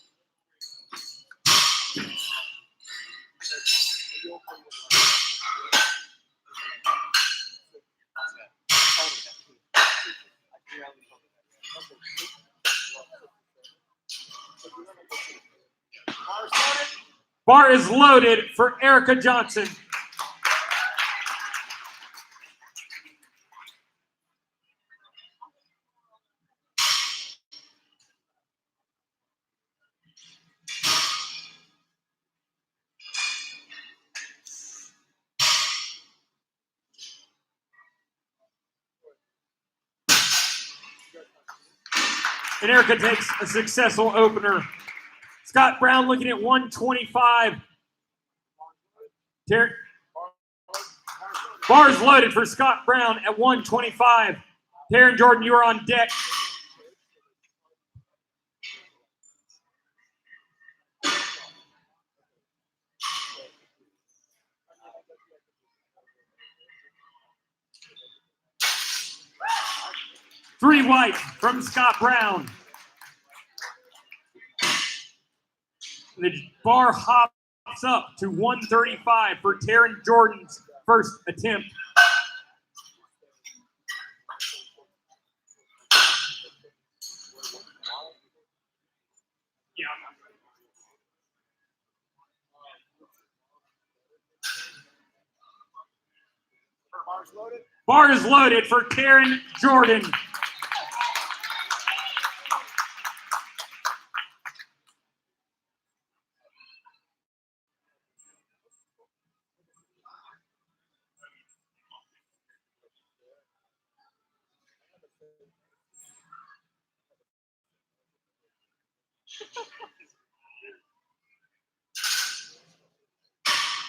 Bar is loaded for Erica Johnson. And Erica takes a successful opener. Scott Brown looking at 125. Bars loaded for Scott Brown at 125. Taryn Jordan, you are on deck. Three white from Scott Brown. The bar hops up to 135 for Taryn Jordan's first attempt. Bar's loaded. Bar is loaded for Karen Jordan.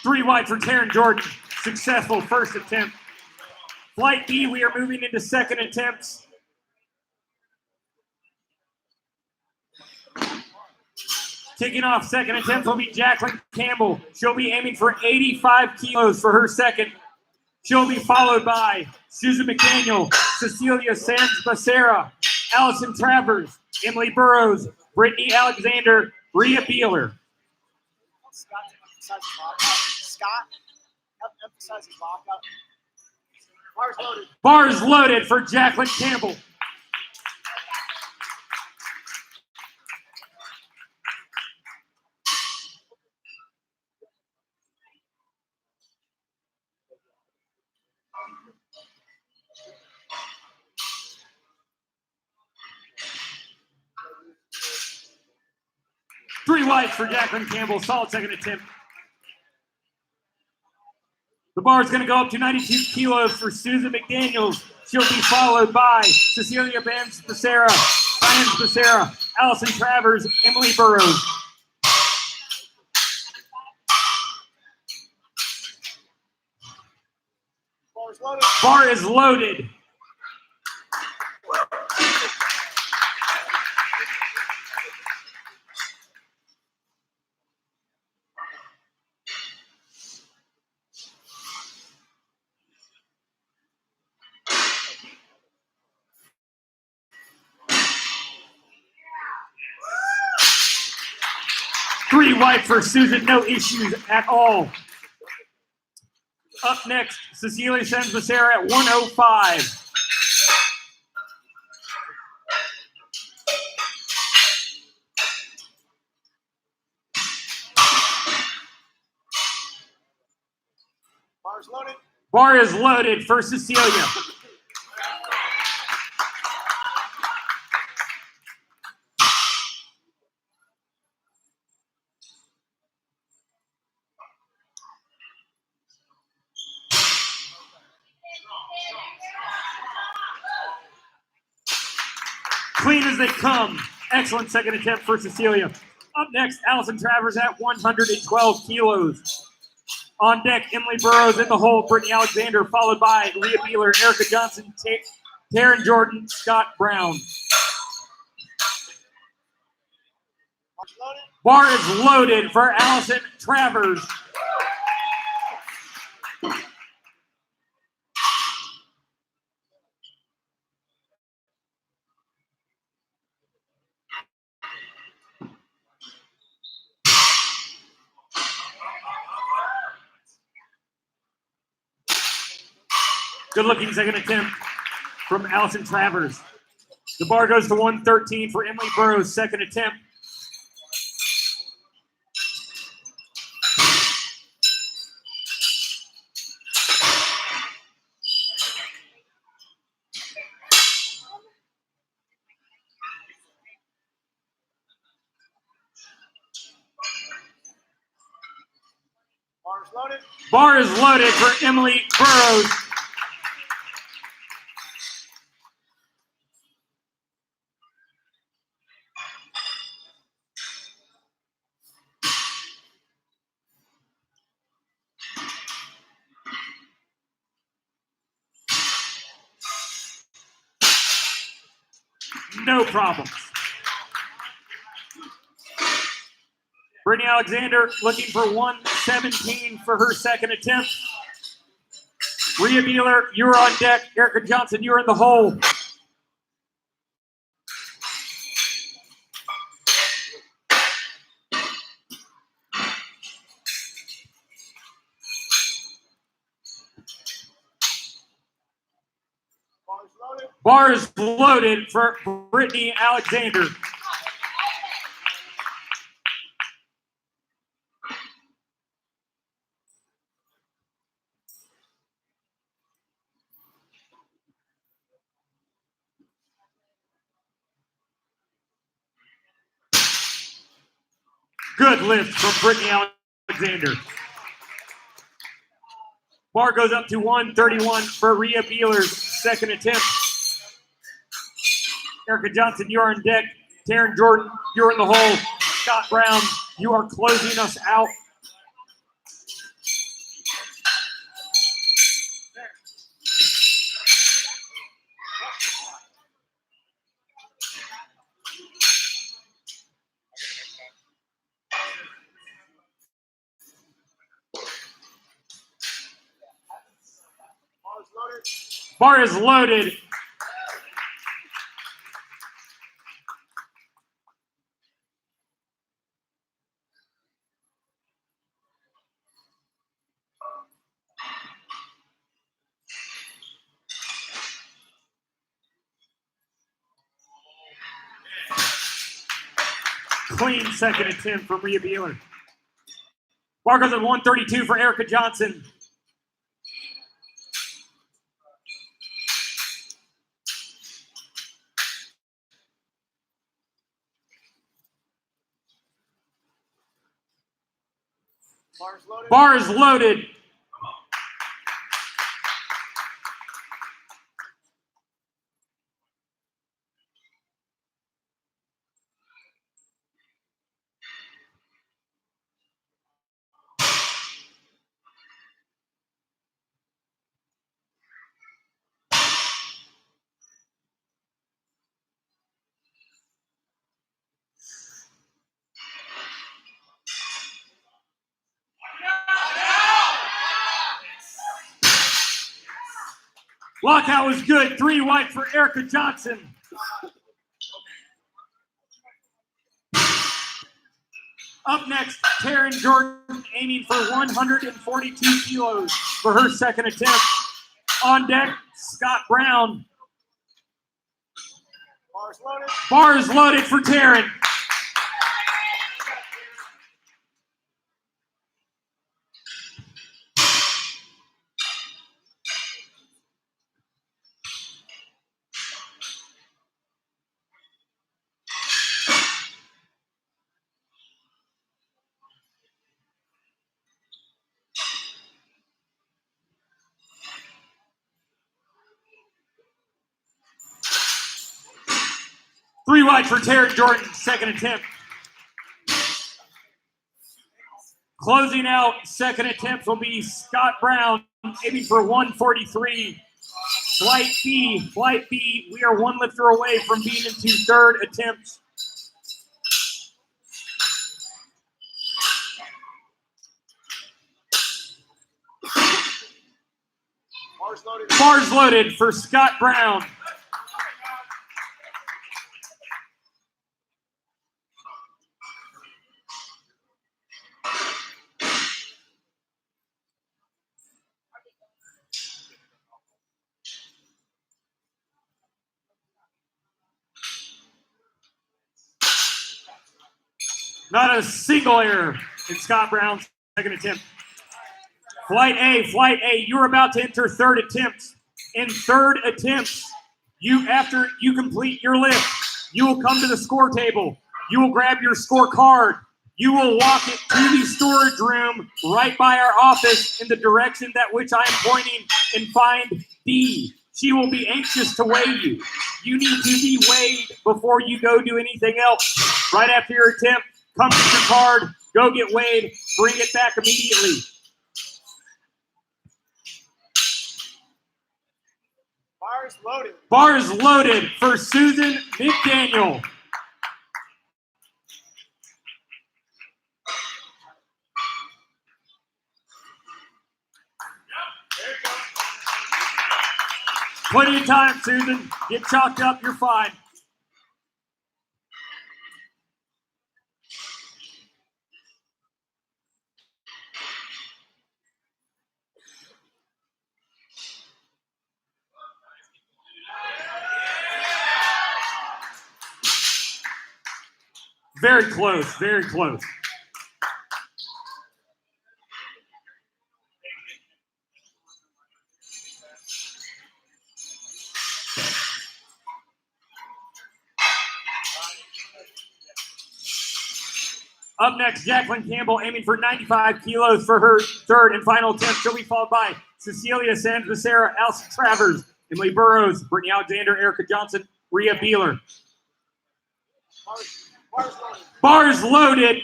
Three wide for Karen Jordan. Successful first attempt. Flight B, we are moving into second attempts. Kicking off second attempt will be Jacqueline Campbell. She'll be aiming for 85 kilos for her second. She'll be followed by Susan McDaniel, Cecilia Sands Becerra, Allison Travers, Emily Burrows, Brittany Alexander, Rhea Beeler. Scott, emphasize his lockout. Bar's loaded. Bar is loaded for Jacqueline Campbell. Three wides for Jacqueline Campbell. Solid second attempt. The bar is going to go up to 92 kilos for Susan McDaniels. She'll be followed by Cecilia Sands Becerra, Allison Travers, Emily Burrows. Bar's loaded. Bar is loaded. Three wide for Susan, no issues at all. Up next, Cecilia Sands Becerra at 105. Bar's loaded. Bar is loaded for Cecilia. Clean as they come. Excellent second attempt for Cecilia. Up next, Allison Travers at 112 kilos. On deck, Emily Burrows in the hole, Brittany Alexander, followed by Rhea Beeler, Erica Johnson, Karen Jordan, Scott Brown. Bar's loaded. Bar is loaded for Allison Travers. Good looking second attempt from Allison Travers. The bar goes to 113 for Emily Burrows' second attempt. Bar's loaded. Bar is loaded for Emily Burrows. No problems. Brittany Alexander looking for 117 for her second attempt. Rhea Beeler, you're on deck. Erica Johnson, you're in the hole. Bar's loaded. Bar is loaded for Brittany Alexander. Good lift from Brittany Alexander. Bar goes up to 131 for Rhea Beeler's second attempt. Erica Johnson, you're on deck. Taryn Jordan, you're in the hole. Scott Brown, you are closing us out. Bar is loaded. Clean second attempt from Rhea Beeler. Bar goes at 132 for Erica Johnson. Bar is loaded. Lockout was good. 3 white for Erica Johnson. Up next, Taryn Jordan aiming for 142 kilos for her second attempt. On deck, Scott Brown. Bar is loaded for Taryn. Three white for Taryn Jordan, second attempt. Closing out second attempt will be Scott Brown, aiming for 143. Flight B, we are one lifter away from being into third attempt. Bars loaded for Scott Brown. Not a single error in Scott Brown's second attempt. Flight A, you're about to enter third attempt. In third attempt, after you complete your lift, you will come to the score table. You will grab your scorecard. You will walk it to the storage room right by our office in the direction that which I am pointing and find D. She will be anxious to weigh you. You need to be weighed before you go do anything else. Right after your attempt, come get your card, go get weighed, bring it back immediately. Bars loaded for Susan McDaniel. Plenty of time, Susan. Get chalked up, you're fine. Very close, very close. Up next, Jacqueline Campbell aiming for 95 kilos for her third and final attempt. She'll be followed by Cecilia Sands Becerra, Alison Travers, Emily Burrows, Brittany Alexander, Erica Johnson, Rhea Beeler. Bars loaded.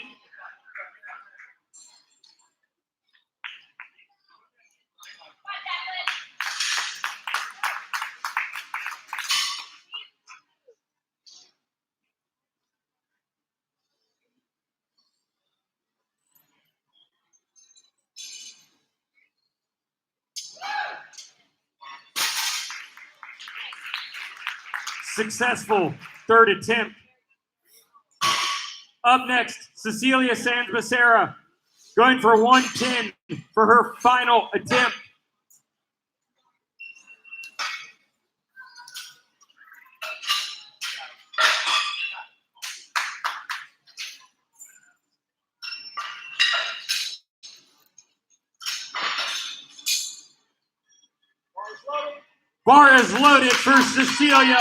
Successful third attempt. Up next, Cecilia Sands Becerra going for 110 for her final attempt. Bar is loaded for Cecilia.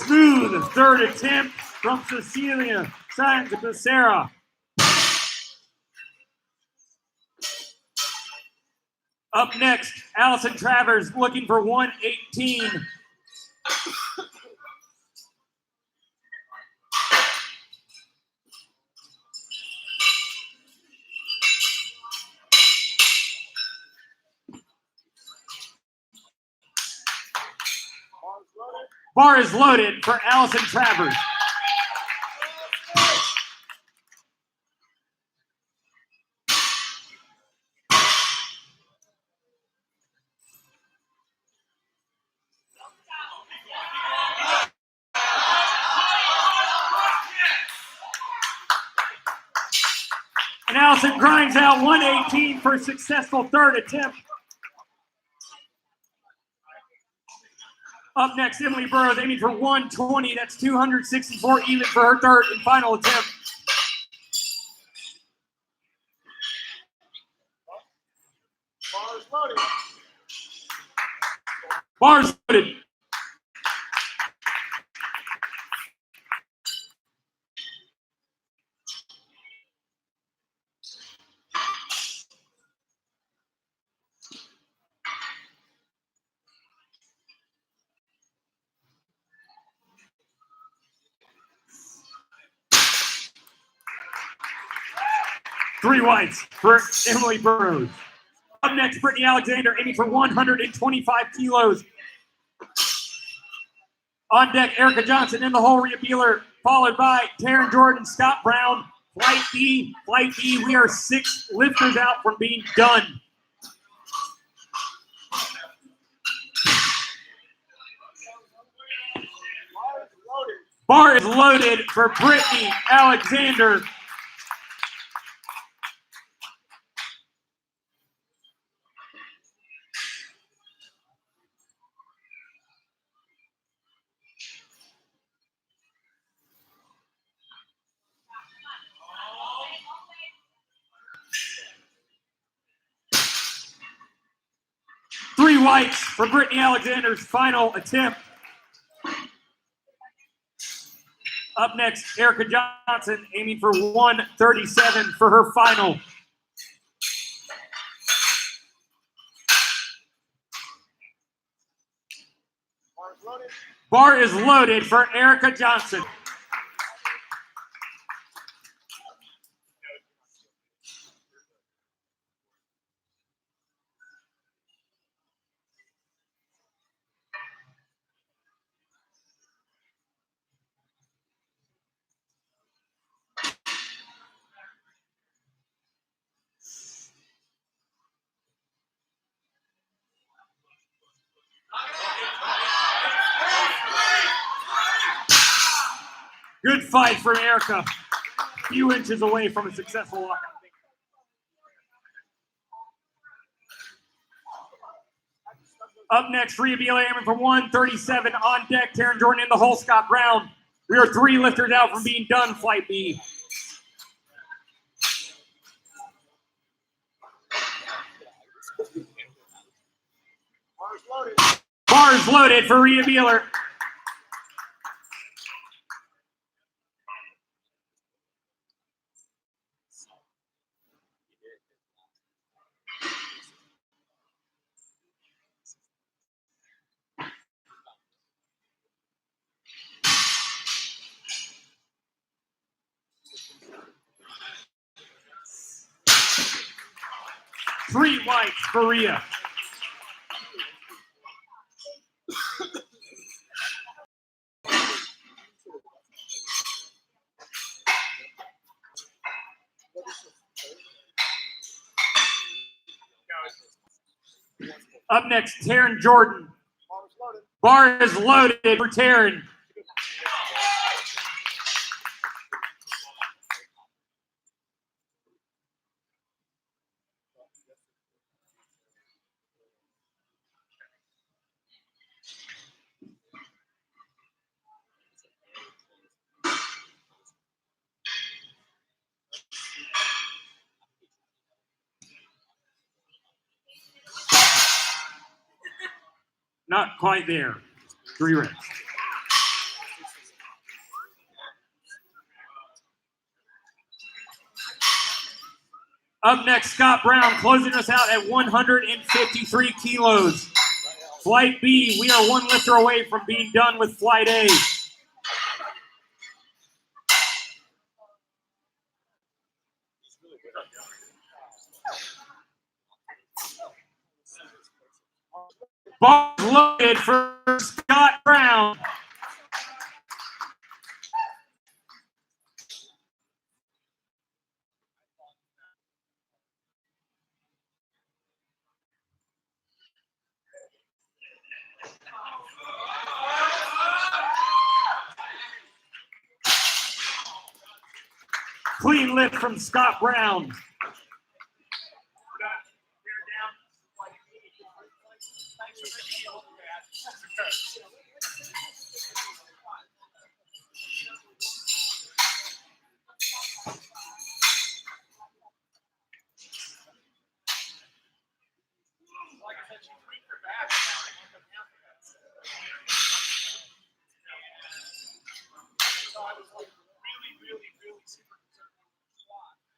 Smooth third attempt from Cecilia Sands Becerra. Up next, Alison Travers looking for 118. Bar is loaded for Alison Travers. And Allison grinds out 118 for a successful third attempt. Up next, Emily Burrows aiming for 120. That's 264 even for her third and final attempt. Bars loaded. Bars loaded. Three whites for Emily Burrows. Up next, Brittany Alexander aiming for 125 kilos. On deck, Erica Johnson in the hole, Rhea Beeler, followed by Taryn Jordan, Scott Brown, Flight E. Flight E, we are 6 lifters out from being done. Bar is loaded for Brittany Alexander. Three whites for Brittany Alexander's final attempt. Up next, Erica Johnson aiming for 137 for her final. Bar is loaded for Erica Johnson. Good fight from Erica. A few inches away from a successful lockout. Up next, Rhea Beeler aiming for 137 on deck. Taryn Jordan in the hole, Scott Brown. We are 3 lifters out from being done, Flight B. Bars loaded. Bars loaded for Rhea Beeler. Three whites for Rhea. Up next, Taryn Jordan. Bars loaded. Bar is loaded for Taryn. Not quite there. 3 reps. Up next, Scott Brown closing us out at 153 kilos. Flight B, we are 1 lifter away from being done with Flight A. Bars loaded for Scott Brown. Clean lift from Scott Brown.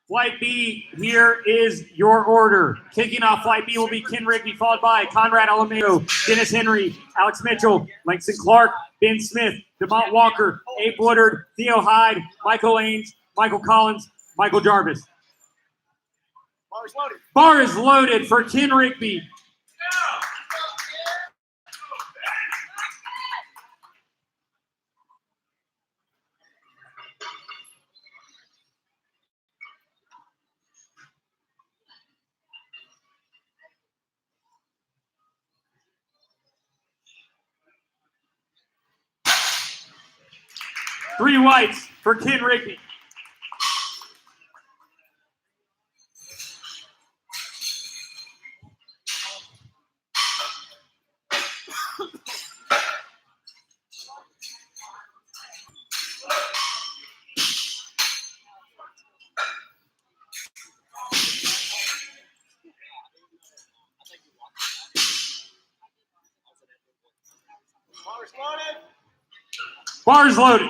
Flight B, here is your order. Kicking off Flight B will be Ken Rigby, followed by Conrad Alameo, Dennis Henry, Alex Mitchell, Langston Clark, Ben Smith, DeMont Walker, Abe Woodard, Theo Hyde, Michael Ains, Michael Collins, Michael Jarvis. Bars loaded. Bar is loaded for Ken Rigby. Three whites for Ken Rigby. Bars loaded. Bars loaded.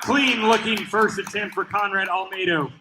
Clean looking first attempt for Conrad Almedo.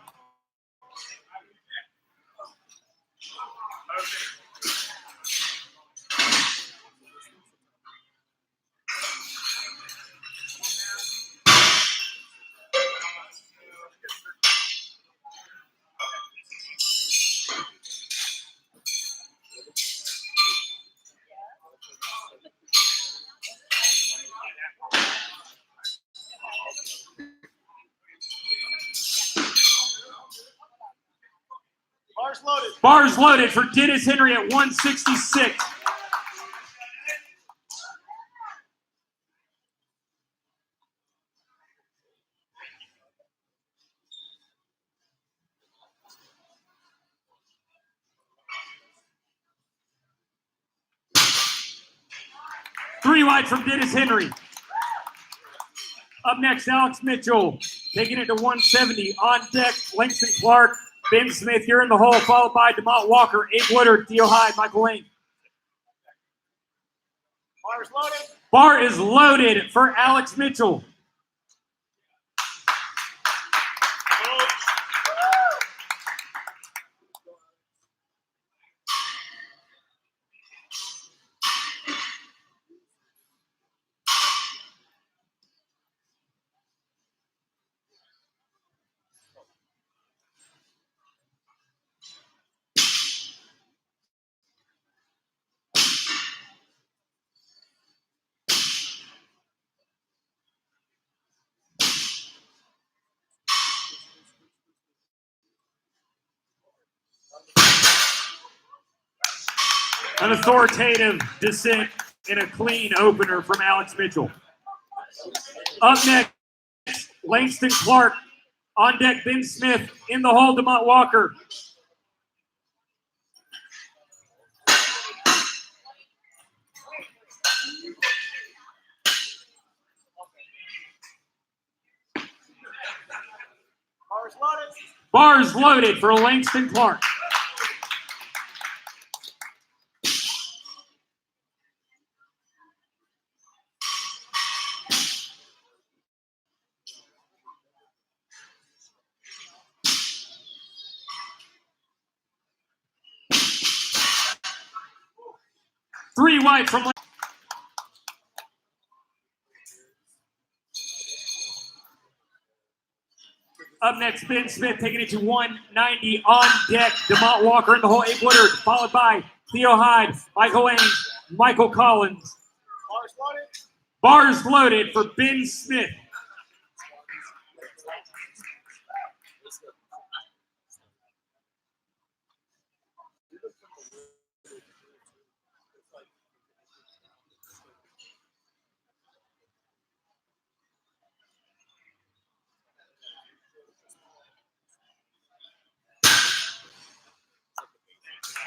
Bars loaded. Bars loaded for Dennis Henry at 166. 3 wide from Dennis Henry. Up next, Alex Mitchell, taking it to 170. On deck, Langston Clark, Ben Smith, you're in the hole, followed by DeMont Walker, Abe Woodard, Theo Hyde, Michael Lane. Bar is loaded. Bar is loaded for Alex Mitchell. An authoritative descent and a clean opener from Alex Mitchell. Up next, Langston Clark. On deck, Ben Smith. In the hole, DeMont Walker. Bar is loaded. Bars loaded for Langston Clark. Three wide from Up next, Ben Smith taking it to 190 on deck. DeMont Walker in the hole, Abe Woodard, followed by Theo Hyde, Michael Lane, Michael Collins. Bar is loaded. Bars loaded for Ben Smith.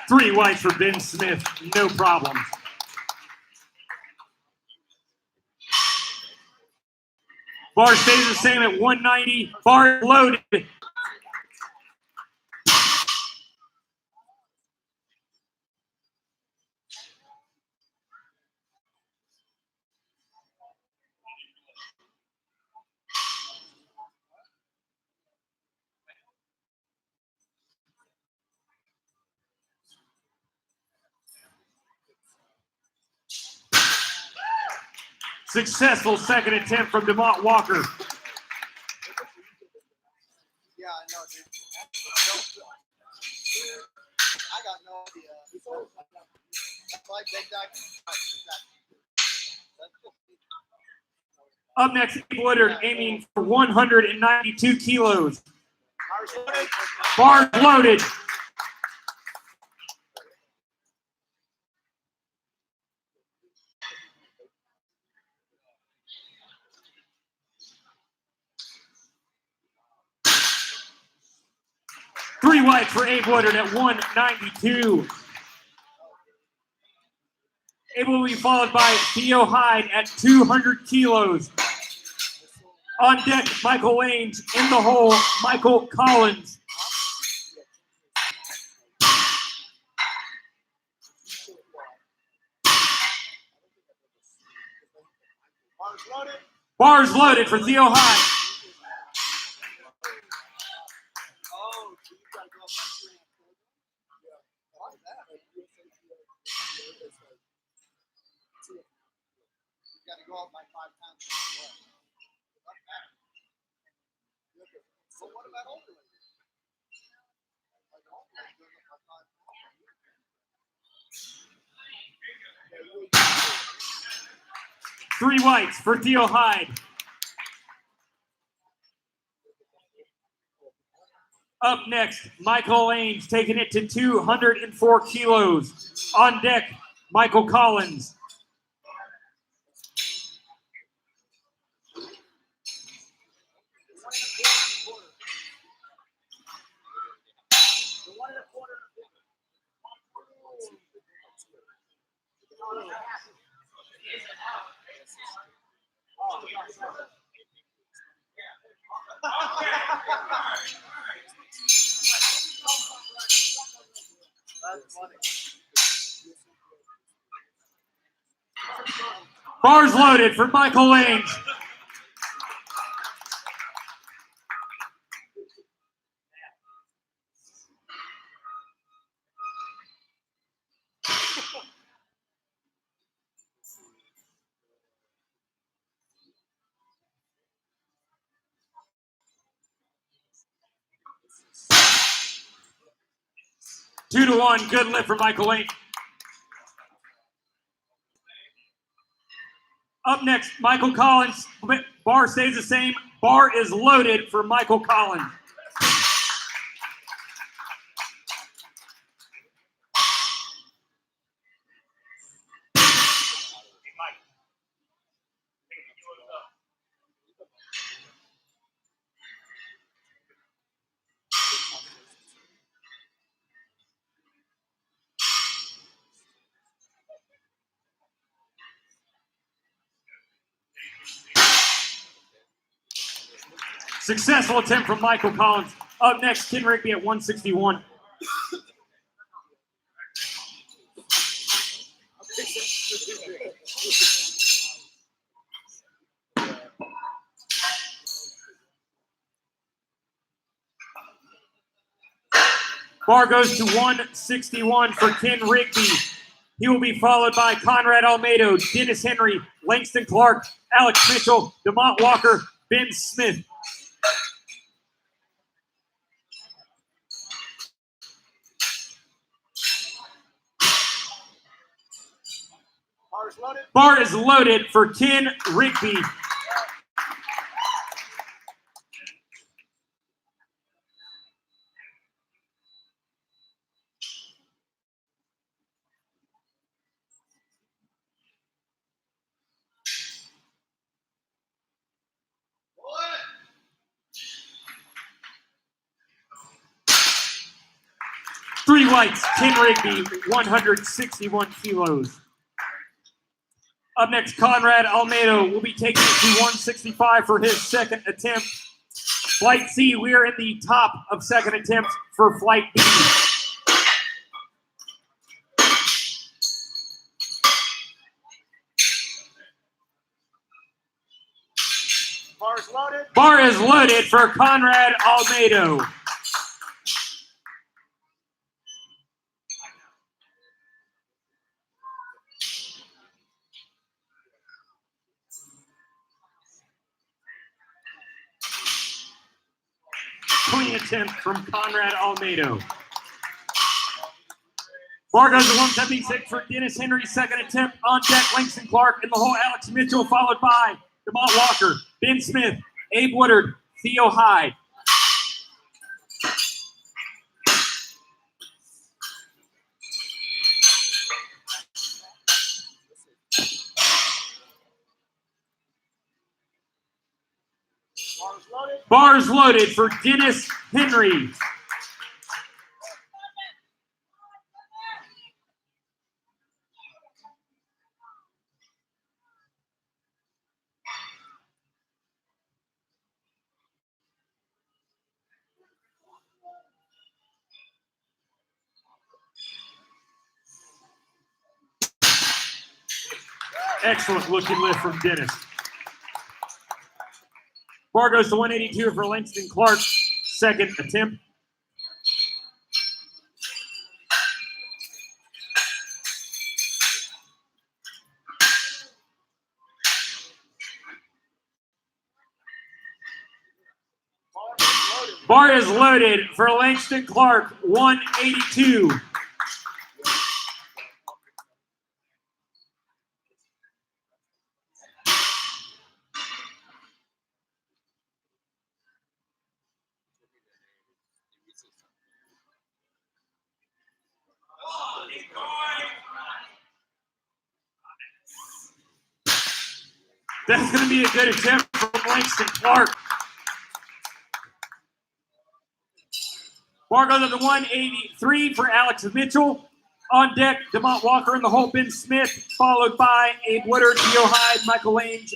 Three whites for Ben Smith, no problem. Bar stays the same at 190. Bar loaded. Successful second attempt from DeMont Walker. Yeah, I know, dude. I got no idea. That's like big dog. Up next, Abe Woodard aiming for 192 kilos. Bars loaded. Three whites for Abe Woodard at 192. It will be followed by Theo Hyde at 200 kilos. On deck, Michael Lanes. In the hole, Michael Collins. Bars loaded. Bars loaded for Theo Hyde. Oh, so you gotta go up by 3 and 4. Yeah. Why is that? You gotta go up by 5 times. Well, what about overlay? Like overlay goes up by 5 times. Three whites for Theo Hyde. Up next, Michael Lanes taking it to 204 kilos. On deck, Michael Collins. That's funny. Bars loaded for Michael Lange. Two to one, good lift for Michael Lange. Up next, Michael Collins. Bar stays the same. Bar is loaded for Michael Collins. Successful attempt from Michael Collins. Up next, Ken Rigby at 161. Bar goes to 161 for Ken Rigby. He will be followed by Conrad Almeida, Dennis Henry, Langston Clark, Alex Mitchell, DeMont Walker, Ben Smith. Bar is loaded for Ken Rigby. Three whites, Ken Rigby, 161 kilos. Up next, Conrad Almeida will be taking it to 165 for his second attempt. Flight C, we are in the top of second attempt for Flight B. Bar's loaded. Bar is loaded for Conrad Almeida. Clean attempt from Conrad Almeida. Bar goes to 176 for Dennis Henry's second attempt. On deck, Langston Clark in the hole, Alex Mitchell, followed by DeMont Walker, Ben Smith, Abe Woodard, Theo Hyde. Bars loaded for Dennis Henry. Excellent looking lift from Dennis. Bar goes to 182 for Langston Clark's second attempt. Bar is loaded for Langston Clark, 182. That's going to be a good attempt from Langston Clark. Bar goes up to 183 for Alex Mitchell. On deck, DeMont Walker in the hole, Ben Smith, followed by Abe Woodard, Theo Hyde, Michael Lange,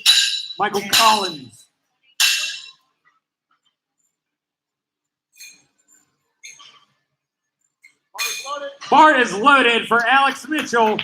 Michael Collins. Bar is loaded for Alex Mitchell.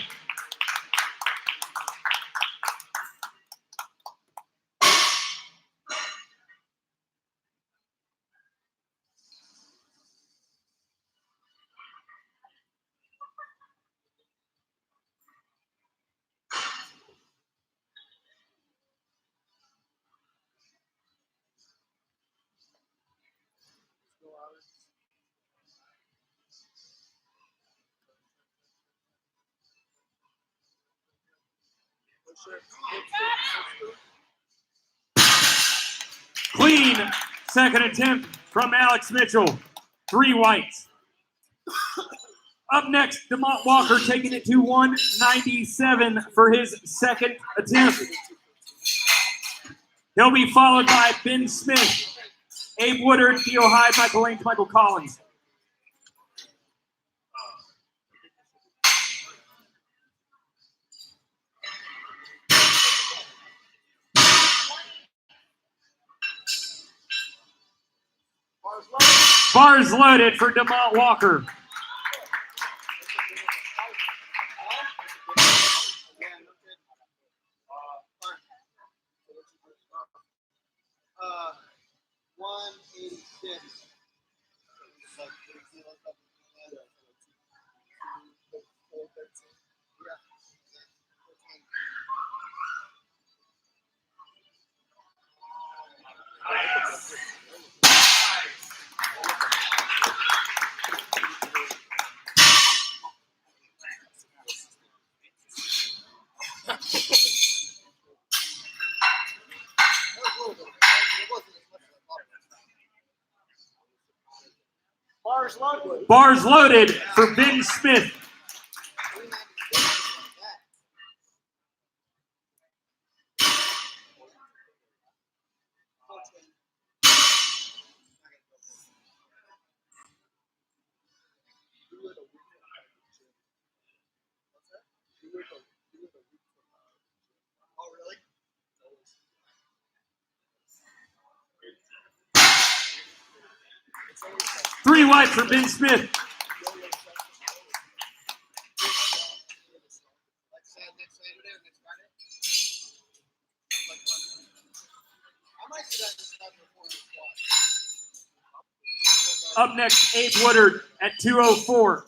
Clean second attempt from Alex Mitchell. 3 whites. Up next, DeMont Walker taking it to 197 for his second attempt. He'll be followed by Ben Smith, Abe Woodard, Theo Hyde, Michael Lane, Michael Collins. Bars loaded for DeMont Walker. Bars loaded for Ben Smith. Oh, really? 3 whites for Ben Smith. Up next, Abe Woodard at 204.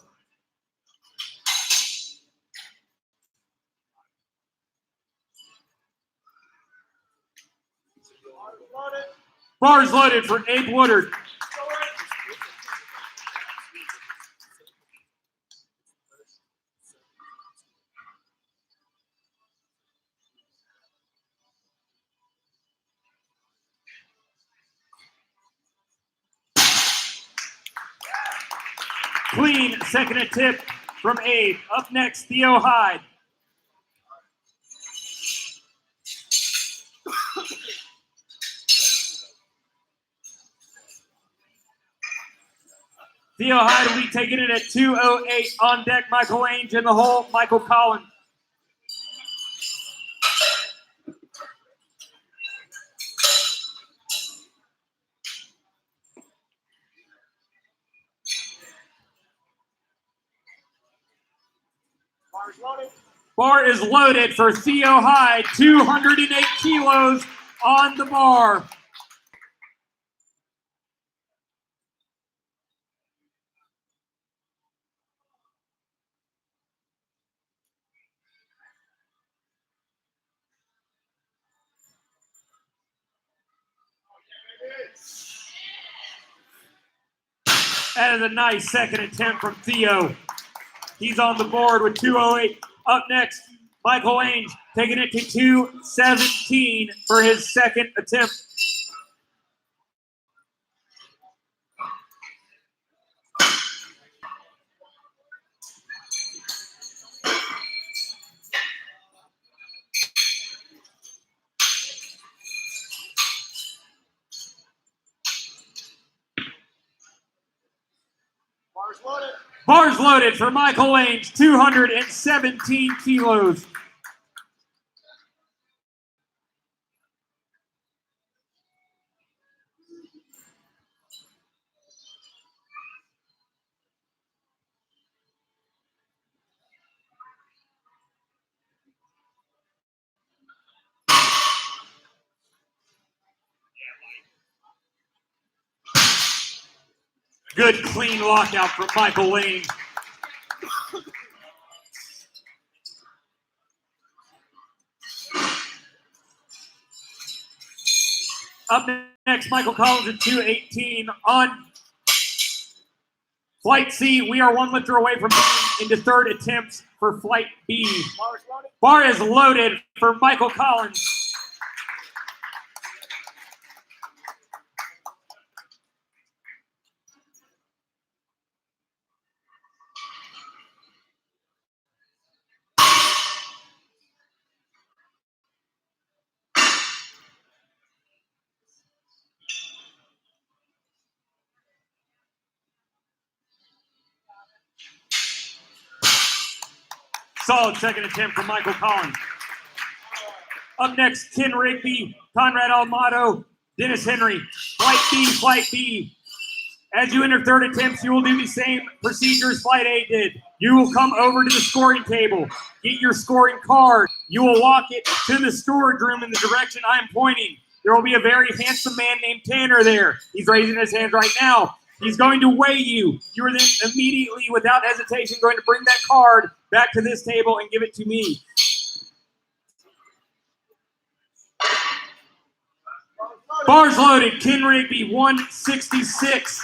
Bars loaded for Abe Woodard. Clean second attempt from Abe. Up next, Theo Hyde. Theo Hyde will be taking it at 208. On deck, Michael Ainge. In the hole, Michael Collins. Bar is loaded for Theo Hyde. 208 kilos on the bar. That is a nice second attempt from Theo. He's on the board with 208. Up next, Michael Ainge taking it to 217 for his second attempt. Bars loaded for Michael Ainge, 217 kilos. Good clean lockout from Michael Lane. Up next, Michael Collins at 218 on Flight C. We are one lifter away from being into third attempts for Flight B. Bar is loaded for Michael Collins. Solid second attempt from Michael Collins. Up next, Ken Rigby, Conrad Almato, Dennis Henry. Flight B, Flight B. As you enter third attempts, you will do the same procedures Flight A did. You will come over to the scoring table, get your scoring card. You will walk it to the storage room in the direction I'm pointing. There will be a very handsome man named Tanner there. He's raising his hand right now. He's going to weigh you. You are then immediately, without hesitation, going to bring that card back to this table and give it to me. Bars loaded, Ken Rigby, 166.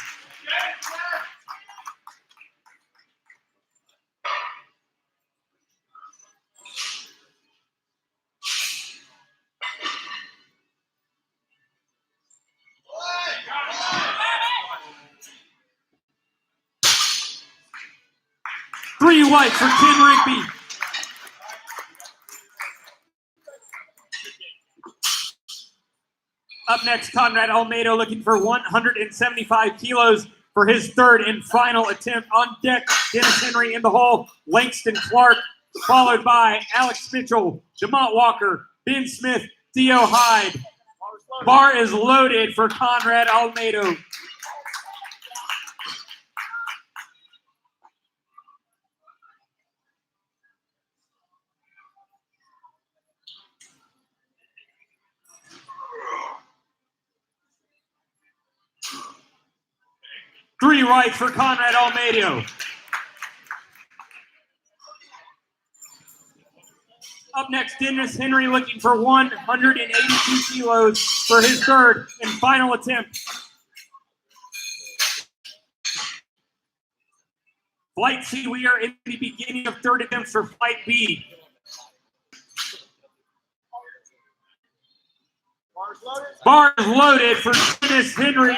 Three white for Ken Rigby. Up next, Conrad Almeida looking for 175 kilos for his third and final attempt. On deck, Dennis Henry in the hole, Langston Clark, followed by Alex Mitchell, DeMont Walker, Ben Smith, Theo Hyde. Bar is loaded for Conrad Almeida. Three right for Conrad Almeida. Up next, Dennis Henry looking for 182 kilos for his third and final attempt. Flight C, we are in the beginning of third attempts for Flight B. Bars loaded for Dennis Henry.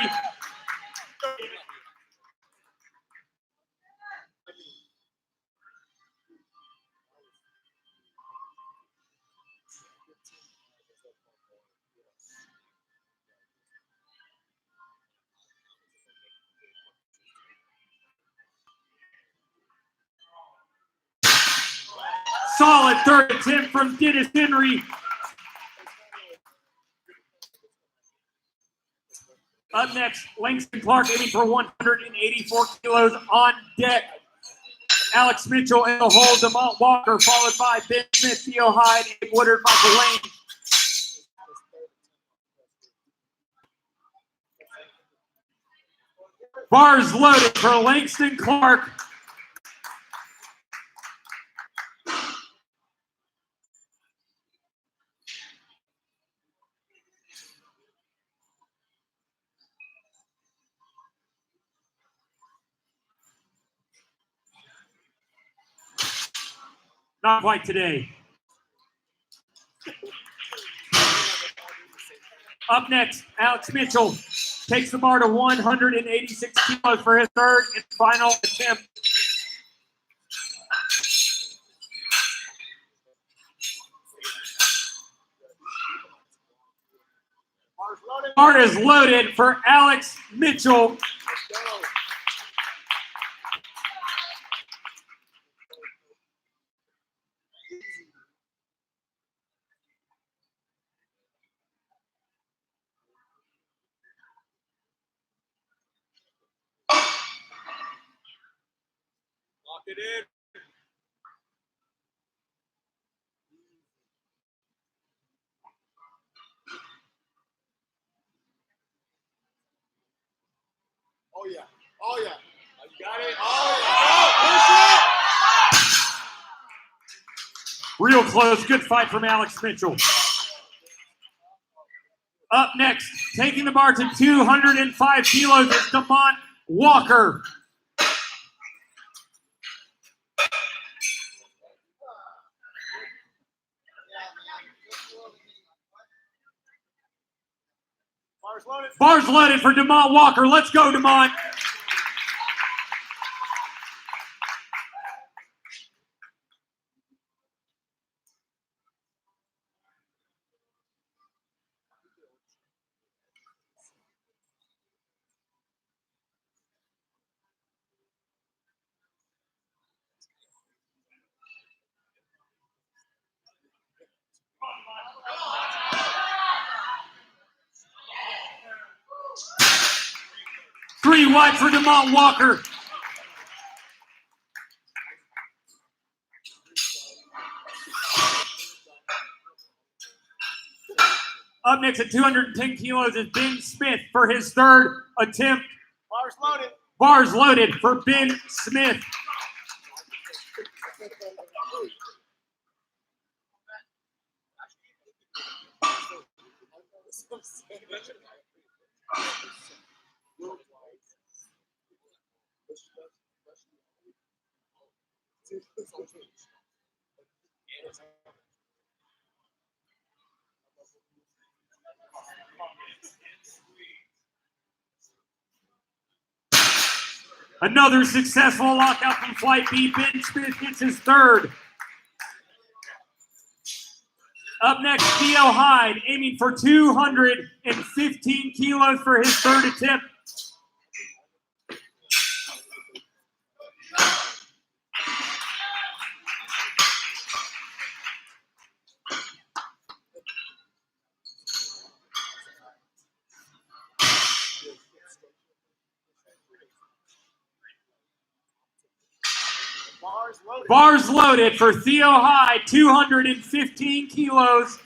Solid third attempt from Dennis Henry. Up next, Langston Clark aiming for 184 kilos on deck. Alex Mitchell in the hole, DeMont Walker, followed by Ben Smith, Theo Hyde, and Woodard, Michael Lane. Bars loaded for Langston Clark. Not quite today. Up next, Alex Mitchell takes the bar to 186 kilos for his third and final attempt. Bar is loaded for Alex Mitchell. Lock it in. Oh yeah. Oh yeah. Real close. Good fight from Alex Mitchell. Up next, taking the bar to 205 kilos is Demont Walker. Bars loaded. Bars loaded for Demont Walker. Let's go, Demont. Three wide for Demont Walker. Up next at 210 kilos is Ben Smith for his third attempt. Bars loaded. Bars loaded for Ben Smith. Another successful lockout from Flight B. Ben Smith gets his third. Up next, Theo Hyde, aiming for 215 kilos for his third attempt. Bars loaded. Bars loaded for Theo Hyde, 215 kilos.